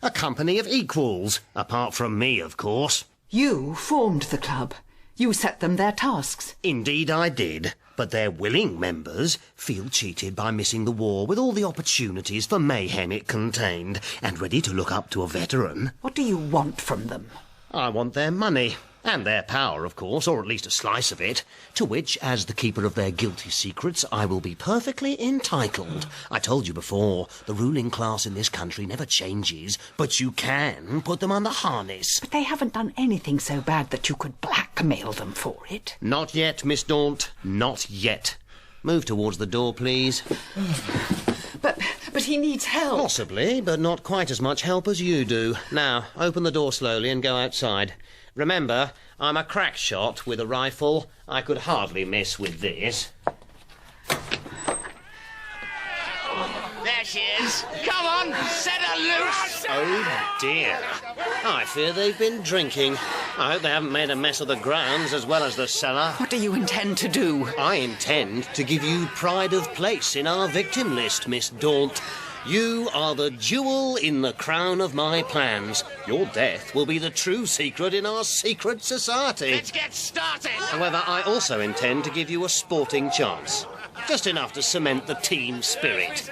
A company of equals, apart from me, of course. You formed the club. You set them their tasks. Indeed I did. But their willing members feel cheated by missing the war with all the opportunities for mayhem it contained, and ready to look up to a veteran. What do you want from them? I want their money, and their power, of course, or at least a slice of it, to which, as the keeper of their guilty secrets, I will be perfectly entitled. I told you before, the ruling class in this country never changes, but you can put them under harness. But they haven't done anything so bad that you could blackmail them for it. Not yet, Miss Daunt. Not yet. Move towards the door, please. But he needs help. Possibly, but not quite as much help as you do. Now, open the door slowly and go outside. Remember, I'm a crack shot with a rifle. I could hardly miss with this. There she is. Come on, set her loose. Oh, dear. I fear they've been drinking. I hope they haven't made a mess of the grounds as well as the cellar. What do you intend to do? I intend to give you pride of place in our victim list, Miss Daunt. You are the jewel in the crown of my plans. Your death will be the true secret in our secret society. Let's get started. However, I also intend to give you a sporting chance. Just enough to cement the team spirit.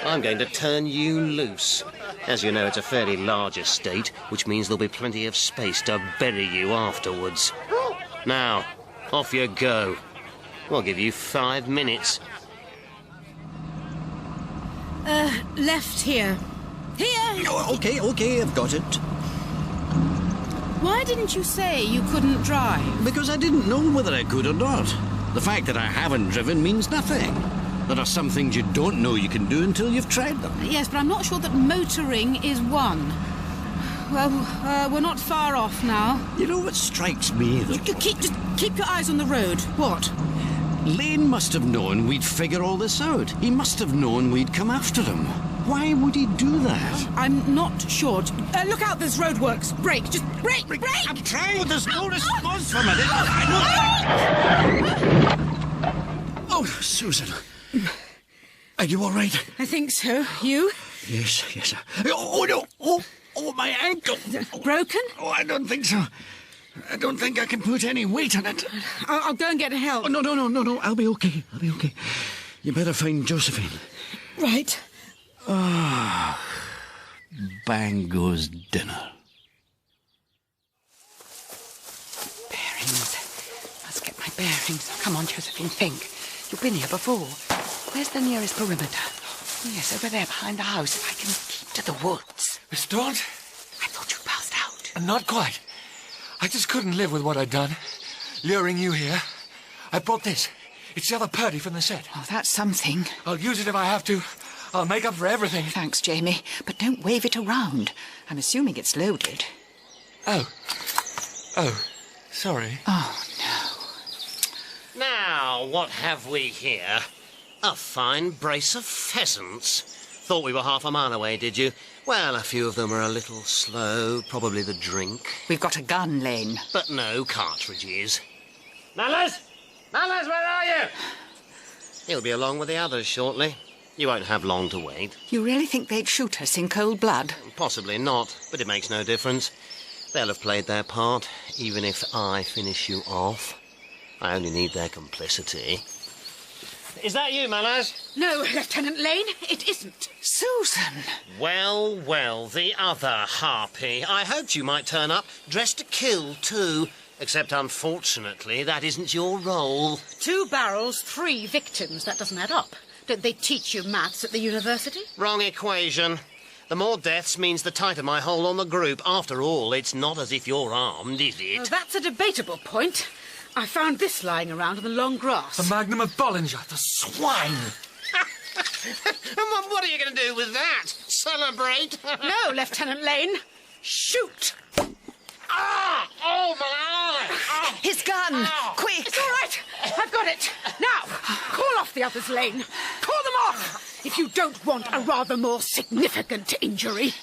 I'm going to turn you loose. As you know, it's a fairly large estate, which means there'll be plenty of space to bury you afterwards. Now, off you go. We'll give you 5 minutes. Left here. Here! Oh, OK, I've got it. Why didn't you say you couldn't drive? Because I didn't know whether I could or not. The fact that I haven't driven means nothing. There are some things you don't know you can do until you've tried them. Yes, but I'm not sure that motoring is one. Well, we're not far off now. You know what strikes me, though? Just keep your eyes on the road. What? Lane must have known we'd figure all this out. He must have known we'd come after him. Why would he do that? I'm not sure. Look out, there's roadworks. Brake, just brake! I'm trying. Oh, there's no response from it. Oh, Susan. Are you all right? I think so. You? Yes. Oh, no. Oh, my ankle. Broken? Oh, I don't think so. I don't think I can put any weight on it. I'll go and get help. Oh, no. I'll be okay. You better find Josephine. Right. Ah, bang goes dinner. Bearings. Must get my bearings. Come on, Josephine, think. You've been here before. Where's the nearest perimeter? Yes, over there behind the house. If I can keep to the woods. Miss Daunt? I thought you passed out. Not quite. I just couldn't live with what I'd done. Luring you here. I brought this. It's the other Purdy from the set. Oh, that's something. I'll use it if I have to. I'll make up for everything. Thanks, Jamie. But don't wave it around. I'm assuming it's loaded. Oh, sorry. Oh, no. Now, what have we here? A fine brace of pheasants. Thought we were half a mile away, did you? Well, a few of them are a little slow, probably the drink. We've got a gun, Lane. But no cartridges. Mallers, where are you? He'll be along with the others shortly. You won't have long to wait. You really think they'd shoot us in cold blood? Possibly not, but it makes no difference. They'll have played their part, even if I finish you off. I only need their complicity. Is that you, Manners? No, Lieutenant Lane, it isn't. Susan! Well, well, the other harpy. I hoped you might turn up, dressed to kill, too. Except, unfortunately, that isn't your role. 2 barrels, 3 victims. That doesn't add up. Don't they teach you maths at the university? Wrong equation. The more deaths means the tighter my hold on the group. After all, it's not as if you're armed, is it? Oh, that's a debatable point. I found this lying around in the long grass. The Magnum of Bollinger, the swine! And what are you going to do with that? Celebrate? No, Lieutenant Lane. Shoot! Ah! Oh, my eye! Ah! His gun! Ow! Quick! It's all right. I've got it. Now, call off the others, Lane. Call them off if you don't want a rather more significant injury.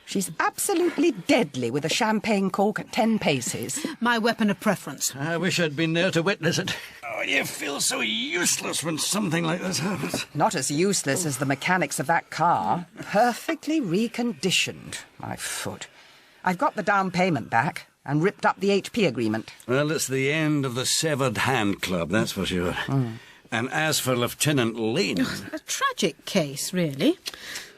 She's absolutely deadly with a champagne cork at 10 paces. My weapon of preference. I wish I'd been there to witness it. Oh, you feel so useless when something like this happens. Not as useless as the mechanics of that car. Perfectly reconditioned. My foot. I've got the down payment back and ripped up the HP agreement. Well, it's the end of the Severed Hand Club, that's for sure. And as for Lieutenant Lane... A tragic case, really.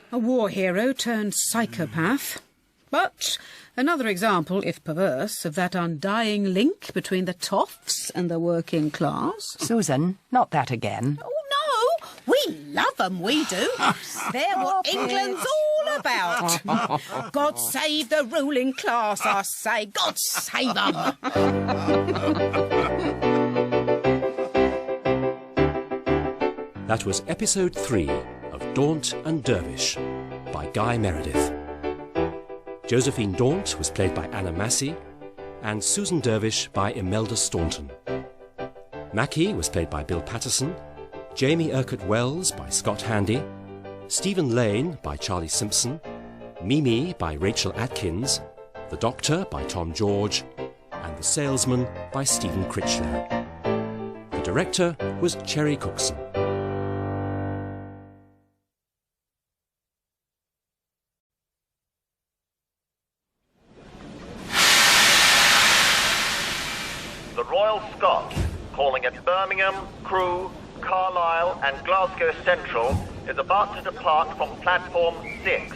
A war hero turned psychopath. But another example, if perverse, of that undying link between the toffs and the working class. Susan, not that again. Oh, no! We love them, we do. They're what England's all about. God save the ruling class, I say. God save them. That was episode 3 of Daunt and Dervish by Guy Meredith. Josephine Daunt was played by Anna Massey and Susan Dervish by Imelda Staunton. Mackie was played by Bill Patterson, Jamie Urquhart Wells by Scott Handy, Stephen Lane by Charlie Simpson, Mimi by Rachel Atkins, The Doctor by Tom George, and The Salesman by Stephen Critchlow. The director was Cherry Cookson. The Royal Scots, calling at Birmingham, Crewe, Carlisle and Glasgow Central, is about to depart from platform 6.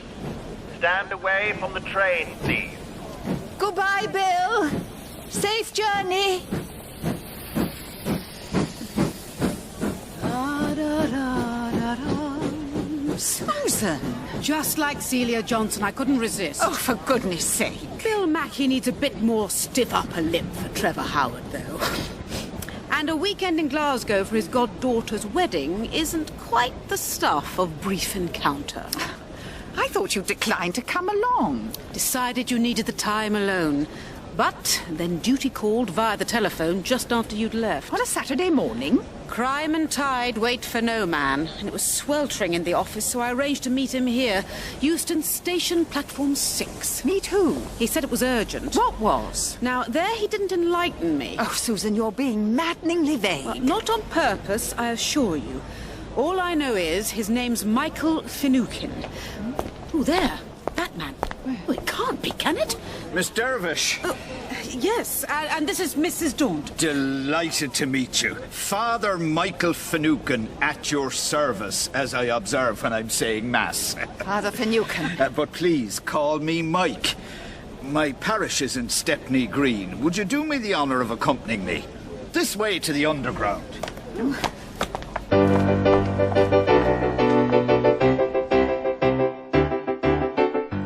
Stand away from the train, please. Goodbye, Bill. Safe journey. Susan! Just like Celia Johnson, I couldn't resist. Oh, for goodness sake. Bill Mackie needs a bit more stiff upper lip for Trevor Howard, though. And a weekend in Glasgow for his goddaughter's wedding isn't quite the stuff of brief encounter. I thought you declined to come along. Decided you needed the time alone. But then duty called via the telephone just after you'd left. On a Saturday morning? Crime and tide wait for no man, and it was sweltering in the office, so I arranged to meet him here. Euston Station, platform 6. Meet who? He said it was urgent. What was? Now, there he didn't enlighten me. Oh, Susan, you're being maddeningly vague. Well, not on purpose, I assure you. All I know is his name's Michael Finucane. Oh, there. That man. Oh, it can't be, can it? Miss Dervish. Oh, yes, and this is Mrs. Daunt. Delighted to meet you. Father Michael Finucane at your service, as I observe when I'm saying Mass. Father Finucane. But please, call me Mike. My parish is in Stepney Green. Would you do me the honour of accompanying me? This way to the underground.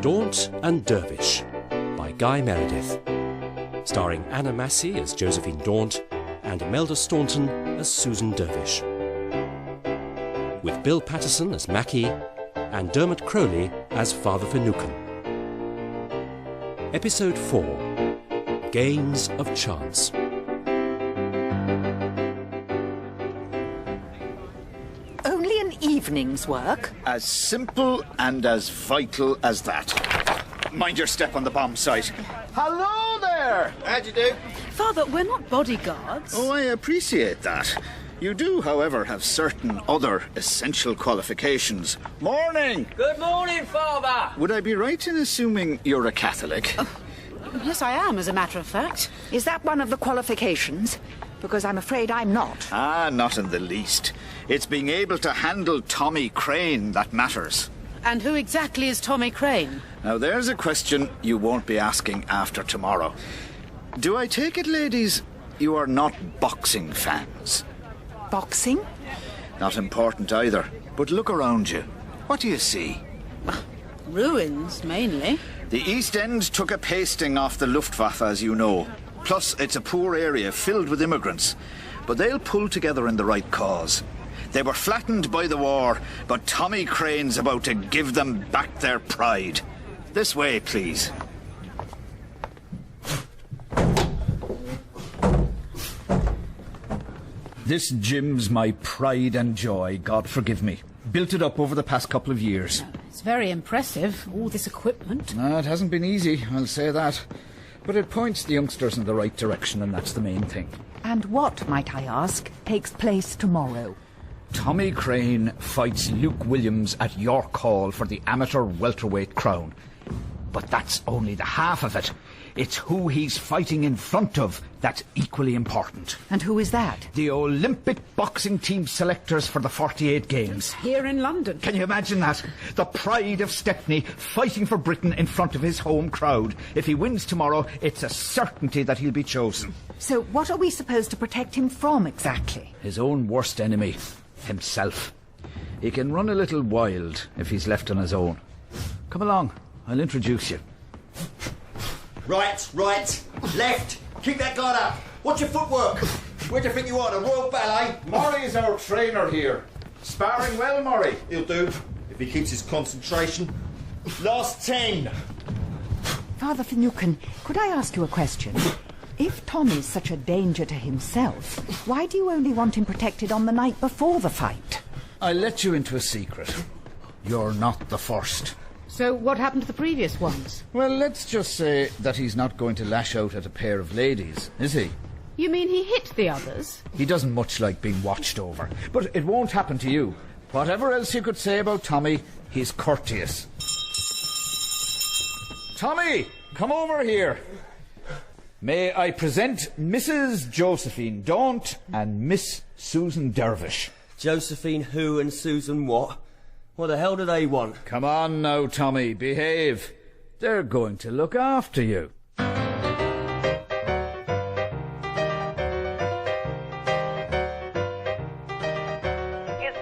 Daunt and Dervish by Guy Meredith, starring Anna Massey as Josephine Daunt and Imelda Staunton as Susan Dervish, with Bill Patterson as Mackie and Dermot Crowley as Father Finucane. Episode 4, Games of Chance. Only an evening's work? As simple and as vital as that. Mind your step on the bomb site. Hello there! How'd you do? Father, we're not bodyguards. Oh, I appreciate that. You do, however, have certain other essential qualifications. Morning! Good morning, Father! Would I be right in assuming you're a Catholic? Yes, I am, as a matter of fact. Is that one of the qualifications? Because I'm afraid I'm not. Ah, not in the least. It's being able to handle Tommy Crane that matters. And who exactly is Tommy Crane? Now, there's a question you won't be asking after tomorrow. Do I take it, ladies, you are not boxing fans? Boxing? Not important either. But look around you. What do you see? Ruins, mainly. The East End took a pasting off the Luftwaffe, as you know. Plus, it's a poor area filled with immigrants. But they'll pull together in the right cause. They were flattened by the war, but Tommy Crane's about to give them back their pride. This way, please. This gym's my pride and joy, God forgive me. Built it up over the past couple of years. It's very impressive, all this equipment. No, it hasn't been easy, I'll say that. But it points the youngsters in the right direction, and that's the main thing. And what, might I ask, takes place tomorrow? Tommy Crane fights Luke Williams at York Hall for the amateur welterweight crown. But that's only the half of it. It's who he's fighting in front of that's equally important. And who is that? The Olympic boxing team selectors for the 48 Games. Here in London. Can you imagine that? The pride of Stepney fighting for Britain in front of his home crowd. If he wins tomorrow, it's a certainty that he'll be chosen. So what are we supposed to protect him from exactly? His own worst enemy, himself. He can run a little wild if he's left on his own. Come along, I'll introduce you. Right, left. Keep that guard up. What's your footwork? Where do you think you are, the Royal Ballet? Murray's our trainer here. Sparring well, Murray. He'll do, if he keeps his concentration. Last 10. Father Finucane, could I ask you a question? If Tommy's such a danger to himself, why do you only want him protected on the night before the fight? I'll let you into a secret. You're not the first. So what happened to the previous ones? Well, let's just say that he's not going to lash out at a pair of ladies, is he? You mean he hit the others? He doesn't much like being watched over. But it won't happen to you. Whatever else you could say about Tommy, he's courteous. Tommy, come over here. May I present Mrs. Josephine Daunt and Miss Susan Dervish. Josephine who and Susan what? What the hell do they want? Come on now, Tommy, behave. They're going to look after you. Is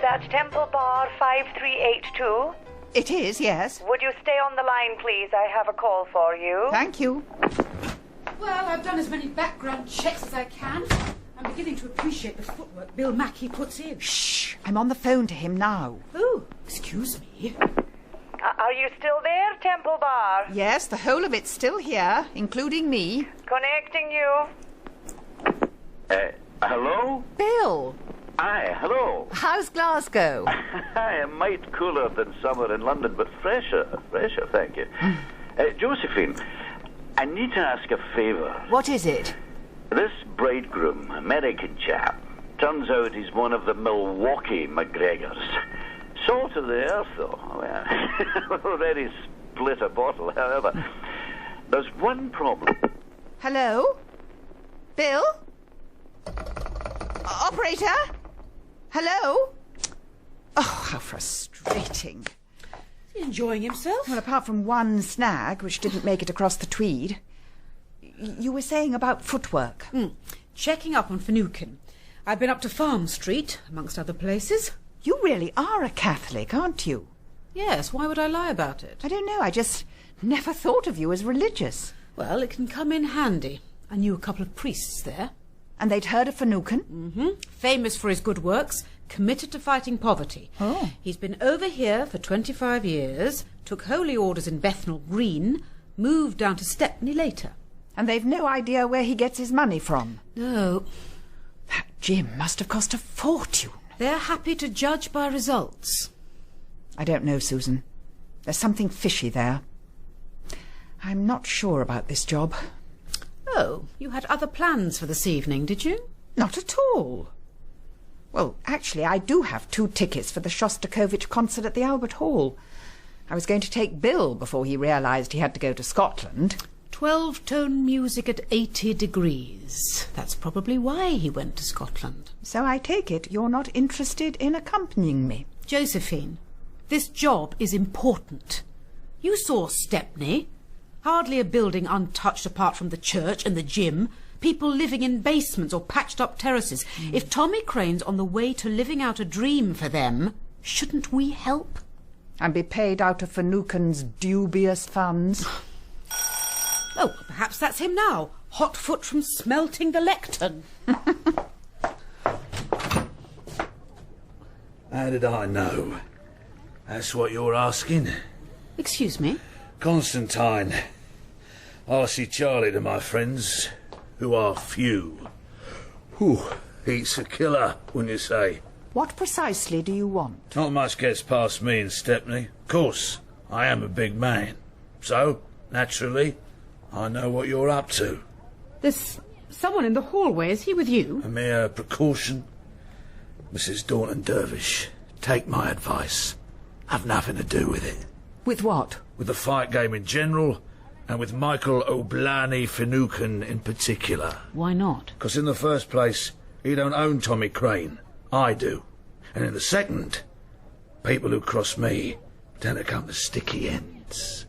that Temple Bar 5382? It is, yes. Would you stay on the line, please? I have a call for you. Thank you. Well, I've done as many background checks as I can. I'm beginning to appreciate the footwork Bill Mackie puts in. Shh! I'm on the phone to him now. Oh, excuse me. Are you still there, Temple Bar? Yes, the whole of it's still here, including me. Connecting you. Hello? Bill! Aye, hello. How's Glasgow? A mite cooler than summer in London, but fresher, thank you. Josephine, I need to ask a favour. What is it? This bridegroom, American chap, turns out he's one of the Milwaukee McGregors. Salt of the earth, though. Already split a bottle, however. There's one problem. Hello? Bill? Operator? Hello? Oh, how frustrating. Is he enjoying himself? Well, apart from one snag, which didn't make it across the Tweed. You were saying about footwork. Checking up on Finucane. I've been up to Farm Street, amongst other places. You really are a Catholic, aren't you? Yes, why would I lie about it? I don't know, I just never thought of you as religious. Well, it can come in handy. I knew a couple of priests there. And they'd heard of Finucane? Mm-hmm. Famous for his good works, committed to fighting poverty. Oh. He's been over here for 25 years, took holy orders in Bethnal Green, moved down to Stepney later. And they've no idea where he gets his money from? No. That gym must have cost a fortune. They're happy to judge by results. I don't know, Susan. There's something fishy there. I'm not sure about this job. Oh, you had other plans for this evening, did you? Not at all. Well, actually, I do have 2 tickets for the Shostakovich concert at the Albert Hall. I was going to take Bill before he realised he had to go to Scotland. 12-tone music at 80 degrees. That's probably why he went to Scotland. So I take it you're not interested in accompanying me? Josephine, this job is important. You saw Stepney. Hardly a building untouched apart from the church and the gym. People living in basements or patched-up terraces. If Tommy Crane's on the way to living out a dream for them, shouldn't we help? And be paid out of Finucane's dubious funds? Oh, perhaps that's him now. Hot foot from smelting the lectern. How did I know? That's what you're asking? Excuse me? Constantine. R.C. Charlie to my friends, who are few. Whew, he's a killer, wouldn't you say? What precisely do you want? Not much gets past me in Stepney. Of course, I am a big man. So, naturally, I know what you're up to. There's someone in the hallway. Is he with you? A mere precaution. Mrs. Daunt and Dervish, take my advice. Have nothing to do with it. With what? With the fight game in general, and with Michael O'Blarney Finucane in particular. Why not? Because in the first place, he don't own Tommy Crane. I do. And in the second, people who cross me tend to come to sticky ends.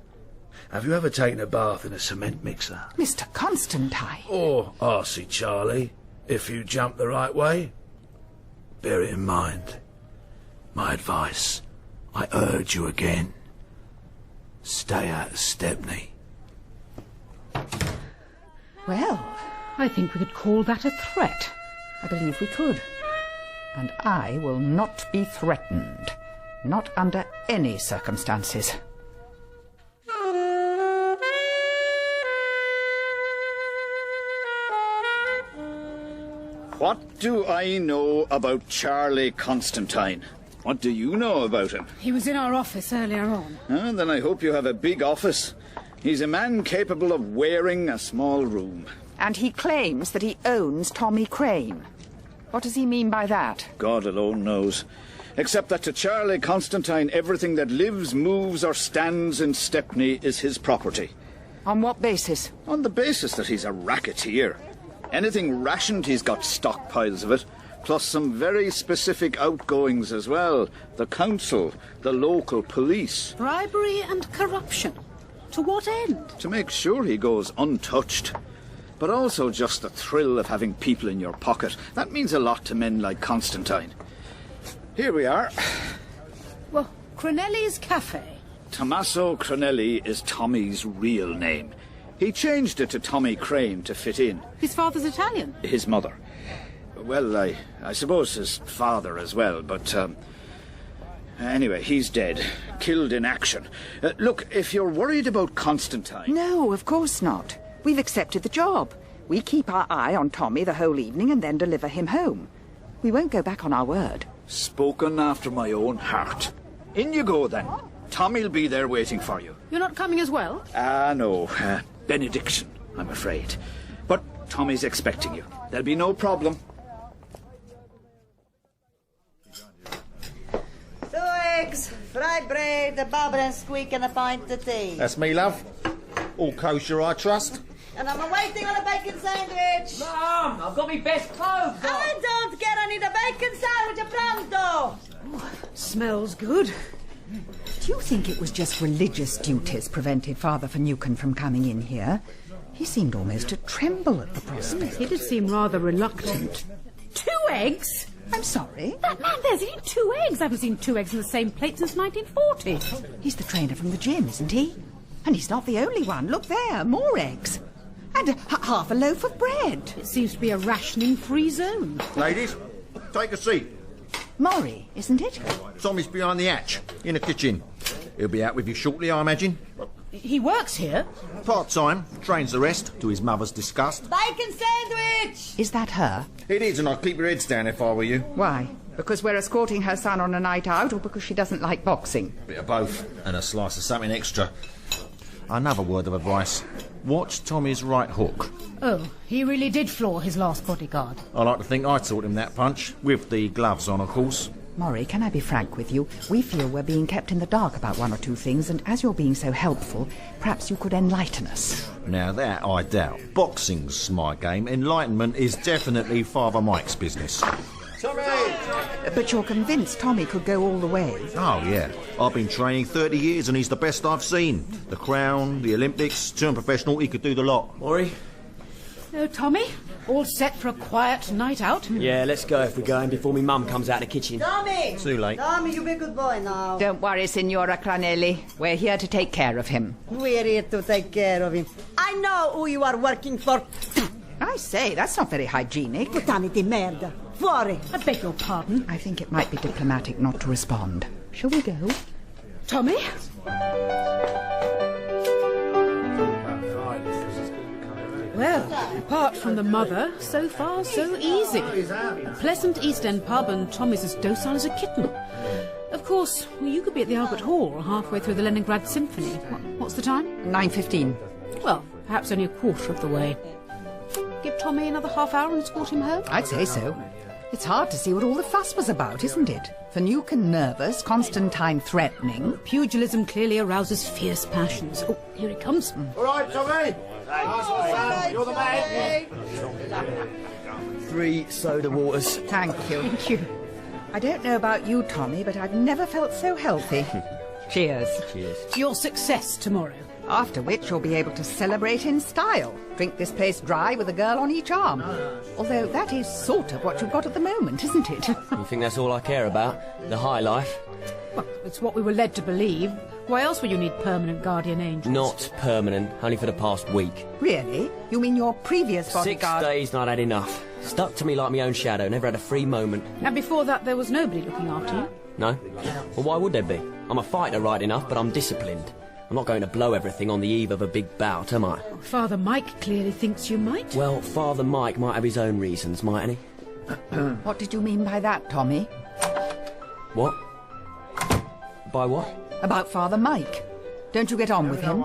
Have you ever taken a bath in a cement mixer? Mr. Constantine. Or R.C. Charlie, if you jump the right way? Bear it in mind. My advice, I urge you again. Stay out of Stepney. Well, I think we could call that a threat. I believe we could. And I will not be threatened. Not under any circumstances. What do I know about Charlie Constantine? What do you know about him? He was in our office earlier on. Then I hope you have a big office. He's a man capable of wearing a small room. And he claims that he owns Tommy Crane. What does he mean by that? God alone knows. Except that to Charlie Constantine, everything that lives, moves or stands in Stepney is his property. On what basis? On the basis that he's a racketeer. Anything rationed, he's got stockpiles of it, plus some very specific outgoings as well. The council, the local police. Bribery and corruption. To what end? To make sure he goes untouched. But also just the thrill of having people in your pocket. That means a lot to men like Constantine. Here we are. Well, Cronelli's Cafe. Tommaso Cronelli is Tommy's real name. He changed it to Tommy Crane to fit in. His father's Italian? His mother. Well, I suppose his father as well, but... Anyway, he's dead. Killed in action. Look, if you're worried about Constantine... No, of course not. We've accepted the job. We keep our eye on Tommy the whole evening and then deliver him home. We won't go back on our word. Spoken after my own heart. In you go, then. Tommy'll be there waiting for you. You're not coming as well? No. Benediction, I'm afraid. But Tommy's expecting you. There'll be no problem. 2 eggs, fried bread, a bobber and squeak and a pint of tea. That's me, love. All kosher, I trust. And I'm waiting on a bacon sandwich. Mum, I've got me best clothes on. I don't care, I need a bacon sandwich pronto. Smells good. Do you think it was just religious duties prevented Father Finucane from coming in here? He seemed almost to tremble at the prospect. He did seem rather reluctant. 2 eggs? I'm sorry? That man there's eating 2 eggs. I haven't seen 2 eggs in the same plate since 1940. He's the trainer from the gym, isn't he? And he's not the only one. Look there, more eggs. And half a loaf of bread. It seems to be a rationing-free zone. Ladies, take a seat. Maury, isn't it? Tommy's behind the hatch, in the kitchen. He'll be out with you shortly, I imagine. He works here? Part-time, trains the rest, to his mother's disgust. Bacon sandwich! Is that her? It is, and I'd keep your heads down if I were you. Why? Because we're escorting her son on a night out, or because she doesn't like boxing? Bit of both, and a slice of something extra. Another word of advice. Watch Tommy's right hook. Oh, he really did floor his last bodyguard. I like to think I taught him that punch, with the gloves on, of course. Maury, can I be frank with you? We feel we're being kept in the dark about one or two things, and as you're being so helpful, perhaps you could enlighten us. Now that I doubt. Boxing's my game. Enlightenment is definitely Father Mike's business. Tommy! But you're convinced Tommy could go all the way? Oh, yeah. I've been training 30 years and he's the best I've seen. The Crown, the Olympics, turned professional, he could do the lot. Maury? Oh, Tommy? All set for a quiet night out? Yeah, let's go if we're going before me mum comes out of the kitchen. Tommy! Too late. Tommy, you be a good boy now. Don't worry, Signora Cranelli. We're here to take care of him. We're here to take care of him. I know who you are working for. I say, that's not very hygienic. Puttani di merda. Fuori. I beg your pardon. I think it might be diplomatic not to respond. Shall we go? Tommy? Well, apart from the mother, so far so easy. A pleasant East End pub and Tommy's as docile as a kitten. Of course, you could be at the Albert Hall halfway through the Leningrad Symphony. What's the time? 9:15. Well, perhaps only a quarter of the way. Give Tommy another half hour and escort him home? I'd say so. It's hard to see what all the fuss was about, isn't it? Finucane nervous, Constantine threatening. Pugilism clearly arouses fierce passions. Oh, here he comes. All right, Tommy. Nice one, Sam. You're the man. 3 soda waters. Thank you. Thank you. I don't know about you, Tommy, but I've never felt so healthy. Cheers. Cheers. To your success tomorrow. After which you'll be able to celebrate in style. Drink this place dry with a girl on each arm. Although that is sort of what you've got at the moment, isn't it? You think that's all I care about? The high life? Well, it's what we were led to believe. Why else would you need permanent guardian angels? Not permanent, only for the past week. Really? You mean your previous bodyguard? 6 days and I'd had enough. Stuck to me like my own shadow, never had a free moment. And before that there was nobody looking after you? No? Well, why would there be? I'm a fighter right enough, but I'm disciplined. I'm not going to blow everything on the eve of a big bout, am I? Father Mike clearly thinks you might. Well, Father Mike might have his own reasons, mightn't he? What did you mean by that, Tommy? What? By what? About Father Mike. Don't you get on with him?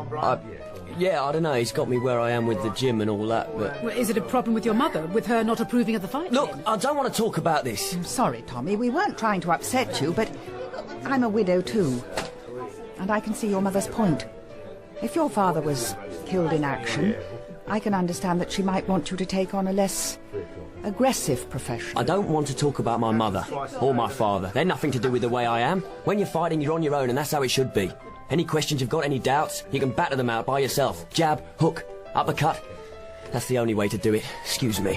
Yeah, I don't know. He's got me where I am with the gym and all that, but... Well, is it a problem with your mother, with her not approving of the fight? Look, I don't want to talk about this. I'm sorry, Tommy. We weren't trying to upset you, but I'm a widow too. And I can see your mother's point. If your father was killed in action, I can understand that she might want you to take on a less aggressive profession. I don't want to talk about my mother or my father. They're nothing to do with the way I am. When you're fighting, you're on your own, and that's how it should be. Any questions you've got, any doubts, you can batter them out by yourself. Jab, hook, uppercut. That's the only way to do it. Excuse me.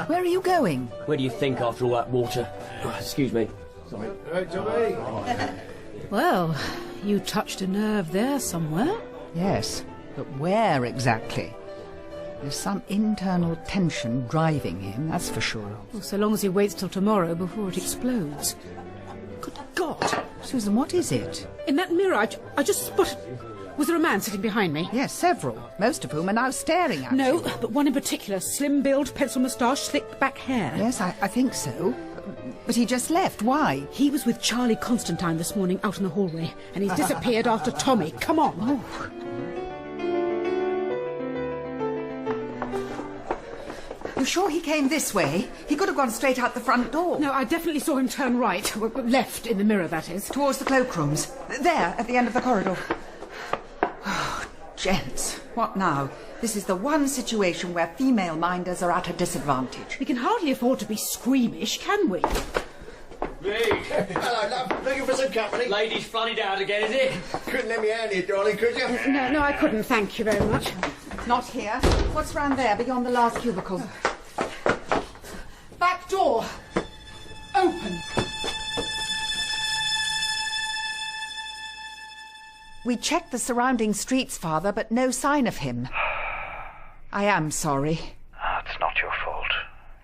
Where are you going? Where do you think after all that water? Excuse me. Sorry. Hey, Tommy. Well, you touched a nerve there somewhere. Yes, but where exactly? There's some internal tension driving him, that's for sure. Well, so long as he waits till tomorrow before it explodes. Good God! Susan, what is it? In that mirror, I just spotted... Was there a man sitting behind me? Yes, several, most of whom are now staring at you. No, but one in particular, slim-build, pencil moustache, slicked back hair. Yes, I think so. But he just left. Why? He was with Charlie Constantine this morning out in the hallway, and he's disappeared after Tommy. Come on. Oh. You sure he came this way? He could have gone straight out the front door. No, I definitely saw him turn right. Left in the mirror, that is. Towards the cloakrooms. There, at the end of the corridor. Oh, gents, what now? This is the one situation where female minders are at a disadvantage. We can hardly afford to be squeamish, can we? Hello, love. Looking for some company? Ladies flooded out again, is it? Couldn't let me hand here, darling, could you? No, I couldn't, thank you very much. Not here. What's round there, beyond the last cubicle? Back door. Open. We checked the surrounding streets, Father, but no sign of him. I am sorry. It's not your fault.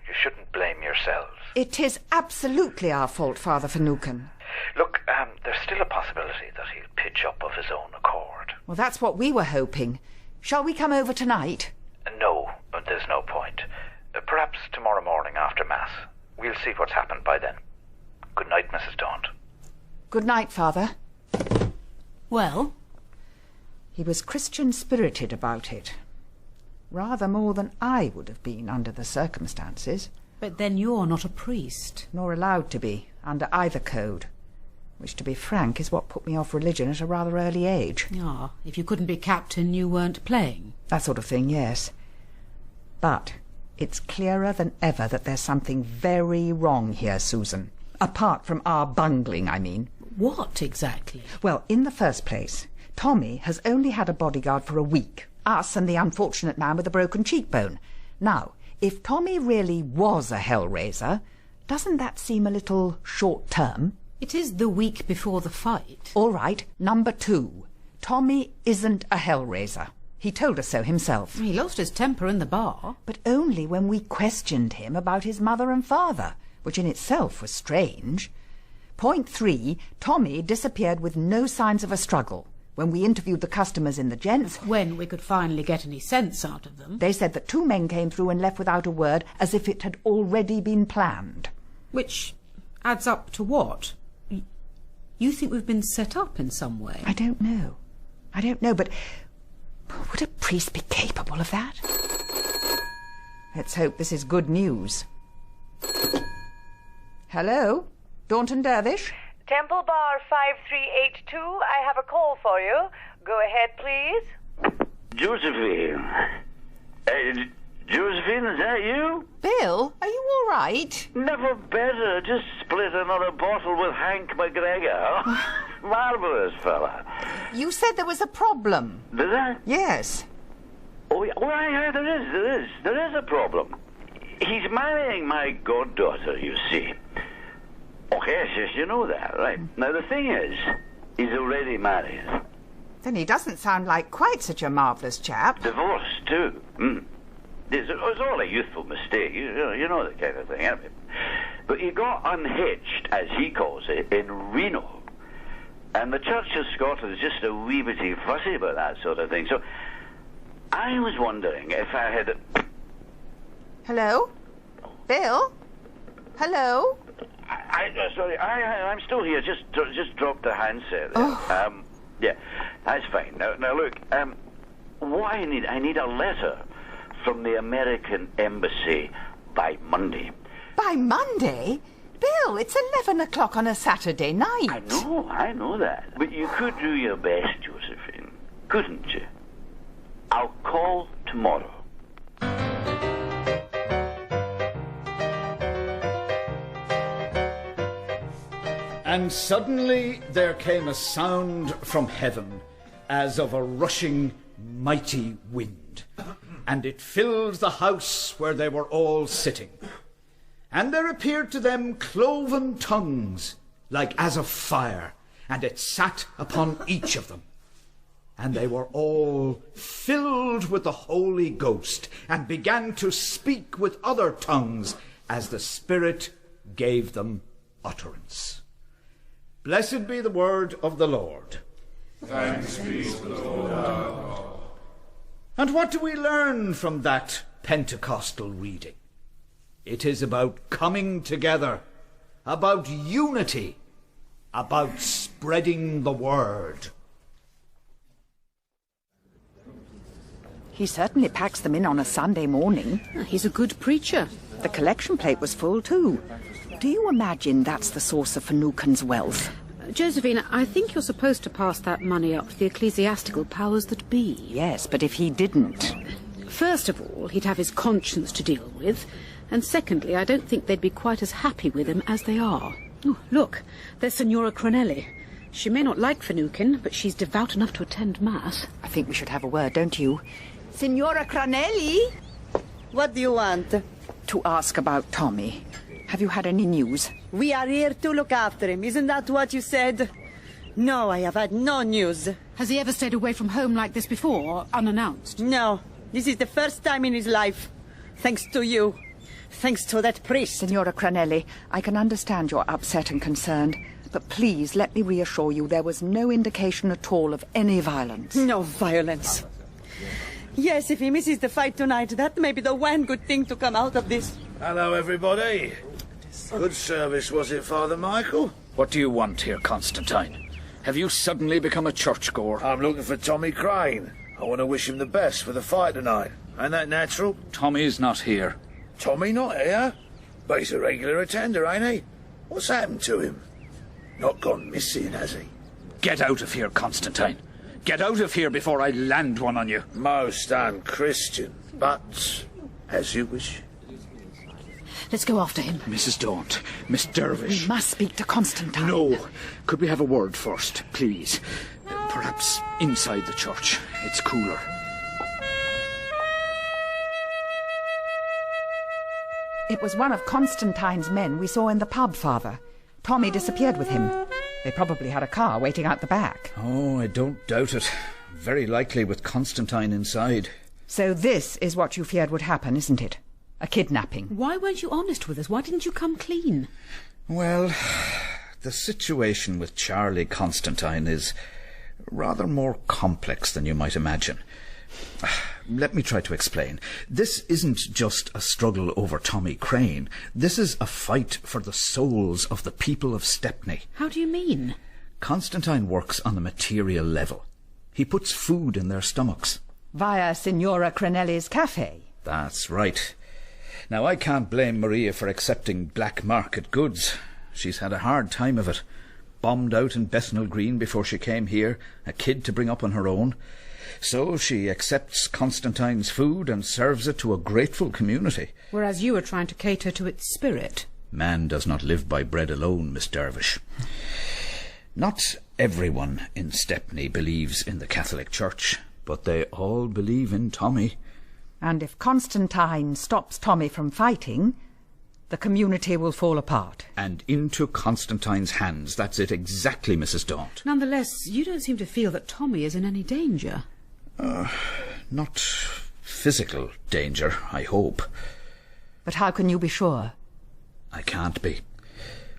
You shouldn't blame yourselves. It is absolutely our fault, Father Finucane. Look, there's still a possibility that he'll pitch up of his own accord. Well, that's what we were hoping. Shall we come over tonight? No, but there's no point. Perhaps tomorrow morning after Mass. We'll see what's happened by then. Good night, Mrs. Daunt. Good night, Father. Well? He was Christian-spirited about it. Rather more than I would have been under the circumstances. But then you're not a priest. Nor allowed to be, under either code. Which, to be frank, is what put me off religion at a rather early age. Ah, if you couldn't be captain, you weren't playing. That sort of thing, yes. But it's clearer than ever that there's something very wrong here, Susan. Apart from our bungling, I mean. What exactly? Well, in the first place, Tommy has only had a bodyguard for a week. Us and the unfortunate man with the broken cheekbone. Now, if Tommy really was a hellraiser, doesn't that seem a little short-term? It is the week before the fight. All right, number 2. Tommy isn't a hellraiser. He told us so himself. He lost his temper in the bar. But only when we questioned him about his mother and father, which in itself was strange. Point 3, Tommy disappeared with no signs of a struggle. When we interviewed the customers in the gents... When we could finally get any sense out of them. They said that 2 men came through and left without a word, as if it had already been planned. Which adds up to what? You think we've been set up in some way? I don't know, but would a priest be capable of that? Let's hope this is good news. Hello? Daunt and Dervish? Temple Bar 5382, I have a call for you. Go ahead, please. Josephine. Josephine, is that you? Bill, are you all right? Never better. Just split another bottle with Hank McGregor. Marvellous fella. You said there was a problem. Did I? Yes. Oh, yeah, there is a problem. He's marrying my goddaughter, you see. Oh, yes, you know that, right? Now, the thing is, he's already married. Then he doesn't sound like quite such a marvellous chap. Divorced, too. It's all a youthful mistake, you know the kind of thing, anyway. But he got unhitched, as he calls it, in Reno. And the Church of Scotland is just a wee bitty fussy about that sort of thing. So I was wondering if I had... Hello? Bill? Hello? Sorry, I'm still here. Just dropped the handset there. Oh. Yeah, that's fine. Now look, what I need a letter from the American Embassy by Monday. By Monday? Bill, it's 11 o'clock on a Saturday night. I know that. But you could do your best, Josephine. Couldn't you? I'll call tomorrow. And suddenly there came a sound from heaven, as of a rushing mighty wind, and it filled the house where they were all sitting. And there appeared to them cloven tongues, like as of fire, and it sat upon each of them. And they were all filled with the Holy Ghost, and began to speak with other tongues, as the Spirit gave them utterance. Blessed be the word of the Lord. Thanks be to the Lord our God. And what do we learn from that Pentecostal reading? It is about coming together, about unity, about spreading the word. He certainly packs them in on a Sunday morning. He's a good preacher. The collection plate was full too. Do you imagine that's the source of Finucane's wealth? Josephine, I think you're supposed to pass that money up to the ecclesiastical powers that be. Yes, but if he didn't... First of all, he'd have his conscience to deal with. And secondly, I don't think they'd be quite as happy with him as they are. Oh, look, there's Signora Cranelli. She may not like Finucane, but she's devout enough to attend Mass. I think we should have a word, don't you? Signora Cranelli? What do you want? To ask about Tommy. Have you had any news? We are here to look after him. Isn't that what you said? No, I have had no news. Has he ever stayed away from home like this before, unannounced? No. This is the first time in his life. Thanks to you. Thanks to that priest. Signora Cranelli, I can understand you're upset and concerned, but please let me reassure you there was no indication at all of any violence. No violence. Yes, if he misses the fight tonight, that may be the one good thing to come out of this. Hello, everybody. Good service, was it, Father Michael? What do you want here, Constantine? Have you suddenly become a churchgoer? I'm looking for Tommy Crane. I want to wish him the best for the fight tonight. Ain't that natural? Tommy's not here. Tommy not here? But he's a regular attender, ain't he? What's happened to him? Not gone missing, has he? Get out of here, Constantine. Get out of here before I land one on you. Most unchristian, but as you wish. Let's go after him. Mrs. Daunt, Miss Dervish. We must speak to Constantine. No. Could we have a word first, please? Perhaps inside the church. It's cooler. It was one of Constantine's men we saw in the pub, Father. Tommy disappeared with him. They probably had a car waiting out the back. Oh, I don't doubt it. Very likely with Constantine inside. So this is what you feared would happen, isn't it? A kidnapping. Why weren't you honest with us? Why didn't you come clean? Well, the situation with Charlie Constantine is rather more complex than you might imagine. Let me try to explain. This isn't just a struggle over Tommy Crane. This is a fight for the souls of the people of Stepney. How do you mean? Constantine works on the material level. He puts food in their stomachs. Via Signora Crenelli's cafe. That's right. Now, I can't blame Maria for accepting black market goods. She's had a hard time of it. Bombed out in Bethnal Green before she came here, a kid to bring up on her own. So she accepts Constantine's food and serves it to a grateful community. Whereas you were trying to cater to its spirit. Man does not live by bread alone, Miss Dervish. Not everyone in Stepney believes in the Catholic Church, but they all believe in Tommy. And if Constantine stops Tommy from fighting, the community will fall apart. And into Constantine's hands. That's it exactly, Mrs. Daunt. Nonetheless, you don't seem to feel that Tommy is in any danger. Not physical danger, I hope. But how can you be sure? I can't be.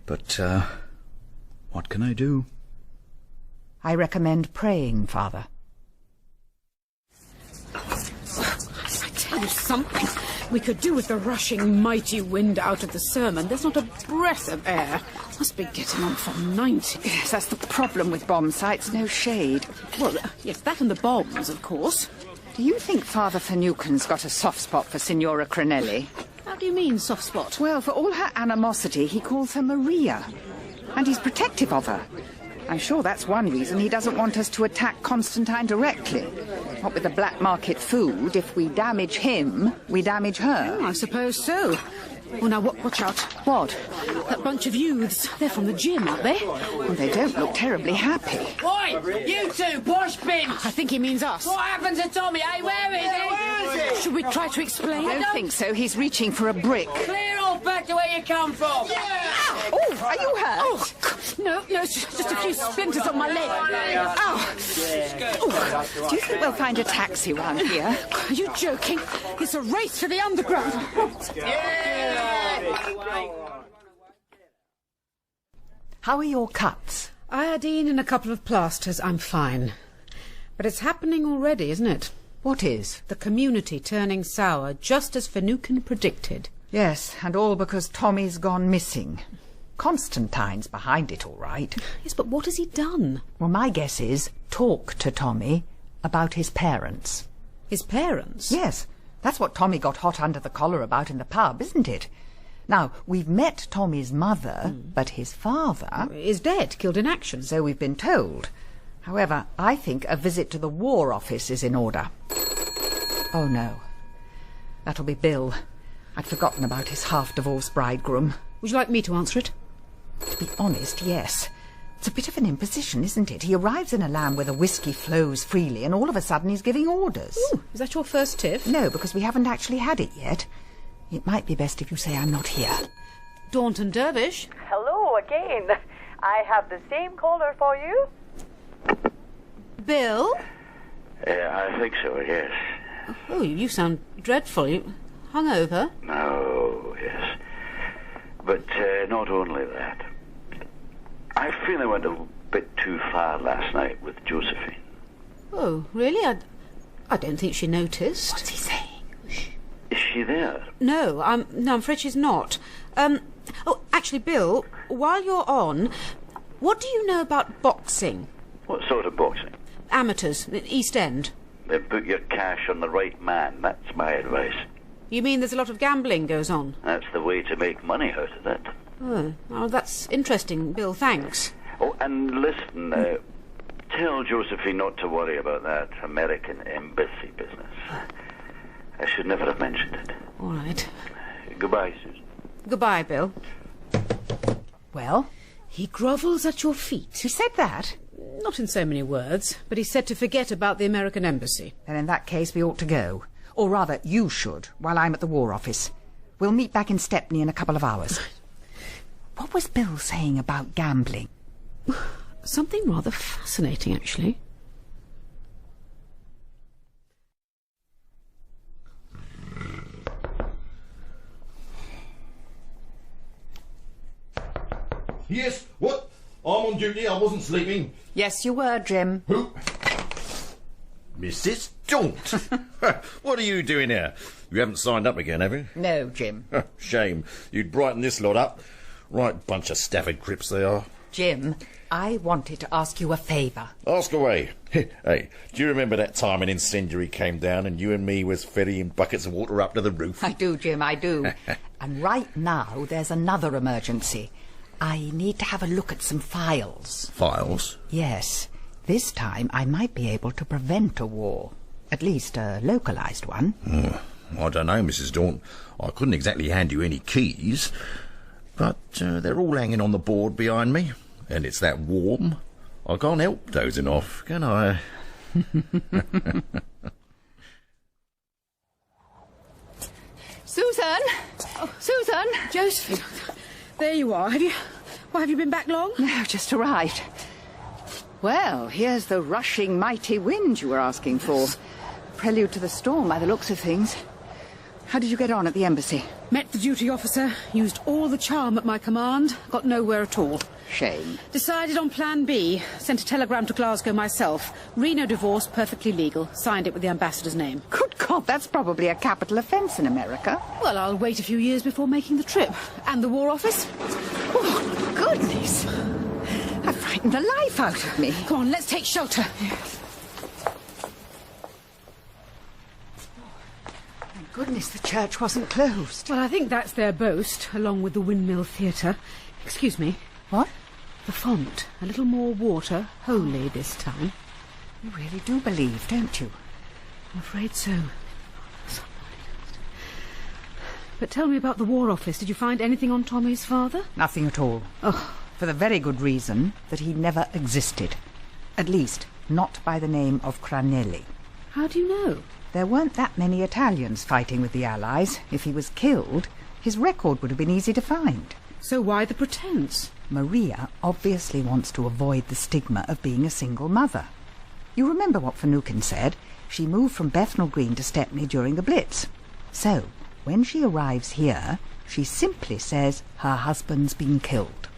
But, what can I do? I recommend praying, Father. I tell you something. We could do with the rushing mighty wind out of the sermon. There's not a breath of air. Must be getting on for 90. Yes, that's the problem with bomb sites. No shade. Well, yes, that and the bombs, of course. Do you think Father Finucane's got a soft spot for Signora Crenelli? How do you mean, soft spot? Well, for all her animosity, he calls her Maria. And he's protective of her. I'm sure that's one reason he doesn't want us to attack Constantine directly. What with the black market food, if we damage him, we damage her. Oh, I suppose so. Oh, now, watch out. What? That bunch of youths. They're from the gym, aren't they? Well, they don't look terribly happy. Oi! You two, wash bin! I think he means us. What happened to Tommy, eh? Where is he? Should we try to explain? I don't think so. He's reaching for a brick. Clear off back to where you come from! Yeah! Oh, are you hurt? Oh, no, it's just a few splinters on my leg. Oh. Oh. Do you think we'll find a taxi round here? Are you joking? It's a race for the underground. How are your cuts? Iodine and a couple of plasters. I'm fine. But it's happening already, isn't it? What is? The community turning sour, just as Finucane predicted. Yes, and all because Tommy's gone missing. Constantine's behind it, all right. Yes, but what has he done? Well, my guess is talk to Tommy about his parents. His parents? Yes, that's what Tommy got hot under the collar about in the pub, isn't it? Now, we've met Tommy's mother, but his father is dead, killed in action. So we've been told. However, I think a visit to the War Office is in order. Oh, no. That'll be Bill. I'd forgotten about his half-divorced bridegroom. Would you like me to answer it? To be honest, yes. It's a bit of an imposition, isn't it? He arrives in a land where the whiskey flows freely, and all of a sudden he's giving orders. Ooh, is that your first tiff? No, because we haven't actually had it yet. It might be best if you say I'm not here. Daunt and Dervish. Hello again. I have the same caller for you. Bill? I think so, yes. Oh, you sound dreadful. You hungover? No, yes. But not only that. I feel I went a bit too far last night with Josephine. Oh, really? I don't think she noticed. What's he saying? Is she there? No, I'm afraid she's not. Oh, actually, Bill, while you're on, what do you know about boxing? What sort of boxing? Amateurs, East End. Then put your cash on the right man. That's my advice. You mean there's a lot of gambling goes on? That's the way to make money out of it. Oh, that's interesting, Bill, thanks. Oh, and listen, tell Josephine not to worry about that American embassy business. I should never have mentioned it. All right. Goodbye, Susan. Goodbye, Bill. Well? He grovels at your feet. He said that? Not in so many words, but he said to forget about the American embassy. Then in that case we ought to go. Or rather, you should, while I'm at the War Office. We'll meet back in Stepney in a couple of hours. What was Bill saying about gambling? Something rather fascinating, actually. Yes, what? I'm on duty, I wasn't sleeping. Yes, you were, Jim. Who? Mrs. Daunt. What are you doing here? You haven't signed up again, have you? No, Jim. Shame. You'd brighten this lot up. Right bunch of Stafford crips they are. Jim, I wanted to ask you a favour. Ask away. Hey, do you remember that time an incendiary came down and you and me was ferrying buckets of water up to the roof? I do, Jim, I do. And right now there's another emergency. I need to have a look at some files. Files? Yes. This time I might be able to prevent a war. At least a localised one. I don't know, Mrs. Daunt. I couldn't exactly hand you any keys. But they're all hanging on the board behind me. And it's that warm. I can't help dozing off, can I? Susan! Oh, Susan! Josephine, there you are. Have you been back long? No, just arrived. Well, here's the rushing mighty wind you were asking for. Prelude to the storm by the looks of things. How did you get on at the embassy? Met the duty officer, used all the charm at my command, got nowhere at all. Shame. Decided on plan B, sent a telegram to Glasgow myself. Reno divorce, perfectly legal. Signed it with the ambassador's name. Good God, that's probably a capital offence in America. Well, I'll wait a few years before making the trip. And the War Office? Oh, goodness. That frightened the life out of me. Come on, let's take shelter. Thank goodness the church wasn't closed. Well, I think that's their boast, along with the Windmill Theatre. Excuse me. What? The font. A little more water. Holy this time. You really do believe, don't you? I'm afraid so. But tell me about the War Office. Did you find anything on Tommy's father? Nothing at all. Oh. For the very good reason that he never existed. At least, not by the name of Cranelli. How do you know? There weren't that many Italians fighting with the Allies. If he was killed, his record would have been easy to find. So why the pretense? Maria obviously wants to avoid the stigma of being a single mother. You remember what Finucane said? She moved from Bethnal Green to Stepney during the Blitz. So, when she arrives here, she simply says her husband's been killed.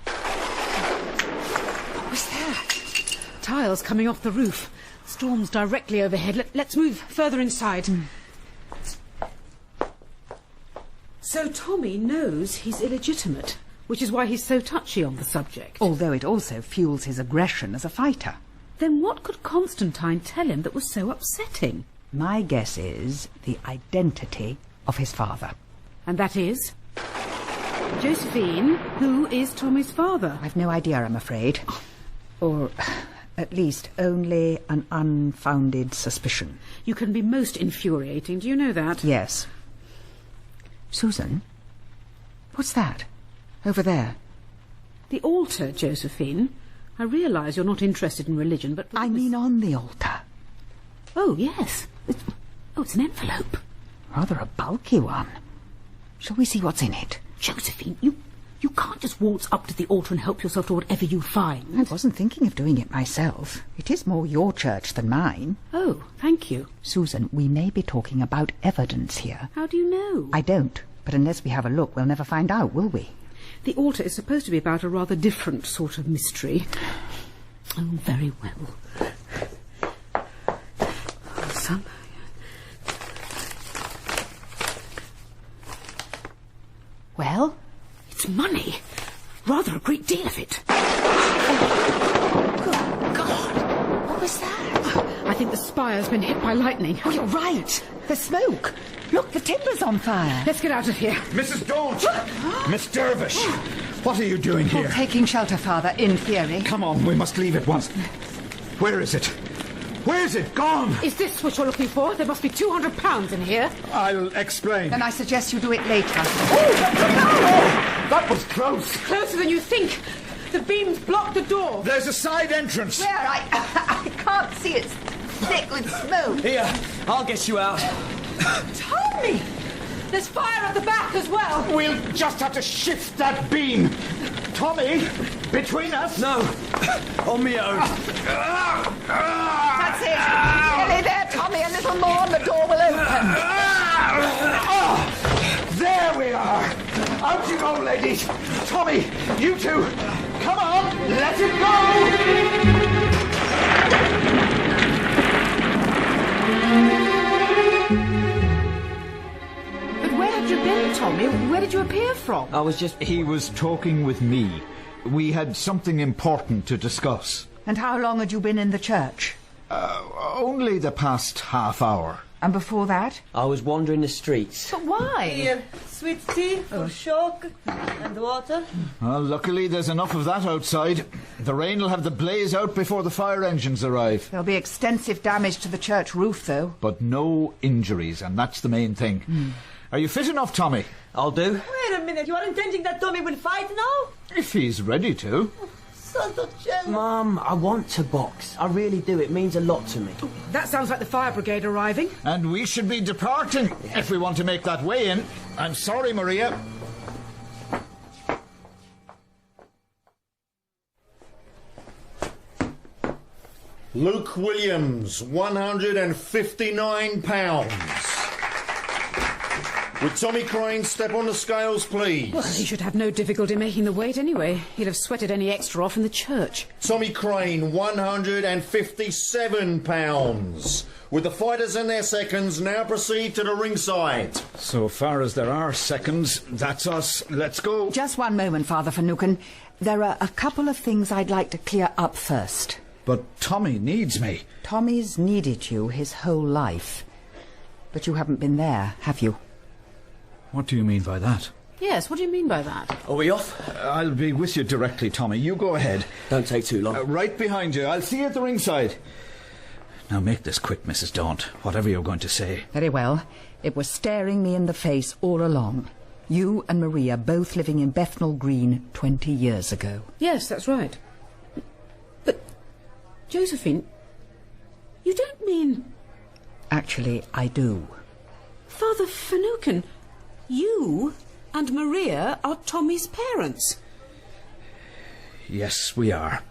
What was that? Tiles coming off the roof. Storm's directly overhead. Let's move further inside. So Tommy knows he's illegitimate, which is why he's so touchy on the subject. Although it also fuels his aggression as a fighter. Then what could Constantine tell him that was so upsetting? My guess is the identity of his father. And that is? Josephine, who is Tommy's father? I've no idea, I'm afraid. Or at least only an unfounded suspicion. You can be most infuriating, do you know that? Yes. Susan? What's that? Over there? The altar, Josephine. I realise you're not interested in religion, but... I mean on the altar. Oh, yes. It's an envelope. Rather a bulky one. Shall we see what's in it? Josephine, you can't just waltz up to the altar and help yourself to whatever you find. I wasn't thinking of doing it myself. It is more your church than mine. Oh, thank you. Susan, we may be talking about evidence here. How do you know? I don't. But unless we have a look, we'll never find out, will we? The altar is supposed to be about a rather different sort of mystery. Oh, very well. Some... Well? It's money. Rather a great deal of it. Oh, good God! What was that? I think the spire's been hit by lightning. Oh, you're right. The smoke. Look, the timber's on fire. Let's get out of here. Mrs. Daunt! Miss Dervish! What are you doing here? Taking shelter, Father, in theory. Come on, we must leave at once. Where is it? Where's it gone? Is this what you're looking for? There must be £200 in here. I'll explain. Then I suggest you do it later. That was close. Closer than you think. The beams block the door. There's a side entrance. Where? I can't see. It's thick with smoke. Here, I'll get you out. Tommy! There's fire at the back as well. We'll just have to shift that beam. Tommy, between us. No, on me own. That's it. Nearly there, Tommy. A little more and the door will open. There we are. Out you go, ladies. Tommy, you two. Come on, let it go. Where have you been, Tommy? Where did you appear from? He was talking with me. We had something important to discuss. And how long had you been in the church? Only the past half hour. And before that? I was wandering the streets. But why? Here, sweet tea for shock and water. Well, luckily there's enough of that outside. The rain will have the blaze out before the fire engines arrive. There'll be extensive damage to the church roof, though. But no injuries, and that's the main thing. Are you fit enough, Tommy? I'll do. Wait a minute, you are intending that Tommy will fight now? If he's ready to. Mum, I want to box. I really do. It means a lot to me. That sounds like the fire brigade arriving. And we should be departing if we want to make that way in. I'm sorry, Maria. Luke Williams, £159. Would Tommy Crane step on the scales, please? Well, he should have no difficulty making the weight anyway. He'd have sweated any extra off in the church. Tommy Crane, £157. Would the fighters and their seconds now proceed to the ringside? So far as there are seconds, that's us. Let's go. Just one moment, Father Finucane. There are a couple of things I'd like to clear up first. But Tommy needs me. Tommy's needed you his whole life. But you haven't been there, have you? What do you mean by that? Yes, what do you mean by that? Are we off? I'll be with you directly, Tommy. You go ahead. Don't take too long. Right behind you. I'll see you at the ringside. Now make this quick, Mrs. Daunt, whatever you're going to say. Very well. It was staring me in the face all along. You and Maria both living in Bethnal Green 20 years ago. Yes, that's right. But, Josephine, you don't mean... Actually, I do. Father Finucane, you and Maria are Tommy's parents. Yes, we are.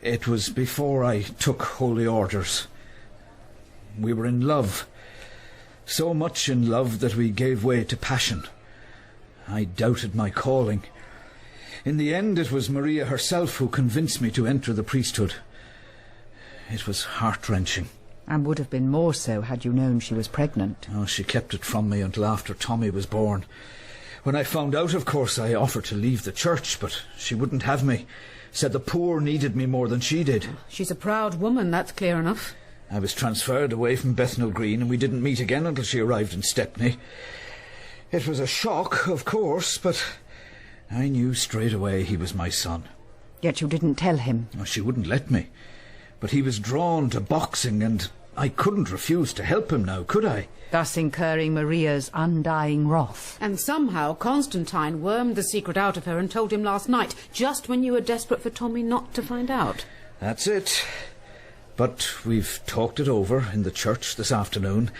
It was before I took holy orders. We were in love. So much in love that we gave way to passion. I doubted my calling. In the end, it was Maria herself who convinced me to enter the priesthood. It was heart-wrenching. And would have been more so had you known she was pregnant. Oh, she kept it from me until after Tommy was born. When I found out, of course, I offered to leave the church, but she wouldn't have me. Said the poor needed me more than she did. She's a proud woman, that's clear enough. I was transferred away from Bethnal Green, and we didn't meet again until she arrived in Stepney. It was a shock, of course, but I knew straight away he was my son. Yet you didn't tell him. Oh, she wouldn't let me. But he was drawn to boxing, and I couldn't refuse to help him now, could I? Thus incurring Maria's undying wrath. And somehow Constantine wormed the secret out of her and told him last night, just when you were desperate for Tommy not to find out. That's it. But we've talked it over in the church this afternoon,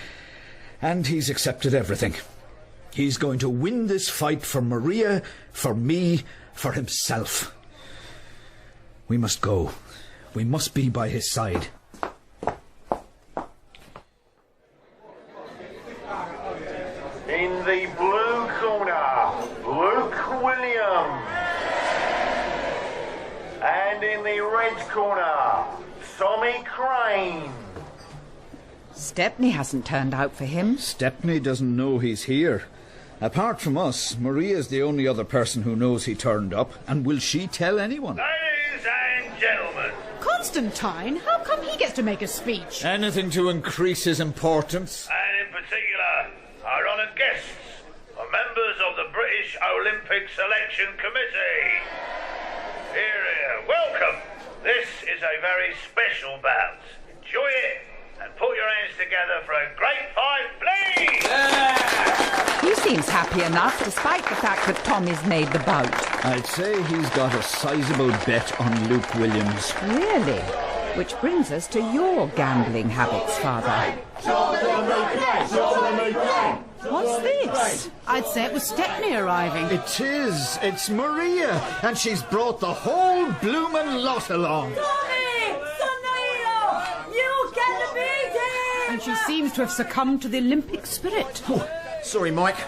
and he's accepted everything. He's going to win this fight for Maria, for me, for himself. We must go. We must be by his side. In the blue corner, Luke Williams. And in the red corner, Tommy Crane. Stepney hasn't turned out for him. Stepney doesn't know he's here. Apart from us, Maria's the only other person who knows he turned up, and will she tell anyone? Ladies and gentlemen. Constantine? How come he gets to make a speech? Anything to increase his importance. And in particular, guests, are members of the British Olympic Selection Committee. Here, welcome. This is a very special bout. Enjoy it and put your hands together for a great fight, please! He seems happy enough, despite the fact that Tommy's made the bout. I'd say he's got a sizable bet on Luke Williams. Really? Which brings us to your gambling habits, Father. What's this? I'd say it was Stepney arriving. It is. It's Maria, and she's brought the whole bloomin' lot along. And she seems to have succumbed to the Olympic spirit. Oh, sorry, Mike.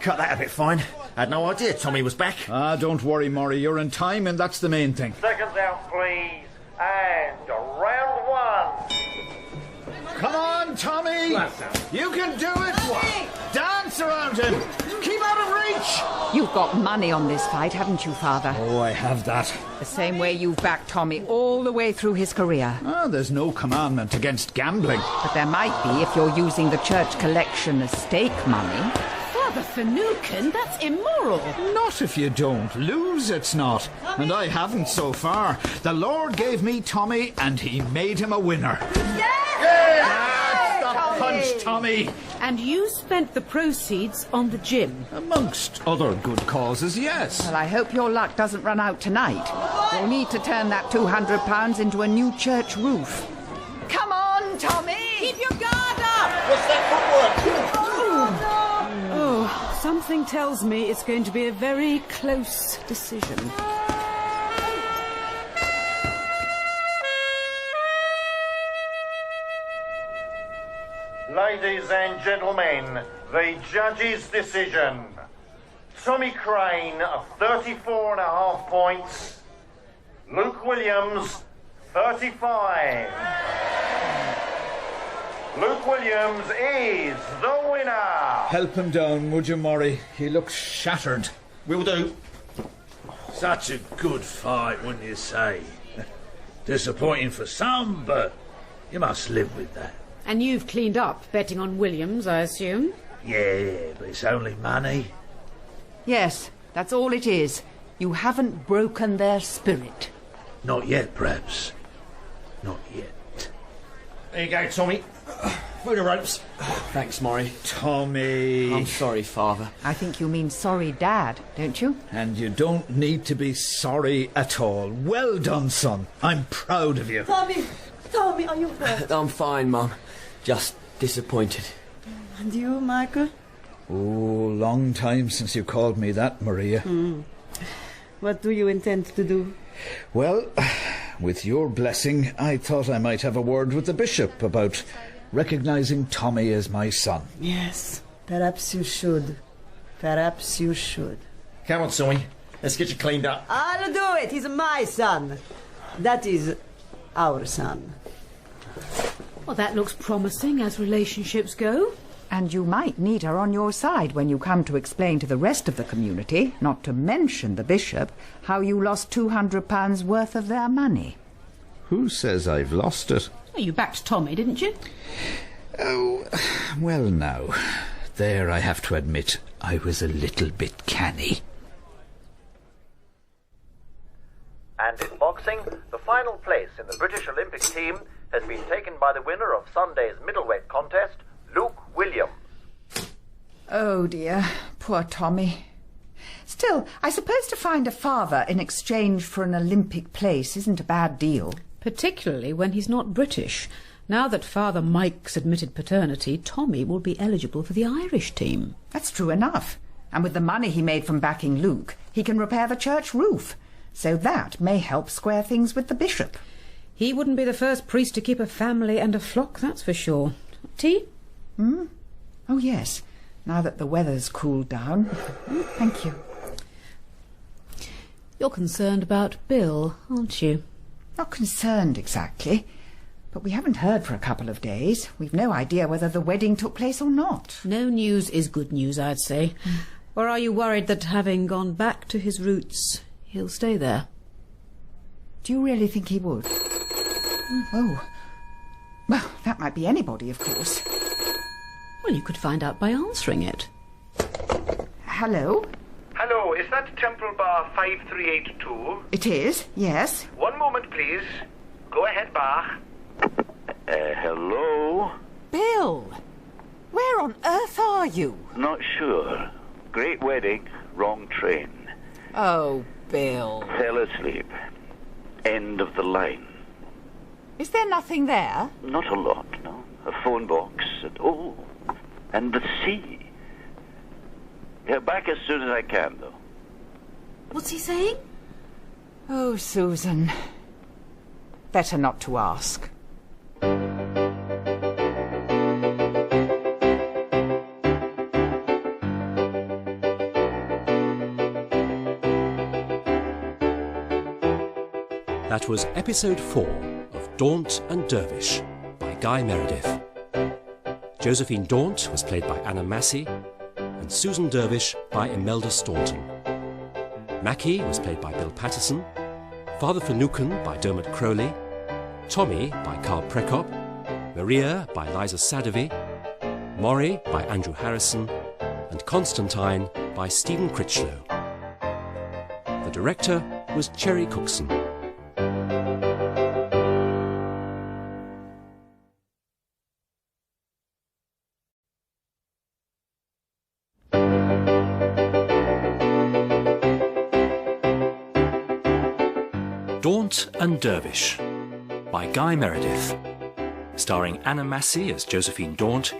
Cut that a bit fine. Had no idea Tommy was back. Don't worry, Maury. You're in time, and that's the main thing. Seconds out, please. And round one. Come on, Tommy! You can do it! Dance around him! Keep out of reach! You've got money on this fight, haven't you, Father? Oh, I have that. The same way you've backed Tommy all the way through his career. There's no commandment against gambling. But there might be if you're using the church collection as stake money. Father Finucane, that's immoral. Not if you don't lose, it's not. And I haven't so far. The Lord gave me Tommy, and he made him a winner. Stop punch, Tommy. And you spent the proceeds on the gym. Amongst other good causes, yes. Well, I hope your luck doesn't run out tonight. You'll need to turn that £200 into a new church roof. Come on, Tommy! Keep your guard up! What's that footwork? Oh, something tells me it's going to be a very close decision. Ladies and gentlemen, the judge's decision. Tommy Crane, 34.5 points. Luke Williams, 35. Luke Williams is the winner. Help him down, would you, Maury? He looks shattered. Will do. Such a good fight, wouldn't you say? Disappointing for some, but you must live with that. And you've cleaned up betting on Williams, I assume? Yeah, but it's only money. Yes, that's all it is. You haven't broken their spirit. Not yet, perhaps. Not yet. There you go, Tommy. Through the ropes. Thanks, Maury. Tommy. I'm sorry, Father. I think you mean sorry, Dad, don't you? And you don't need to be sorry at all. Well done, son. I'm proud of you. Tommy, are you hurt? I'm fine, Mum. Just disappointed. And you, Michael? Oh, long time since you called me that, Maria. What do you intend to do? Well, with your blessing, I thought I might have a word with the bishop about recognising Tommy as my son. Yes, perhaps you should. Perhaps you should. Come on, Tommy. Let's get you cleaned up. I'll do it. He's my son. That is our son. Well, that looks promising as relationships go. And you might need her on your side when you come to explain to the rest of the community, not to mention the bishop, how you lost £200 worth of their money. Who says I've lost it? Well, you backed Tommy, didn't you? Oh, well now. There I have to admit I was a little bit canny. And in boxing, the final place in the British Olympic team has been taken by the winner of Sunday's middleweight contest, Luke Williams. Oh dear, poor Tommy. Still, I suppose to find a father in exchange for an Olympic place isn't a bad deal. Particularly when he's not British. Now that Father Mike's admitted paternity, Tommy will be eligible for the Irish team. That's true enough. And with the money he made from backing Luke, he can repair the church roof. So that may help square things with the bishop. He wouldn't be the first priest to keep a family and a flock, that's for sure. Tea? Oh, yes. Now that the weather's cooled down. Thank you. You're concerned about Bill, aren't you? Not concerned exactly. But we haven't heard for a couple of days. We've no idea whether the wedding took place or not. No news is good news, I'd say. Or are you worried that having gone back to his roots, he'll stay there? Do you really think he would? Oh. Well, that might be anybody, of course. Well, you could find out by answering it. Hello? Hello, is that Temple Bar 5382? It is, yes. One moment, please. Go ahead, Bar. Hello? Bill! Where on earth are you? Not sure. Great wedding, wrong train. Oh, Bill. Fell asleep. End of the line. Is there nothing there? Not a lot, no. A phone box and the sea. Yeah, back as soon as I can, though. What's he saying? Oh, Susan. Better not to ask. That was episode 4 of Daunt and Dervish by Guy Meredith. Josephine Daunt was played by Anna Massey and Susan Dervish by Imelda Staunton. Mackie was played by Bill Patterson, Father Finucane by Dermot Crowley, Tommy by Carl Prekop, Maria by Liza Sadovy, Maury by Andrew Harrison, and Constantine by Stephen Critchlow. The director was Cherry Cookson. Daunt and Dervish by Guy Meredith, starring Anna Massey as Josephine Daunt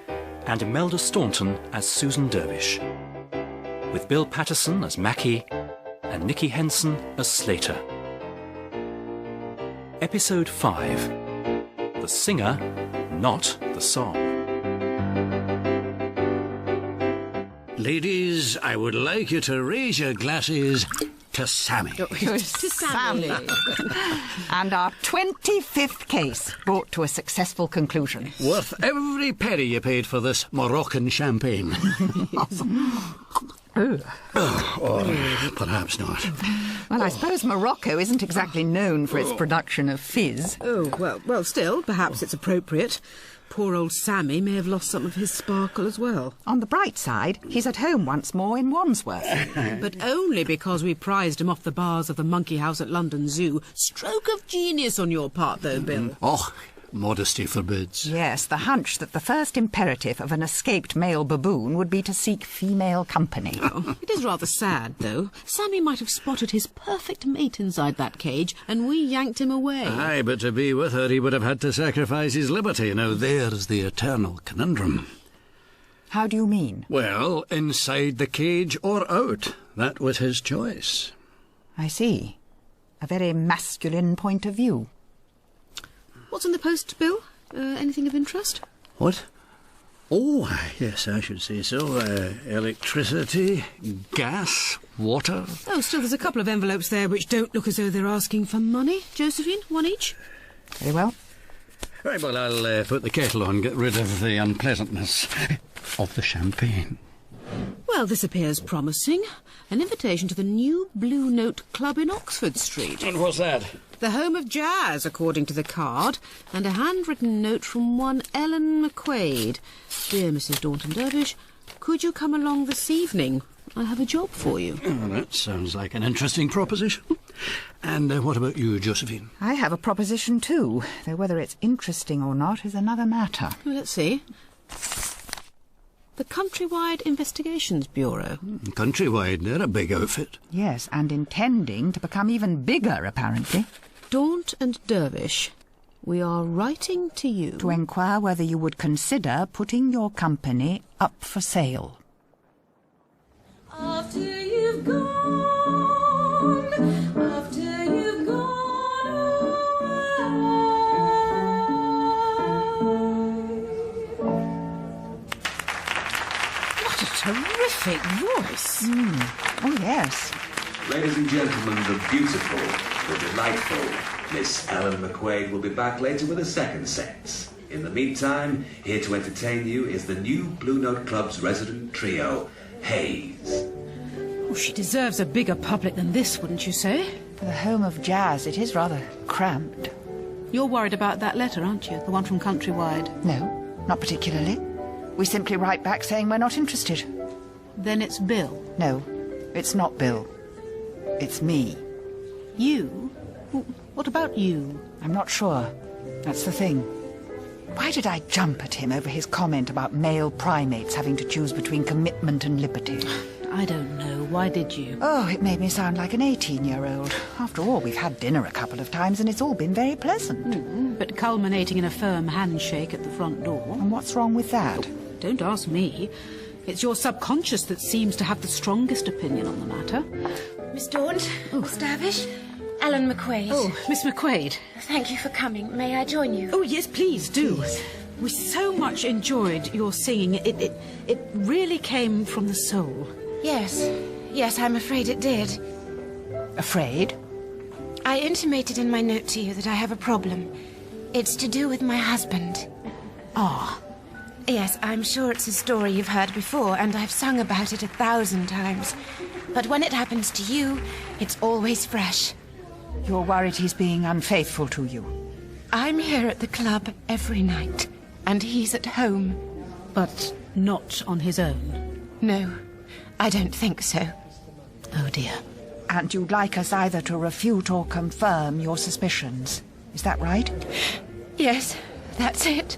and Imelda Staunton as Susan Dervish, with Bill Patterson as Mackie and Nicky Henson as Slater. Episode 5. The Singer, Not the Song. Ladies, I would like you to raise your glasses to Sammy. To Sammy. And our 25th case brought to a successful conclusion. Worth every penny you paid for this Moroccan champagne. Or perhaps not. Well, I suppose Morocco isn't exactly known for its production of fizz. Oh, well, still, perhaps it's appropriate. Poor old Sammy may have lost some of his sparkle as well. On the bright side, he's at home once more in Wandsworth. But only because we prized him off the bars of the Monkey House at London Zoo. Stroke of genius on your part, though, Bill. Modesty forbids. Yes, the hunch that the first imperative of an escaped male baboon would be to seek female company. It is rather sad, though. Sammy might have spotted his perfect mate inside that cage, and we yanked him away. Aye, but to be with her, he would have had to sacrifice his liberty. Now, there's the eternal conundrum. How do you mean? Well, inside the cage or out. That was his choice. I see. A very masculine point of view. What's in the post, Bill? Anything of interest? What? Oh, yes, I should say so. Electricity, gas, water. Oh, still, there's a couple of envelopes there which don't look as though they're asking for money. Josephine, one each? Very well. Right, well, I'll put the kettle on, get rid of the unpleasantness of the champagne. Well, this appears promising. An invitation to the new Blue Note Club in Oxford Street. And what's that? The home of jazz, according to the card, and a handwritten note from one Ellen McQuaid. Dear Mrs. Daunt and Dervish, could you come along this evening? I have a job for you. Oh, that sounds like an interesting proposition. And what about you, Josephine? I have a proposition too, though whether it's interesting or not is another matter. Well, let's see. The Countrywide Investigations Bureau. Countrywide, they're a big outfit. Yes, and intending to become even bigger, apparently. Daunt and Dervish, we are writing to you to inquire whether you would consider putting your company up for sale. After you've gone, after you've gone away. What a terrific voice. Oh, yes. Ladies and gentlemen, the beautiful, the delightful Miss Ellen McQuaid will be back later with a second set. In the meantime, here to entertain you is the new Blue Note Club's resident trio, Hayes. Oh, she deserves a bigger public than this, wouldn't you say? For the home of jazz, it is rather cramped. You're worried about that letter, aren't you? The one from Countrywide. No, not particularly. We simply write back saying we're not interested. Then it's Bill. No, it's not Bill. It's me. You? What about you? I'm not sure. That's the thing. Why did I jump at him over his comment about male primates having to choose between commitment and liberty? I don't know. Why did you? Oh, it made me sound like an 18-year-old. After all, we've had dinner a couple of times and it's all been very pleasant. But culminating in a firm handshake at the front door. And what's wrong with that? Don't ask me. It's your subconscious that seems to have the strongest opinion on the matter. Miss Daunt, Miss Dervish, Alan McQuaid. Oh, Miss McQuaid. Thank you for coming. May I join you? Oh, yes, please do. We so much enjoyed your singing. It really came from the soul. Yes, I'm afraid it did. Afraid? I intimated in my note to you that I have a problem. It's to do with my husband. Ah. Yes, I'm sure it's a story you've heard before, and I've sung about it 1,000 times. But when it happens to you, it's always fresh. You're worried he's being unfaithful to you? I'm here at the club every night, and he's at home. But not on his own? No, I don't think so. Oh, dear. And you'd like us either to refute or confirm your suspicions. Is that right? Yes, that's it.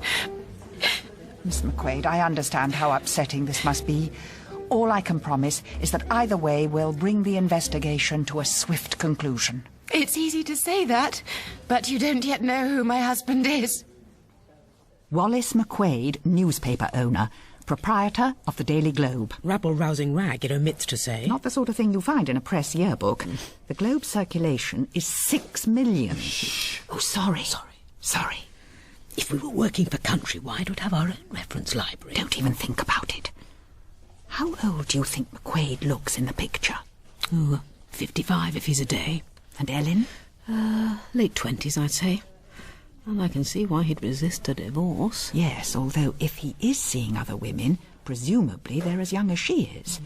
Miss McQuaid, I understand how upsetting this must be. All I can promise is that either way we'll bring the investigation to a swift conclusion. It's easy to say that, but you don't yet know who my husband is. Wallace McQuaid, newspaper owner, proprietor of the Daily Globe. Rabble-rousing rag, it omits to say. Not the sort of thing you find in a press yearbook. The Globe's circulation is 6 million. Shh. Oh, sorry. Sorry. If we were working for Countrywide, we'd have our own reference library. Don't even think about it. How old do you think McQuaid looks in the picture? Oh, 55 if he's a day. And Ellen? Late 20s, I'd say. And I can see why he'd resist a divorce. Yes, although if he is seeing other women, presumably they're as young as she is.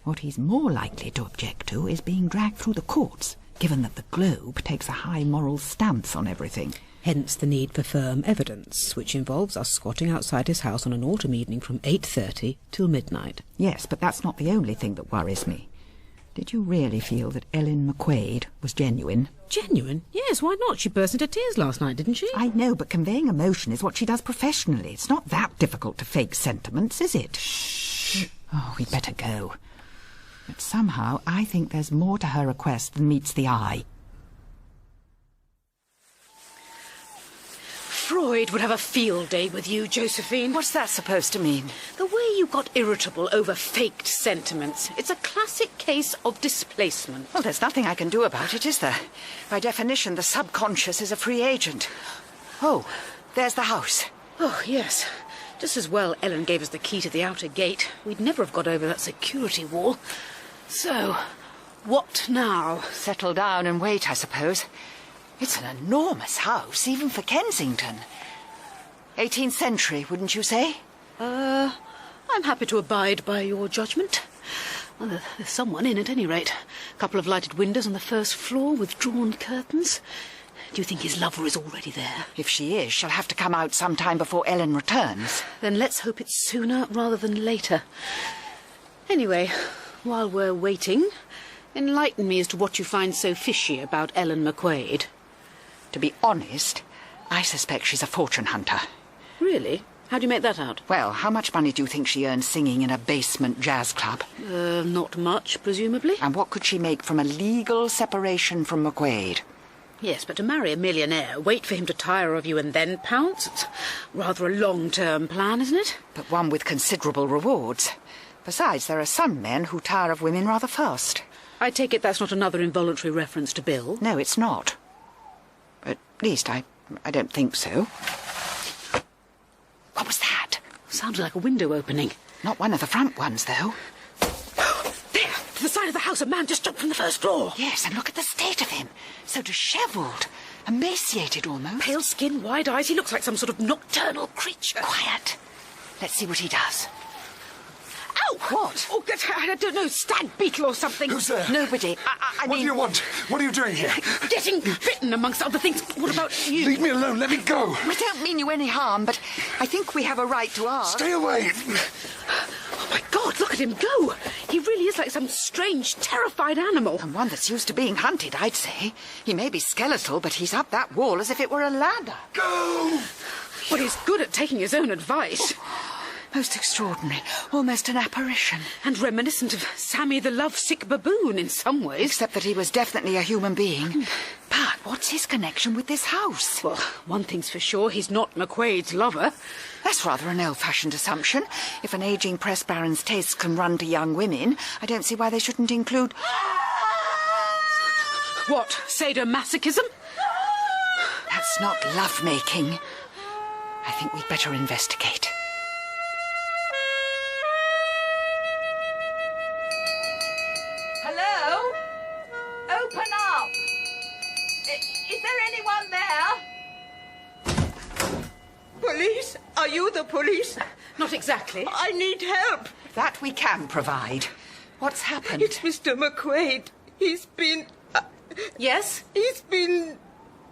What he's more likely to object to is being dragged through the courts, given that the Globe takes a high moral stance on everything. Hence the need for firm evidence, which involves us squatting outside his house on an autumn evening from 8:30 till midnight. Yes, but that's not the only thing that worries me. Did you really feel that Ellen McQuaid was genuine? Genuine? Yes, why not? She burst into tears last night, didn't she? I know, but conveying emotion is what she does professionally. It's not that difficult to fake sentiments, is it? Shh. Oh, we'd better go. But somehow I think there's more to her request than meets the eye. Freud would have a field day with you, Josephine. What's that supposed to mean? The way you got irritable over faked sentiments. It's a classic case of displacement. Well, there's nothing I can do about it, is there? By definition, the subconscious is a free agent. Oh, there's the house. Oh, yes. Just as well Ellen gave us the key to the outer gate. We'd never have got over that security wall. So, what now? Settle down and wait, I suppose. It's an enormous house, even for Kensington. 18th century, wouldn't you say? I'm happy to abide by your judgment. Well, there's someone in at any rate. A couple of lighted windows on the first floor with drawn curtains. Do you think his lover is already there? If she is, she'll have to come out sometime before Ellen returns. Then let's hope it's sooner rather than later. Anyway, while we're waiting, enlighten me as to what you find so fishy about Ellen McQuaid. To be honest, I suspect she's a fortune hunter. Really? How do you make that out? Well, how much money do you think she earns singing in a basement jazz club? Not much, presumably. And what could she make from a legal separation from McQuaid? Yes, but to marry a millionaire, wait for him to tire of you and then pounce? It's rather a long-term plan, isn't it? But one with considerable rewards. Besides, there are some men who tire of women rather fast. I take it that's not another involuntary reference to Bill? No, it's not. At least, I don't think so. What was that? Sounded like a window opening. Not one of the front ones, though. There! To the side of the house, a man just jumped from the first floor. Yes, and look at the state of him. So dishevelled. Emaciated, almost. Pale skin, wide eyes. He looks like some sort of nocturnal creature. Quiet. Let's see what he does. Ow! What? Oh, I don't know, stag beetle or something. Who's there? Nobody. What do you want? What are you doing here? Getting bitten, amongst other things. What about you? Leave me alone. Let me go. We don't mean you any harm, but I think we have a right to ask. Stay away. Oh, My God, look at him go! He really is like some strange, terrified animal. And one that's used to being hunted, I'd say. He may be skeletal, but he's up that wall as if it were a ladder. Go! Well, he's good at taking his own advice. Most extraordinary. Almost an apparition. And reminiscent of Sammy the lovesick baboon in some ways. Except that he was definitely a human being. But what's his connection with this house? Well, one thing's for sure, he's not McQuaid's lover. That's rather an old-fashioned assumption. If an ageing press baron's tastes can run to young women, I don't see why they shouldn't include... What, sadomasochism? That's not love-making. I think we'd better investigate. Hello? Open up! Is there anyone there? Police? Are you the police? Not exactly. I need help. That we can provide. What's happened? It's Mr. McQuaid. He's been... Yes? He's been...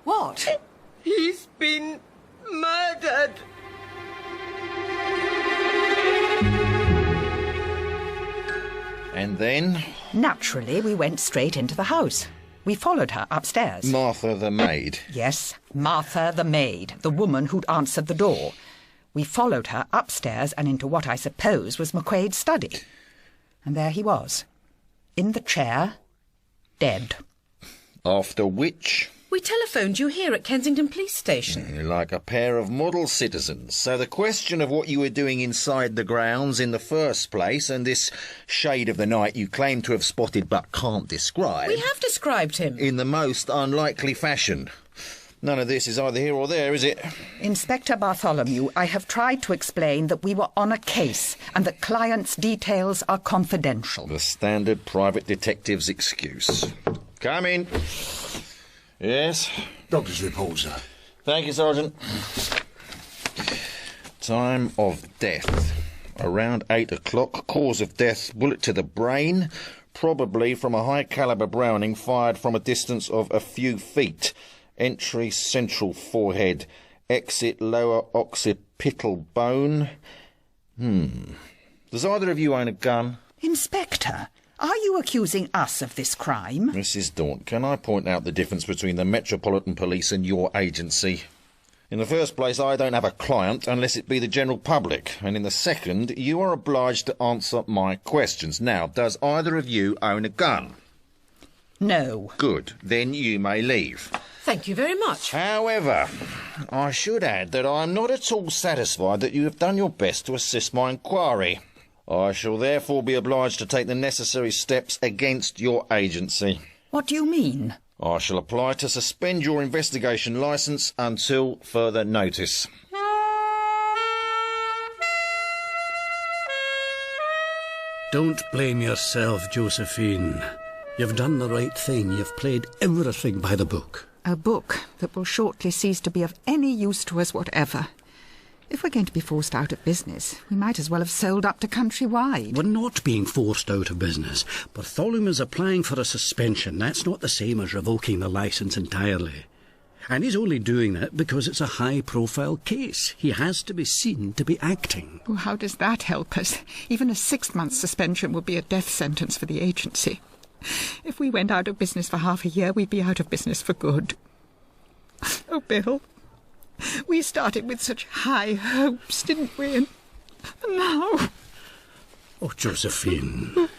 What? He's been murdered. And then? Naturally, we went straight into the house. We followed her upstairs. Martha the maid. Yes, Martha the maid, the woman who'd answered the door. We followed her upstairs and into what I suppose was McQuaid's study. And there he was, in the chair, dead. After which? We telephoned you here at Kensington Police Station. Like a pair of model citizens. So the question of what you were doing inside the grounds in the first place, and this shade of the night you claim to have spotted but can't describe... We have described him. ...in the most unlikely fashion. None of this is either here or there, is it? Inspector Bartholomew, I have tried to explain that we were on a case and that clients' details are confidential. The standard private detective's excuse. Come in. Yes? Doctor's report, sir. Thank you, Sergeant. Time of death. Around 8 o'clock. Cause of death, bullet to the brain. Probably from a high-caliber Browning fired from a distance of a few feet. Entry central forehead. Exit lower occipital bone. Does either of you own a gun? Inspector, are you accusing us of this crime? Mrs. Daunt, can I point out the difference between the Metropolitan Police and your agency? In the first place, I don't have a client unless it be the general public. And in the second, you are obliged to answer my questions. Now, does either of you own a gun? No. Good. Then you may leave. Thank you very much. However, I should add that I am not at all satisfied that you have done your best to assist my inquiry. I shall therefore be obliged to take the necessary steps against your agency. What do you mean? I shall apply to suspend your investigation licence until further notice. Don't blame yourself, Josephine. You've done the right thing. You've played everything by the book. A book that will shortly cease to be of any use to us whatever. If we're going to be forced out of business, we might as well have sold up to Countrywide. We're not being forced out of business. Bartholomew is applying for a suspension. That's not the same as revoking the licence entirely. And he's only doing that because it's a high-profile case. He has to be seen to be acting. Well, how does that help us? Even a 6-month suspension would be a death sentence for the agency. If we went out of business for half a year, we'd be out of business for good. Oh, Bill, we started with such high hopes, didn't we? And now... Oh, Josephine.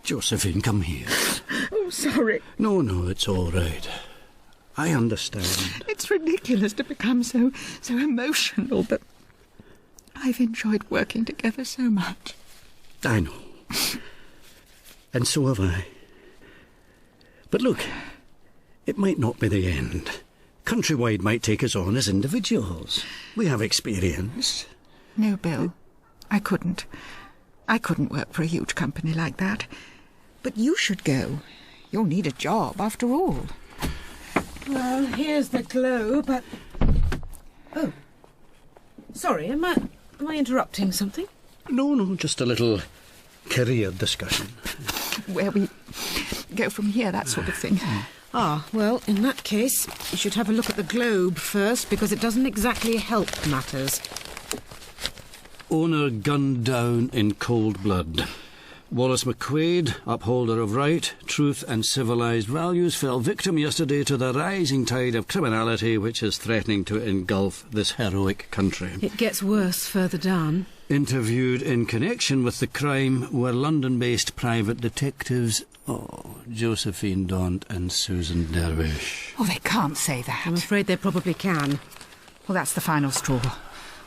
Josephine, come here. Oh, sorry. No, it's all right. I understand. It's ridiculous to become so emotional, but I've enjoyed working together so much. I know. And so have I. But look, it might not be the end. Countrywide might take us on as individuals. We have experience. No, Bill, I couldn't. I couldn't work for a huge company like that. But you should go. You'll need a job, after all. Well, here's the globe, but... Oh. Sorry, am I interrupting something? No, just a little career discussion. Where we go from here, that sort of thing. Ah, well, in that case, you should have a look at the globe first, because it doesn't exactly help matters. owner gunned down in cold blood. Wallace McQuaid, upholder of right, truth and civilised values, fell victim yesterday to the rising tide of criminality which is threatening to engulf this heroic country. It gets worse further down. Interviewed in connection with the crime were London-based private detectives Josephine, Daunt and Susan Dervish. Oh, they can't say that. I'm afraid they probably can. Well, that's the final straw.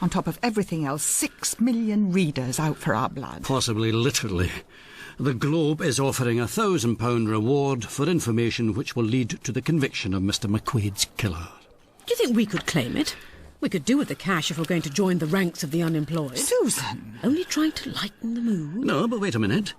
On top of everything else, 6 million readers out for our blood. Possibly literally. The Globe is offering a £1,000 reward for information which will lead to the conviction of Mr. McQuaid's killer. Do you think we could claim it? We could do with the cash if we're going to join the ranks of the unemployed. Susan! Only trying to lighten the mood. No, but wait a minute.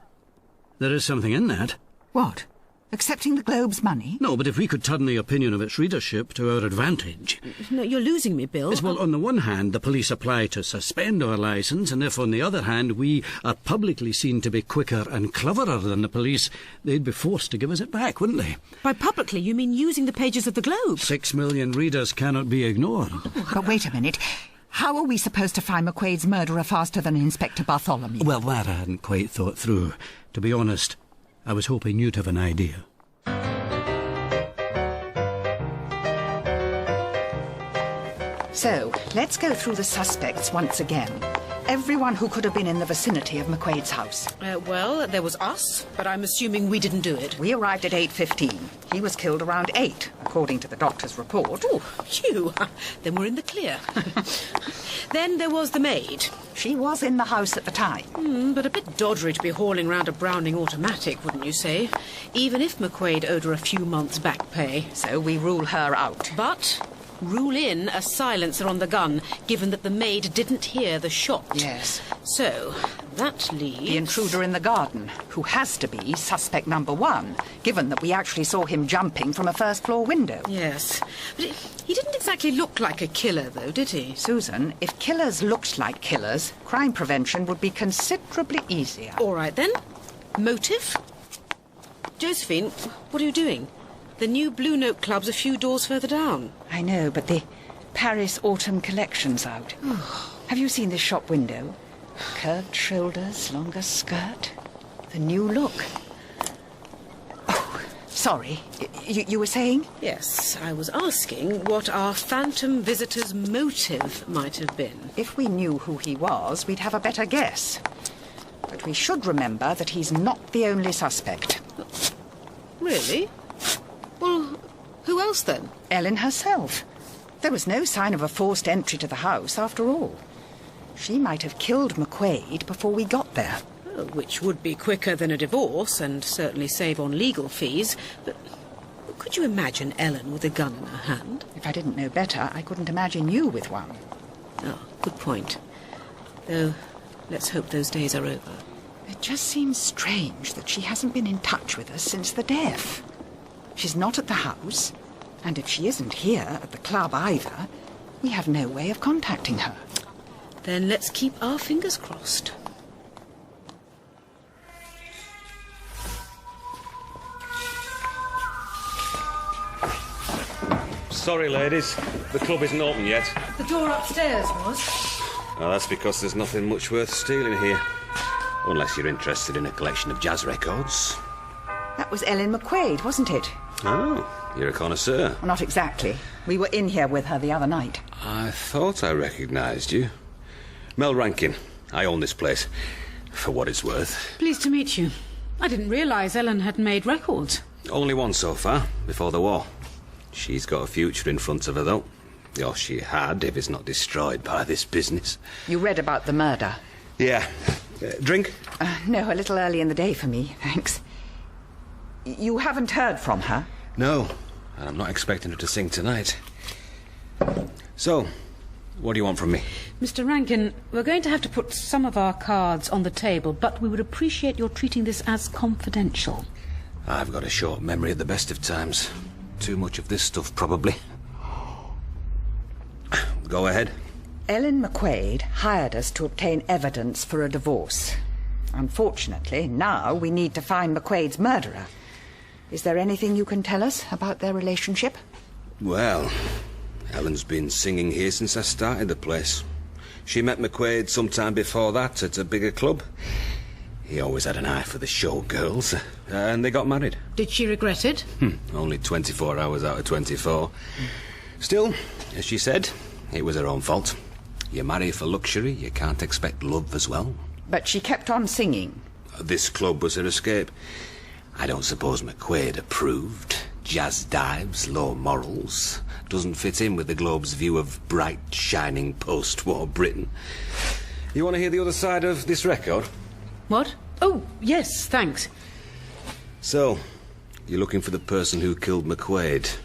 There is something in that. What? Accepting the Globe's money? No, but if we could turn the opinion of its readership to our advantage... No, you're losing me, Bill. Well, on the one hand, the police apply to suspend our licence, and if, on the other hand, we are publicly seen to be quicker and cleverer than the police, they'd be forced to give us it back, wouldn't they? By publicly, you mean using the pages of the Globe? 6 million readers cannot be ignored. But wait a minute. How are we supposed to find McQuaid's murderer faster than Inspector Bartholomew? Well, that I hadn't quite thought through. To be honest, I was hoping you'd have an idea. So, let's go through the suspects once again. Everyone who could have been in the vicinity of McQuaid's house. Well, there was us, but I'm assuming we didn't do it. We arrived at 8:15. He was killed around 8, according to the doctor's report. Oh, phew. Then we're in the clear. Then there was the maid. She was in the house at the time. But a bit doddery to be hauling round a Browning automatic, wouldn't you say? Even if McQuaid owed her a few months' back pay. So we rule her out. But rule in a silencer on the gun, given that the maid didn't hear the shot. Yes. So, that leaves... the intruder in the garden, who has to be suspect number 1, given that we actually saw him jumping from a first-floor window. Yes. But he didn't exactly look like a killer, though, did he? Susan, if killers looked like killers, crime prevention would be considerably easier. All right, then. Motive? Josephine, what are you doing? The new Blue Note Club's a few doors further down. I know, but the Paris Autumn Collection's out. Have you seen this shop window? Curved shoulders, longer skirt. The new look. Oh, sorry. You were saying? Yes, I was asking what our phantom visitor's motive might have been. If we knew who he was, we'd have a better guess. But we should remember that he's not the only suspect. Really? Well, who else then? Ellen herself. There was no sign of a forced entry to the house, after all. She might have killed McQuaid before we got there. Which would be quicker than a divorce, and certainly save on legal fees. But could you imagine Ellen with a gun in her hand? If I didn't know better, I couldn't imagine you with one. Oh, good point. Though, let's hope those days are over. It just seems strange that she hasn't been in touch with us since the death. She's not at the house, and if she isn't here at the club either, we have no way of contacting her. Then let's keep our fingers crossed. Sorry, ladies. The club isn't open yet. The door upstairs was. Oh, that's because there's nothing much worth stealing here. Unless you're interested in a collection of jazz records. That was Ellen McQuaid, wasn't it? Oh, you're a connoisseur. Well, not exactly. We were in here with her the other night. I thought I recognised you. Mel Rankin. I own this place. For what it's worth. Pleased to meet you. I didn't realise Ellen had made records. Only one so far, before the war. She's got a future in front of her, though. Or she had, if it's not destroyed by this business. You read about the murder? Yeah. Drink? No, a little early in the day for me, thanks. You haven't heard from her? No, and I'm not expecting her to sing tonight. So, what do you want from me? Mr. Rankin, we're going to have to put some of our cards on the table, but we would appreciate your treating this as confidential. I've got a short memory at the best of times. Too much of this stuff, probably. Go ahead. Ellen McQuaid hired us to obtain evidence for a divorce. Unfortunately, now we need to find McQuaid's murderer. Is there anything you can tell us about their relationship? Well, Ellen's been singing here since I started the place. She met McQuaid sometime before that at a bigger club. He always had an eye for the showgirls, and they got married. Did she regret it? Only 24 hours out of 24. Still, as she said, it was her own fault. You marry for luxury, you can't expect love as well. But she kept on singing. This club was her escape. I don't suppose McQuaid approved. Jazz dives, low morals. Doesn't fit in with the Globe's view of bright, shining post-war Britain. You want to hear the other side of this record? What? Oh, yes, thanks. So, you're looking for the person who killed McQuaid.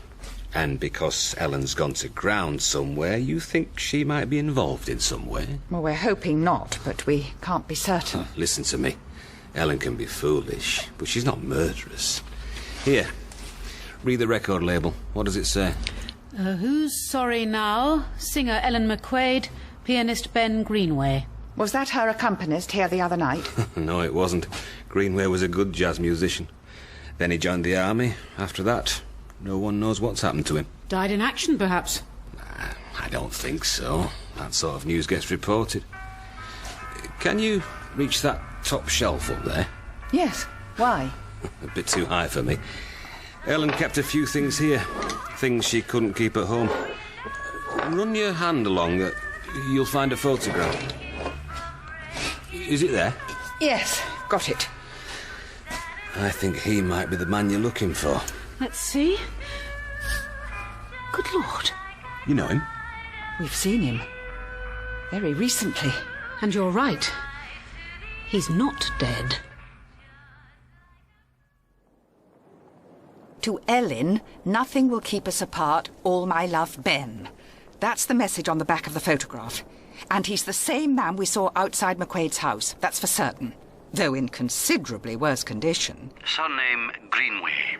And because Ellen's gone to ground somewhere, you think she might be involved in some way? Well, we're hoping not, but we can't be certain. Listen to me. Ellen can be foolish, but she's not murderous. Here, read the record label. What does it say? Who's Sorry Now? Singer Ellen McQuaid, pianist Ben Greenway. Was that her accompanist here the other night? No, it wasn't. Greenway was a good jazz musician. Then he joined the army. After that, no one knows what's happened to him. Died in action, perhaps? I don't think so. That sort of news gets reported. Can you reach that top shelf up there? Yes. Why? A bit too high for me. Ellen kept a few things here. Things she couldn't keep at home. Run your hand along. You'll find a photograph. Is it there? Yes, got it. I think he might be the man you're looking for. Let's see. Good Lord. You know him? We've seen him. Very recently. And you're right. He's not dead. To Ellen, nothing will keep us apart, all my love, Ben. That's the message on the back of the photograph. And he's the same man we saw outside McQuaid's house, that's for certain. Though in considerably worse condition. Surname Greenway.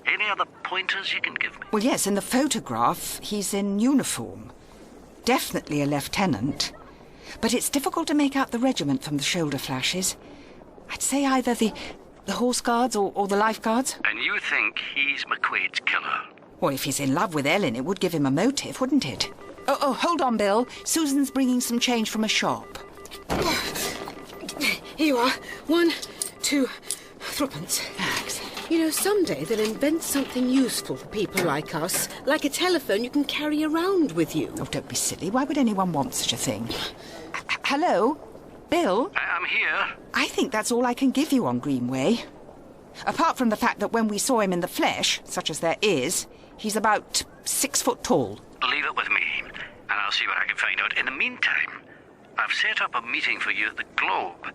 Any other pointers you can give me? Well, yes, in the photograph, he's in uniform. Definitely a lieutenant. But it's difficult to make out the regiment from the shoulder flashes. I'd say either the Horse Guards or the Life Guards. And you think he's McQuaid's killer? Well, if he's in love with Ellen, it would give him a motive, wouldn't it? Oh, hold on, Bill. Susan's bringing some change from a shop. Here you are. 1, 2, threepence. Thanks. You know, someday they'll invent something useful for people like us, like a telephone you can carry around with you. Oh, don't be silly. Why would anyone want such a thing? Hello? Bill? I'm here. I think that's all I can give you on Greenway. Apart from the fact that when we saw him in the flesh, such as there is, he's about 6 foot tall. Leave it with me, and I'll see what I can find out. In the meantime, I've set up a meeting for you at the Globe.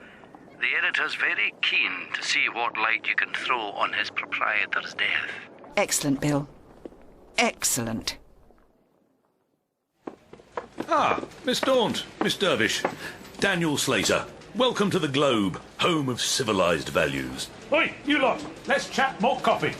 The editor's very keen to see what light you can throw on his proprietor's death. Excellent, Bill. Excellent. Ah, Miss Daunt, Miss Dervish, Daniel Slater. Welcome to the Globe, home of civilised values. Oi, you lot, let's chat more coffee.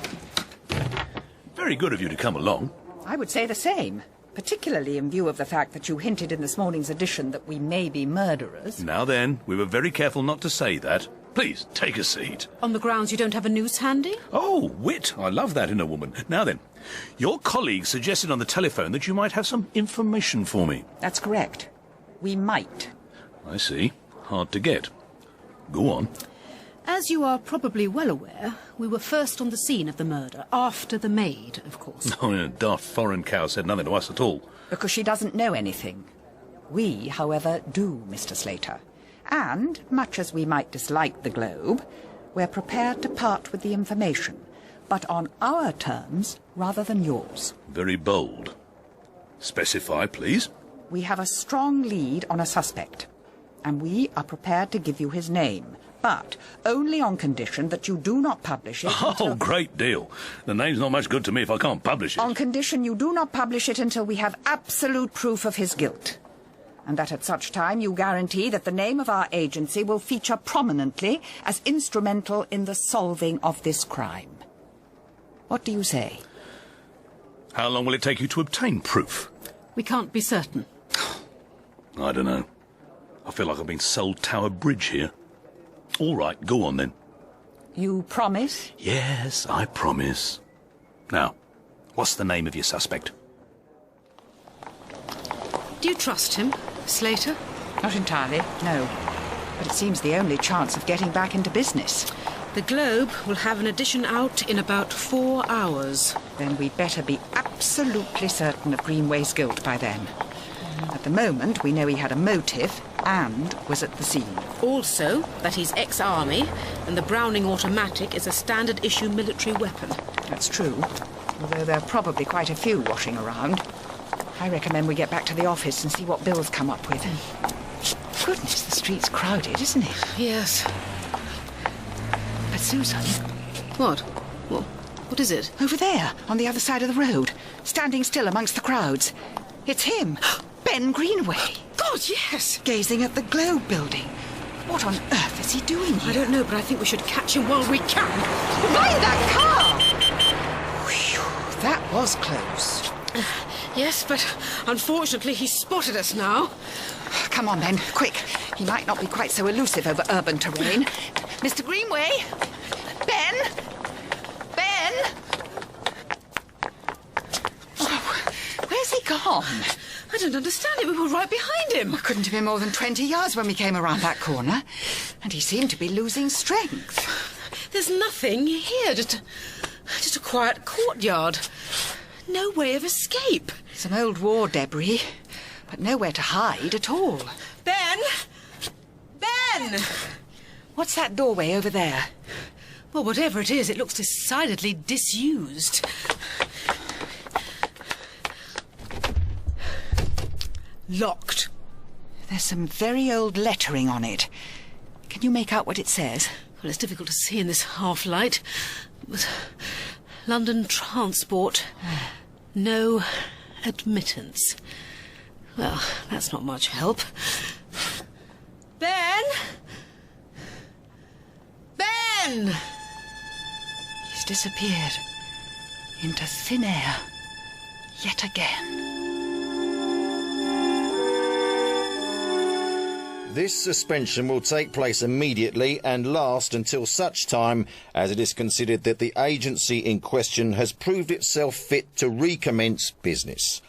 Very good of you to come along. I would say the same, particularly in view of the fact that you hinted in this morning's edition that we may be murderers. Now then, we were very careful not to say that. Please, take a seat. On the grounds you don't have a noose handy? Oh, wit. I love that in a woman. Now then, your colleague suggested on the telephone that you might have some information for me. That's correct. We might. I see. Hard to get. Go on. As you are probably well aware, we were first on the scene of the murder, after the maid, of course. Oh, yeah, daft foreign cow said nothing to us at all. Because she doesn't know anything. We, however, do, Mr. Slater. And, much as we might dislike the Globe, we're prepared to part with the information, but on our terms rather than yours. Very bold. Specify, please. We have a strong lead on a suspect, and we are prepared to give you his name, but only on condition that you do not publish it Oh, great deal. The name's not much good to me if I can't publish it. On condition you do not publish it until we have absolute proof of his guilt. And that at such time you guarantee that the name of our agency will feature prominently as instrumental in the solving of this crime. What do you say? How long will it take you to obtain proof? We can't be certain. I don't know. I feel like I've been sold Tower Bridge here. All right, go on then. You promise? Yes, I promise. Now, what's the name of your suspect? Do you trust him? Slater? Not entirely, no. But it seems the only chance of getting back into business. The Globe will have an edition out in about 4 hours. Then we'd better be absolutely certain of Greenway's guilt by then. At the moment, we know he had a motive and was at the scene. Also, that he's ex-army, and the Browning automatic is a standard-issue military weapon. That's true, although there are probably quite a few washing around. I recommend we get back to the office and see what Bill's come up with. Goodness, the street's crowded, isn't it? Yes. But Susan... What? What is it? Over there, on the other side of the road, standing still amongst the crowds. It's him, Ben Greenway. God, yes! Gazing at the Globe building. What on earth is he doing here? I don't know, but I think we should catch him while we can. Mind that car! Whew, that was close. Yes, but unfortunately he spotted us now. Come on, then, quick. He might not be quite so elusive over urban terrain. Mr. Greenway? Ben? Oh, where's he gone? I don't understand it. We were right behind him. It couldn't have been more than 20 yards when we came around that corner. And he seemed to be losing strength. There's nothing here. Just a quiet courtyard. No way of escape. Some old war debris, but nowhere to hide at all. Ben! What's that doorway over there? Well, whatever it is, it looks decidedly disused. Locked. There's some very old lettering on it. Can you make out what it says? Well, it's difficult to see in this half-light. But London Transport. No admittance. Well, that's not much help. Ben! He's disappeared into thin air yet again. This suspension will take place immediately and last until such time as it is considered that the agency in question has proved itself fit to recommence business.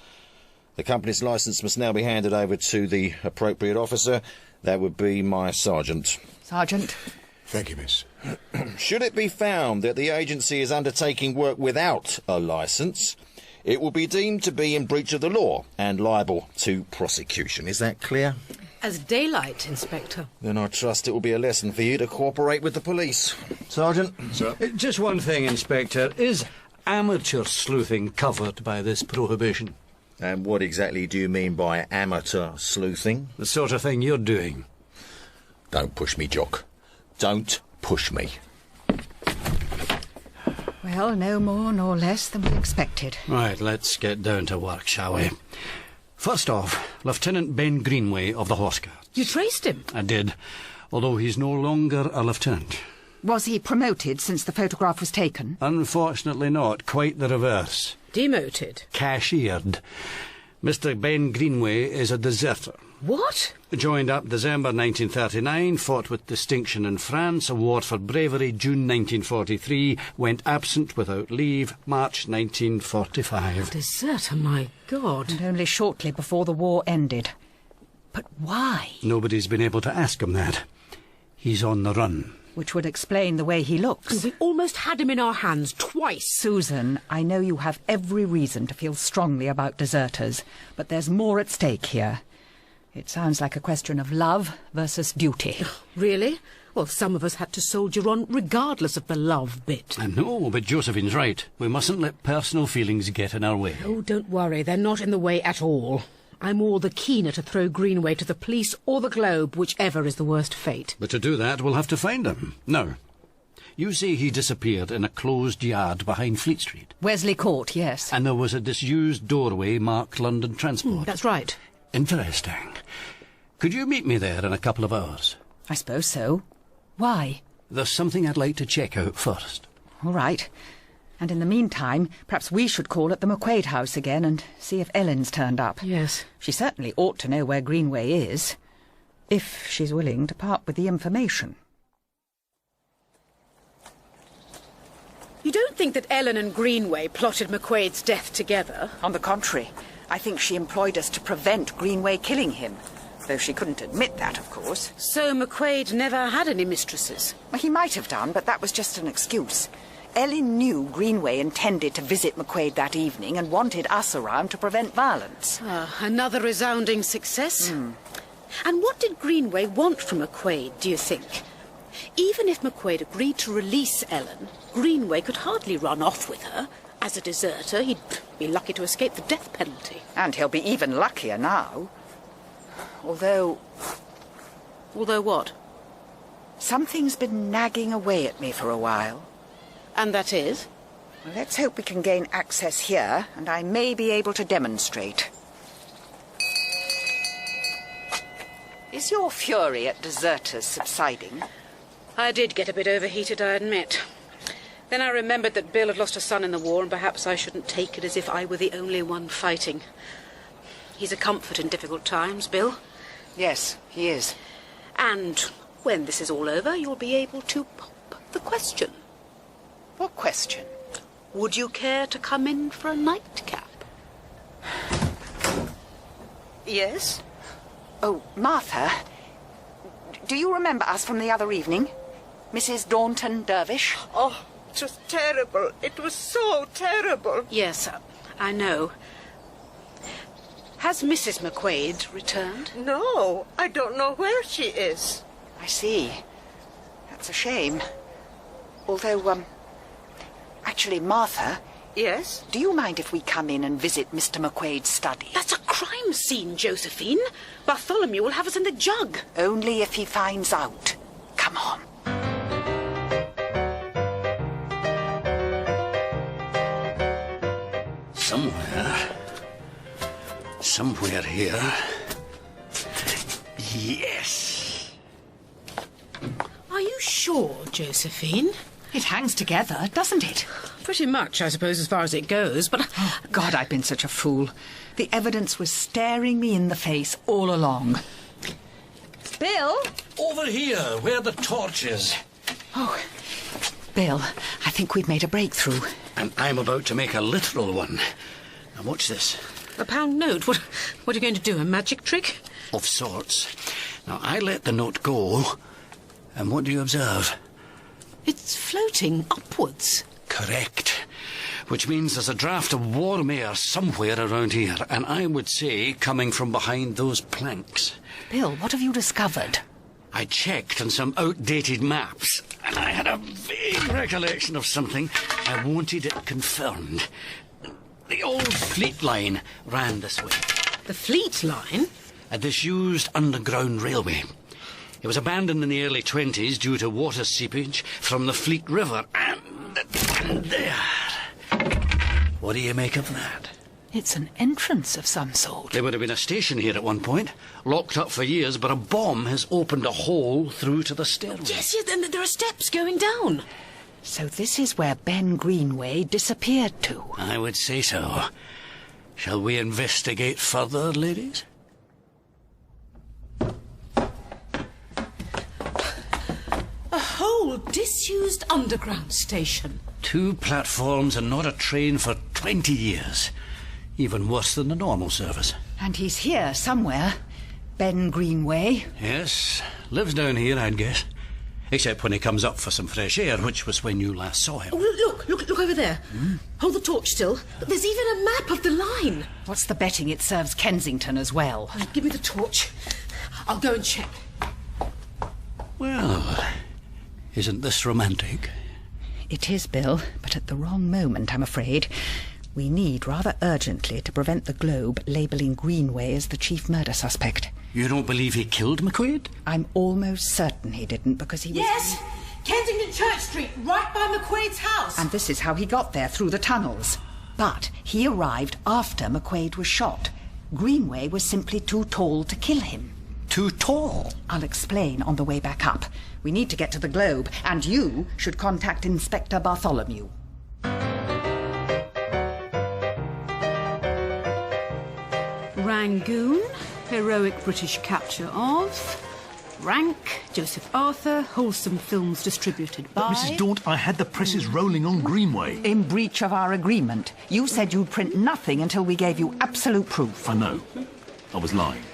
The company's licence must now be handed over to the appropriate officer. That would be my sergeant. Sergeant. Thank you, miss. Should it be found that the agency is undertaking work without a licence, it will be deemed to be in breach of the law and liable to prosecution. Is that clear? As daylight, Inspector. Then I trust it will be a lesson for you to cooperate with the police. Sergeant? Sir? Just one thing, Inspector. Is amateur sleuthing covered by this prohibition? And what exactly do you mean by amateur sleuthing? The sort of thing you're doing. Don't push me, Jock. Don't push me. Well, no more nor less than we expected. Right, let's get down to work, shall we? First off, Lieutenant Ben Greenway of the Horse Guards. You traced him? I did, although he's no longer a lieutenant. Was he promoted since the photograph was taken? Unfortunately not, quite the reverse. Demoted? Cashiered. Mr. Ben Greenway is a deserter. What? Joined up December 1939, fought with distinction in France, award for bravery June 1943, went absent without leave March 1945. Deserter, my God. And only shortly before the war ended. But why? Nobody's been able to ask him that. He's on the run. Which would explain the way he looks. We almost had him in our hands twice. Susan, I know you have every reason to feel strongly about deserters, but there's more at stake here. It sounds like a question of love versus duty. Really? Well, some of us had to soldier on regardless of the love bit. I know, but Josephine's right. We mustn't let personal feelings get in our way. Oh, don't worry. They're not in the way at all. I'm all the keener to throw Greenway to the police or the Globe, whichever is the worst fate. But to do that, we'll have to find him. Now, you say he disappeared in a closed yard behind Fleet Street. Wesley Court, yes. And there was a disused doorway marked London Transport. That's right. Interesting. Could you meet me there in a couple of hours? I suppose so. Why? There's something I'd like to check out first. All right. And in the meantime, perhaps we should call at the McQuaid house again and see if Ellen's turned up. Yes. She certainly ought to know where Greenway is, if she's willing to part with the information. You don't think that Ellen and Greenway plotted McQuaid's death together? On the contrary, I think she employed us to prevent Greenway killing him. though she couldn't admit that, of course. So McQuaid never had any mistresses? Well, he might have done, but that was just an excuse. Ellen knew Greenway intended to visit McQuaid that evening and wanted us around to prevent violence. Another resounding success. And what did Greenway want from McQuaid, do you think? Even if McQuaid agreed to release Ellen, Greenway could hardly run off with her. As a deserter, he'd be lucky to escape the death penalty. And he'll be even luckier now. Although... Although what? Something's been nagging away at me for a while. And that is? Well, let's hope we can gain access here, and I may be able to demonstrate. Is your fury at deserters subsiding? I did get a bit overheated, I admit. Then I remembered that Bill had lost a son in the war, and perhaps I shouldn't take it as if I were the only one fighting. He's a comfort in difficult times, Bill. Yes, he is. And when this is all over, you'll be able to pop the question. What question? Would you care to come in for a nightcap? Yes? Oh, Martha, do you remember us from the other evening? Mrs. Daunt and Dervish? Oh, it was terrible. It was so terrible. Yes, I know. Has Mrs. McQuaid returned? No, I don't know where she is. I see. That's a shame. Although, actually, Martha... Yes? Do you mind if we come in and visit Mr. McQuaid's study? That's a crime scene, Josephine. Bartholomew will have us in the jug. Only if he finds out. Come on. Somewhere here. Yes. Are you sure, Josephine? It hangs together, doesn't it? Pretty much, I suppose, as far as it goes, but... Oh, God, I've been such a fool. The evidence was staring me in the face all along. Bill? Over here, where the torch is. Oh, Bill, I think we've made a breakthrough. And I'm about to make a literal one. Now watch this. A £1 note? What are you going to do, a magic trick? Of sorts. Now, I let the note go, and what do you observe? It's floating upwards. Correct. Which means there's a draught of warm air somewhere around here, and I would say coming from behind those planks. Bill, what have you discovered? I checked on some outdated maps, and I had a vague recollection of something. I wanted it confirmed. The old Fleet line ran this way. The Fleet line? A disused underground railway. It was abandoned in the early 20s due to water seepage from the Fleet River. And there. What do you make of that? It's an entrance of some sort. There would have been a station here at one point, locked up for years, but a bomb has opened a hole through to the stairway. Yes, and there are steps going down. So this is where Ben Greenway disappeared to? I would say so. Shall we investigate further, ladies? A whole disused underground station. 2 platforms and not a train for 20 years. Even worse than the normal service. And he's here somewhere. Ben Greenway. Yes, lives down here, I'd guess. Except when he comes up for some fresh air, which was when you last saw him. Oh, look over there. Hold the torch still. There's even a map of the line. What's the betting it serves Kensington as well? Give me the torch. I'll go and check. Well, isn't this romantic? It is, Bill, but at the wrong moment, I'm afraid. We need rather urgently to prevent the Globe labelling Greenway as the chief murder suspect. You don't believe he killed McQuaid? I'm almost certain he didn't, because he was... Yes! Kensington Church Street, right by McQuaid's house. And this is how he got there, through the tunnels. But he arrived after McQuaid was shot. Greenway was simply too tall to kill him. Too tall? I'll explain on the way back up. We need to get to the Globe, and you should contact Inspector Bartholomew. Rangoon, heroic British capture of. Rank, Joseph Arthur, wholesome films distributed by... But, Mrs. Daunt, I had the presses rolling on Greenway. In breach of our agreement. You said you'd print nothing until we gave you absolute proof. I know. I was lying.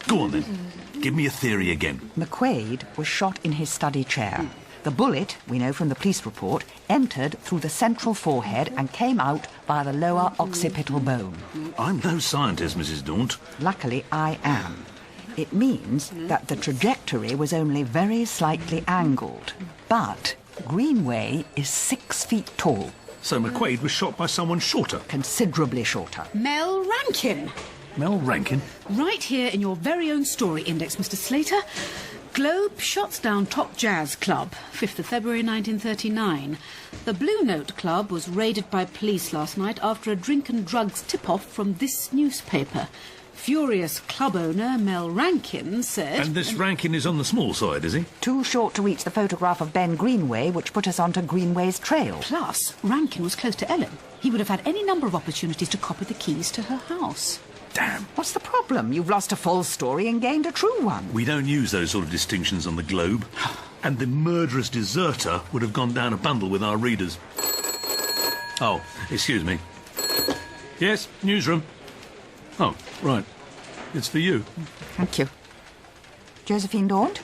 Go on, then. Give me a theory again. McQuaid was shot in his study chair. The bullet, we know from the police report, entered through the central forehead and came out via the lower occipital bone. I'm no scientist, Mrs. Daunt. Luckily, I am. It means that the trajectory was only very slightly angled. But Greenway is 6 feet tall. So McQuaid was shot by someone shorter? Considerably shorter. Mel Rankin. Mel Rankin? Right here in your very own story index, Mr. Slater. Globe shuts down Top Jazz Club, 5th of February 1939. The Blue Note Club was raided by police last night after a drink and drugs tip-off from this newspaper. Furious club owner Mel Rankin said... And this Rankin is on the small side, is he? Too short to reach the photograph of Ben Greenway, which put us onto Greenway's trail. Plus, Rankin was close to Ellen. He would have had any number of opportunities to copy the keys to her house. Damn. What's the problem? You've lost a false story and gained a true one. We don't use those sort of distinctions on the Globe. And the murderous deserter would have gone down a bundle with our readers. Oh, excuse me. Yes, newsroom. Oh, right. It's for you. Thank you. Josephine Daunt?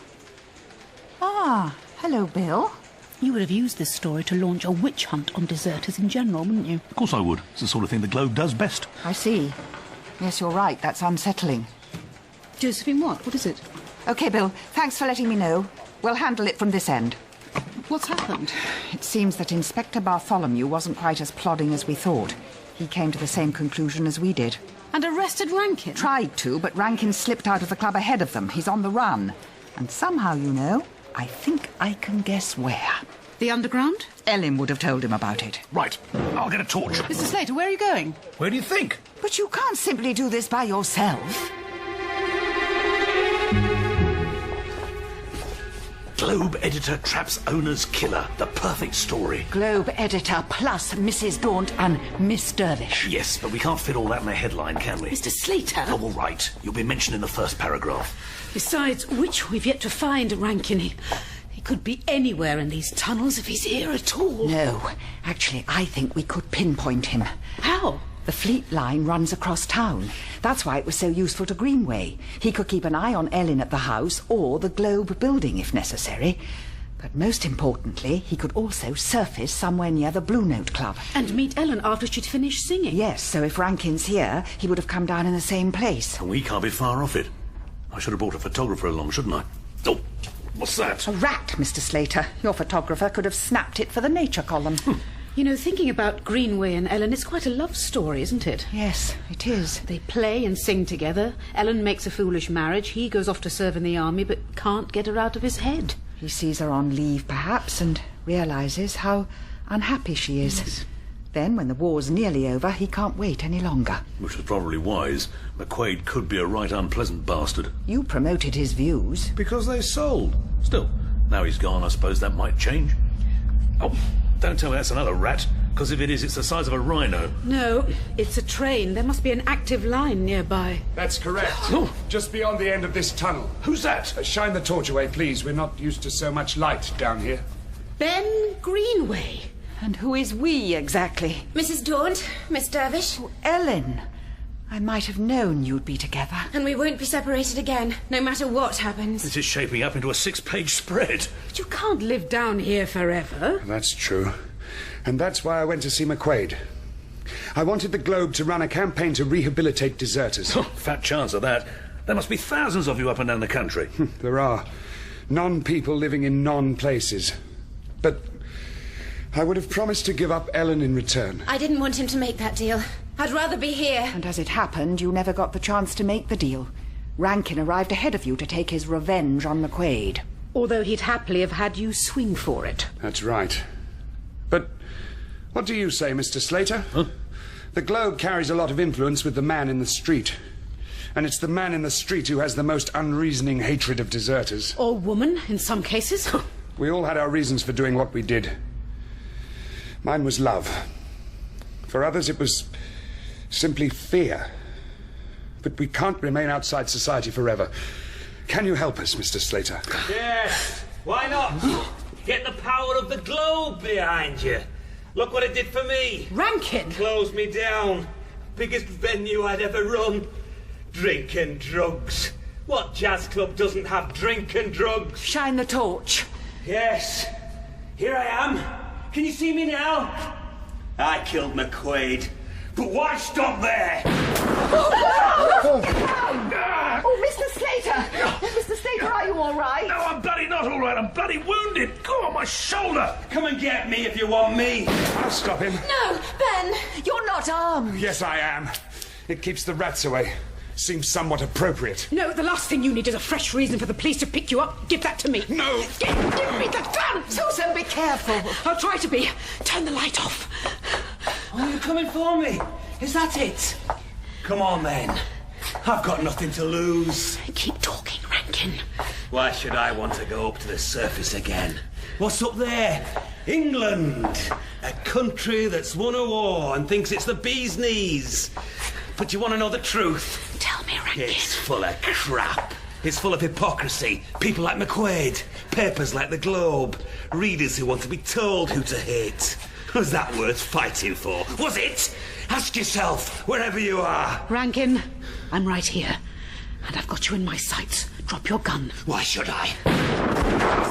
Ah, hello, Bill. You would have used this story to launch a witch hunt on deserters in general, wouldn't you? Of course I would. It's the sort of thing the Globe does best. I see. Yes, you're right. That's unsettling. Josephine, what? What is it? OK, Bill. Thanks for letting me know. We'll handle it from this end. What's happened? It seems that Inspector Bartholomew wasn't quite as plodding as we thought. He came to the same conclusion as we did. And arrested Rankin? Tried to, but Rankin slipped out of the club ahead of them. He's on the run. And somehow, you know, I think I can guess where. The underground? Ellen would have told him about it. Right. I'll get a torch. Mr. Slater, where are you going? Where do you think? But you can't simply do this by yourself. Globe editor traps owner's killer. The perfect story. Globe editor plus Mrs. Daunt and Miss Dervish. Yes, but we can't fit all that in a headline, can we? Mr. Slater. Oh, all right. You'll be mentioned in the first paragraph. Besides which, we've yet to find Rankin. He could be anywhere in these tunnels if he's here at all. No. Actually, I think we could pinpoint him. How? The Fleet line runs across town. That's why it was so useful to Greenway. He could keep an eye on Ellen at the house or the Globe building if necessary. But most importantly, he could also surface somewhere near the Blue Note Club. And meet Ellen after she'd finished singing. Yes, so if Rankin's here, he would have come down in the same place. And we can't be far off it. I should have brought a photographer along, shouldn't I? Oh, what's that? A rat, Mr. Slater. Your photographer could have snapped it for the nature column. You know, thinking about Greenway and Ellen, it's quite a love story, isn't it? Yes, it is. They play and sing together. Ellen makes a foolish marriage. He goes off to serve in the army, but can't get her out of his head. He sees her on leave, perhaps, and realises how unhappy she is. Yes. Then, when the war's nearly over, he can't wait any longer. Which was probably wise. McQuaid could be a right unpleasant bastard. You promoted his views. Because they sold. Still, now he's gone, I suppose that might change. Oh, don't tell me that's another rat, because if it is, it's the size of a rhino. No, it's a train. There must be an active line nearby. That's correct. Just beyond the end of this tunnel. Who's that? Shine the torch away, please. We're not used to so much light down here. Ben Greenway. And who is we, exactly? Mrs. Daunt, Miss Dervish. Oh, Ellen. I might have known you'd be together. And we won't be separated again, no matter what happens. This is shaping up into a 6-page spread. But you can't live down here forever. That's true. And that's why I went to see McQuaid. I wanted the Globe to run a campaign to rehabilitate deserters. Oh, fat chance of that. There must be thousands of you up and down the country. There are. Non-people living in non-places. But I would have promised to give up Ellen in return. I didn't want him to make that deal. I'd rather be here. And as it happened, you never got the chance to make the deal. Rankin arrived ahead of you to take his revenge on McQuaid. Although he'd happily have had you swing for it. That's right. But what do you say, Mr. Slater? Huh? The Globe carries a lot of influence with the man in the street. And it's the man in the street who has the most unreasoning hatred of deserters. Or woman, in some cases. We all had our reasons for doing what we did. Mine was love. For others, it was simply fear. But we can't remain outside society forever. Can you help us, Mr. Slater? Yes, why not? Get the power of the Globe behind you. Look what it did for me. Rankin! Closed me down. Biggest venue I'd ever run. Drink and drugs. What jazz club doesn't have drink and drugs? Shine the torch. Yes. Here I am. Can you see me now? I killed McQuaid. But why stop there? Oh, Mr. Slater! Mr. Slater, are you all right? No, I'm bloody not all right. I'm bloody wounded. Go on my shoulder. Come and get me if you want me. I'll stop him. No, Ben! You're not armed. Yes, I am. It keeps the rats away. Seems somewhat appropriate. No, the last thing you need is a fresh reason for the police to pick you up. Give that to me. No! Give me the gun! Susan, be careful. I'll try to be. Turn the light off. Oh, you're coming for me? Is that it? Come on, then. I've got nothing to lose. Keep talking, Rankin. Why should I want to go up to the surface again? What's up there? England. A country that's won a war and thinks it's the bee's knees. But you want to know the truth? Tell me, Rankin. It's full of crap. It's full of hypocrisy. People like McQuaid. Papers like the Globe. Readers who want to be told who to hate. Was that worth fighting for? Was it? Ask yourself, wherever you are. Rankin, I'm right here. And I've got you in my sights. Drop your gun. Why should I?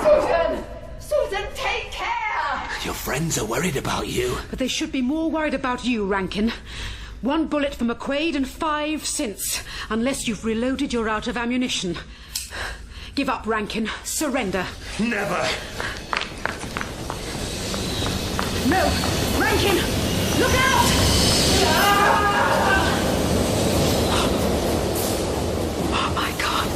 Susan! Susan, take care! Your friends are worried about you. But they should be more worried about you, Rankin. 1 bullet for McQuaid and 5 since. Unless you've reloaded, you're out of ammunition. Give up, Rankin. Surrender. Never. No! Rankin! Look out! Oh, my God.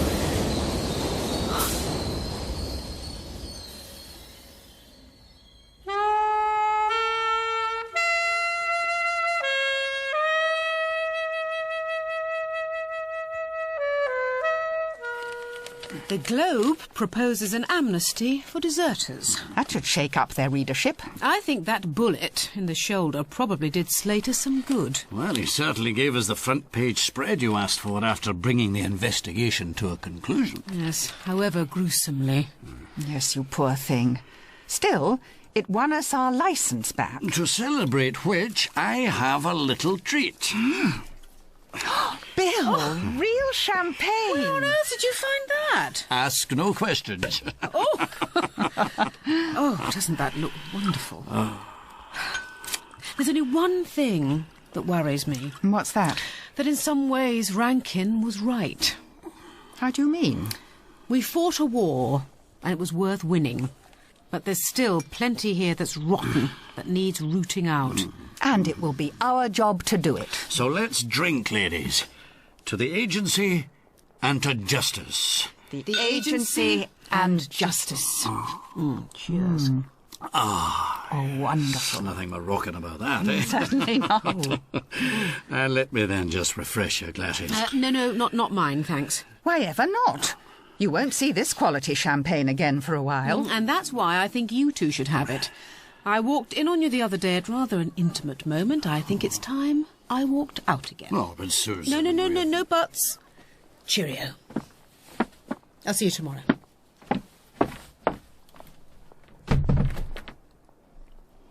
The Globe proposes an amnesty for deserters. That should shake up their readership. I think that bullet in the shoulder probably did Slater some good. Well, he certainly gave us the front page spread you asked for after bringing the investigation to a conclusion. Yes, however gruesomely. Yes, you poor thing. Still, it won us our licence back. To celebrate which, I have a little treat. Bill, real champagne. Where on earth did you find that? Ask no questions. Oh, oh, doesn't that look wonderful? There's only one thing that worries me. What's that? That in some ways Rankin was right. How do you mean? We fought a war, and it was worth winning. But there's still plenty here that's rotten, that needs rooting out. And it will be our job to do it. So let's drink, ladies. To the agency and to justice. The agency and justice. Cheers. Oh, wonderful. Nothing Moroccan about that, eh? Certainly not. And let me then just refresh your glasses. No, not mine, thanks. Why ever not? You won't see this quality champagne again for a while. And that's why I think you two should have it. I walked in on you the other day at rather an intimate moment. I think it's time I walked out again. Oh, but Susan... No buts. Cheerio. I'll see you tomorrow.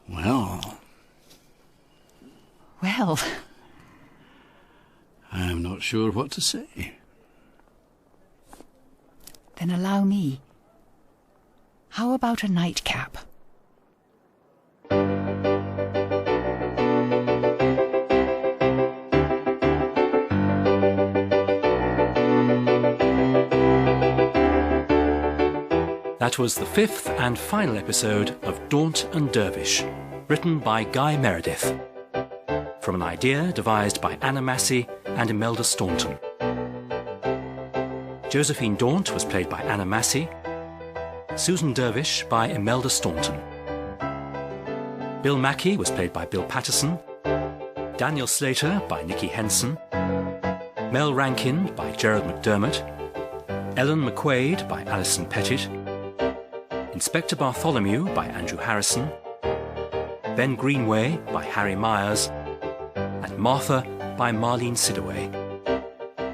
Well... Well... I'm not sure what to say. Then allow me. How about a nightcap? That was the 5th and final episode of Daunt and Dervish, written by Guy Meredith. From an idea devised by Anna Massey and Imelda Staunton. Josephine Daunt was played by Anna Massey, Susan Dervish by Imelda Staunton. Bill Mackie was played by Bill Patterson, Daniel Slater by Nicky Henson, Mel Rankin by Gerald McDermott, Ellen McQuaid by Alison Pettit, Inspector Bartholomew by Andrew Harrison, Ben Greenway by Harry Myers, and Martha by Marlene Sidaway.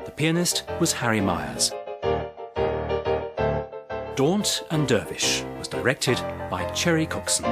The pianist was Harry Myers. Daunt and Dervish was directed by Cherry Coxon.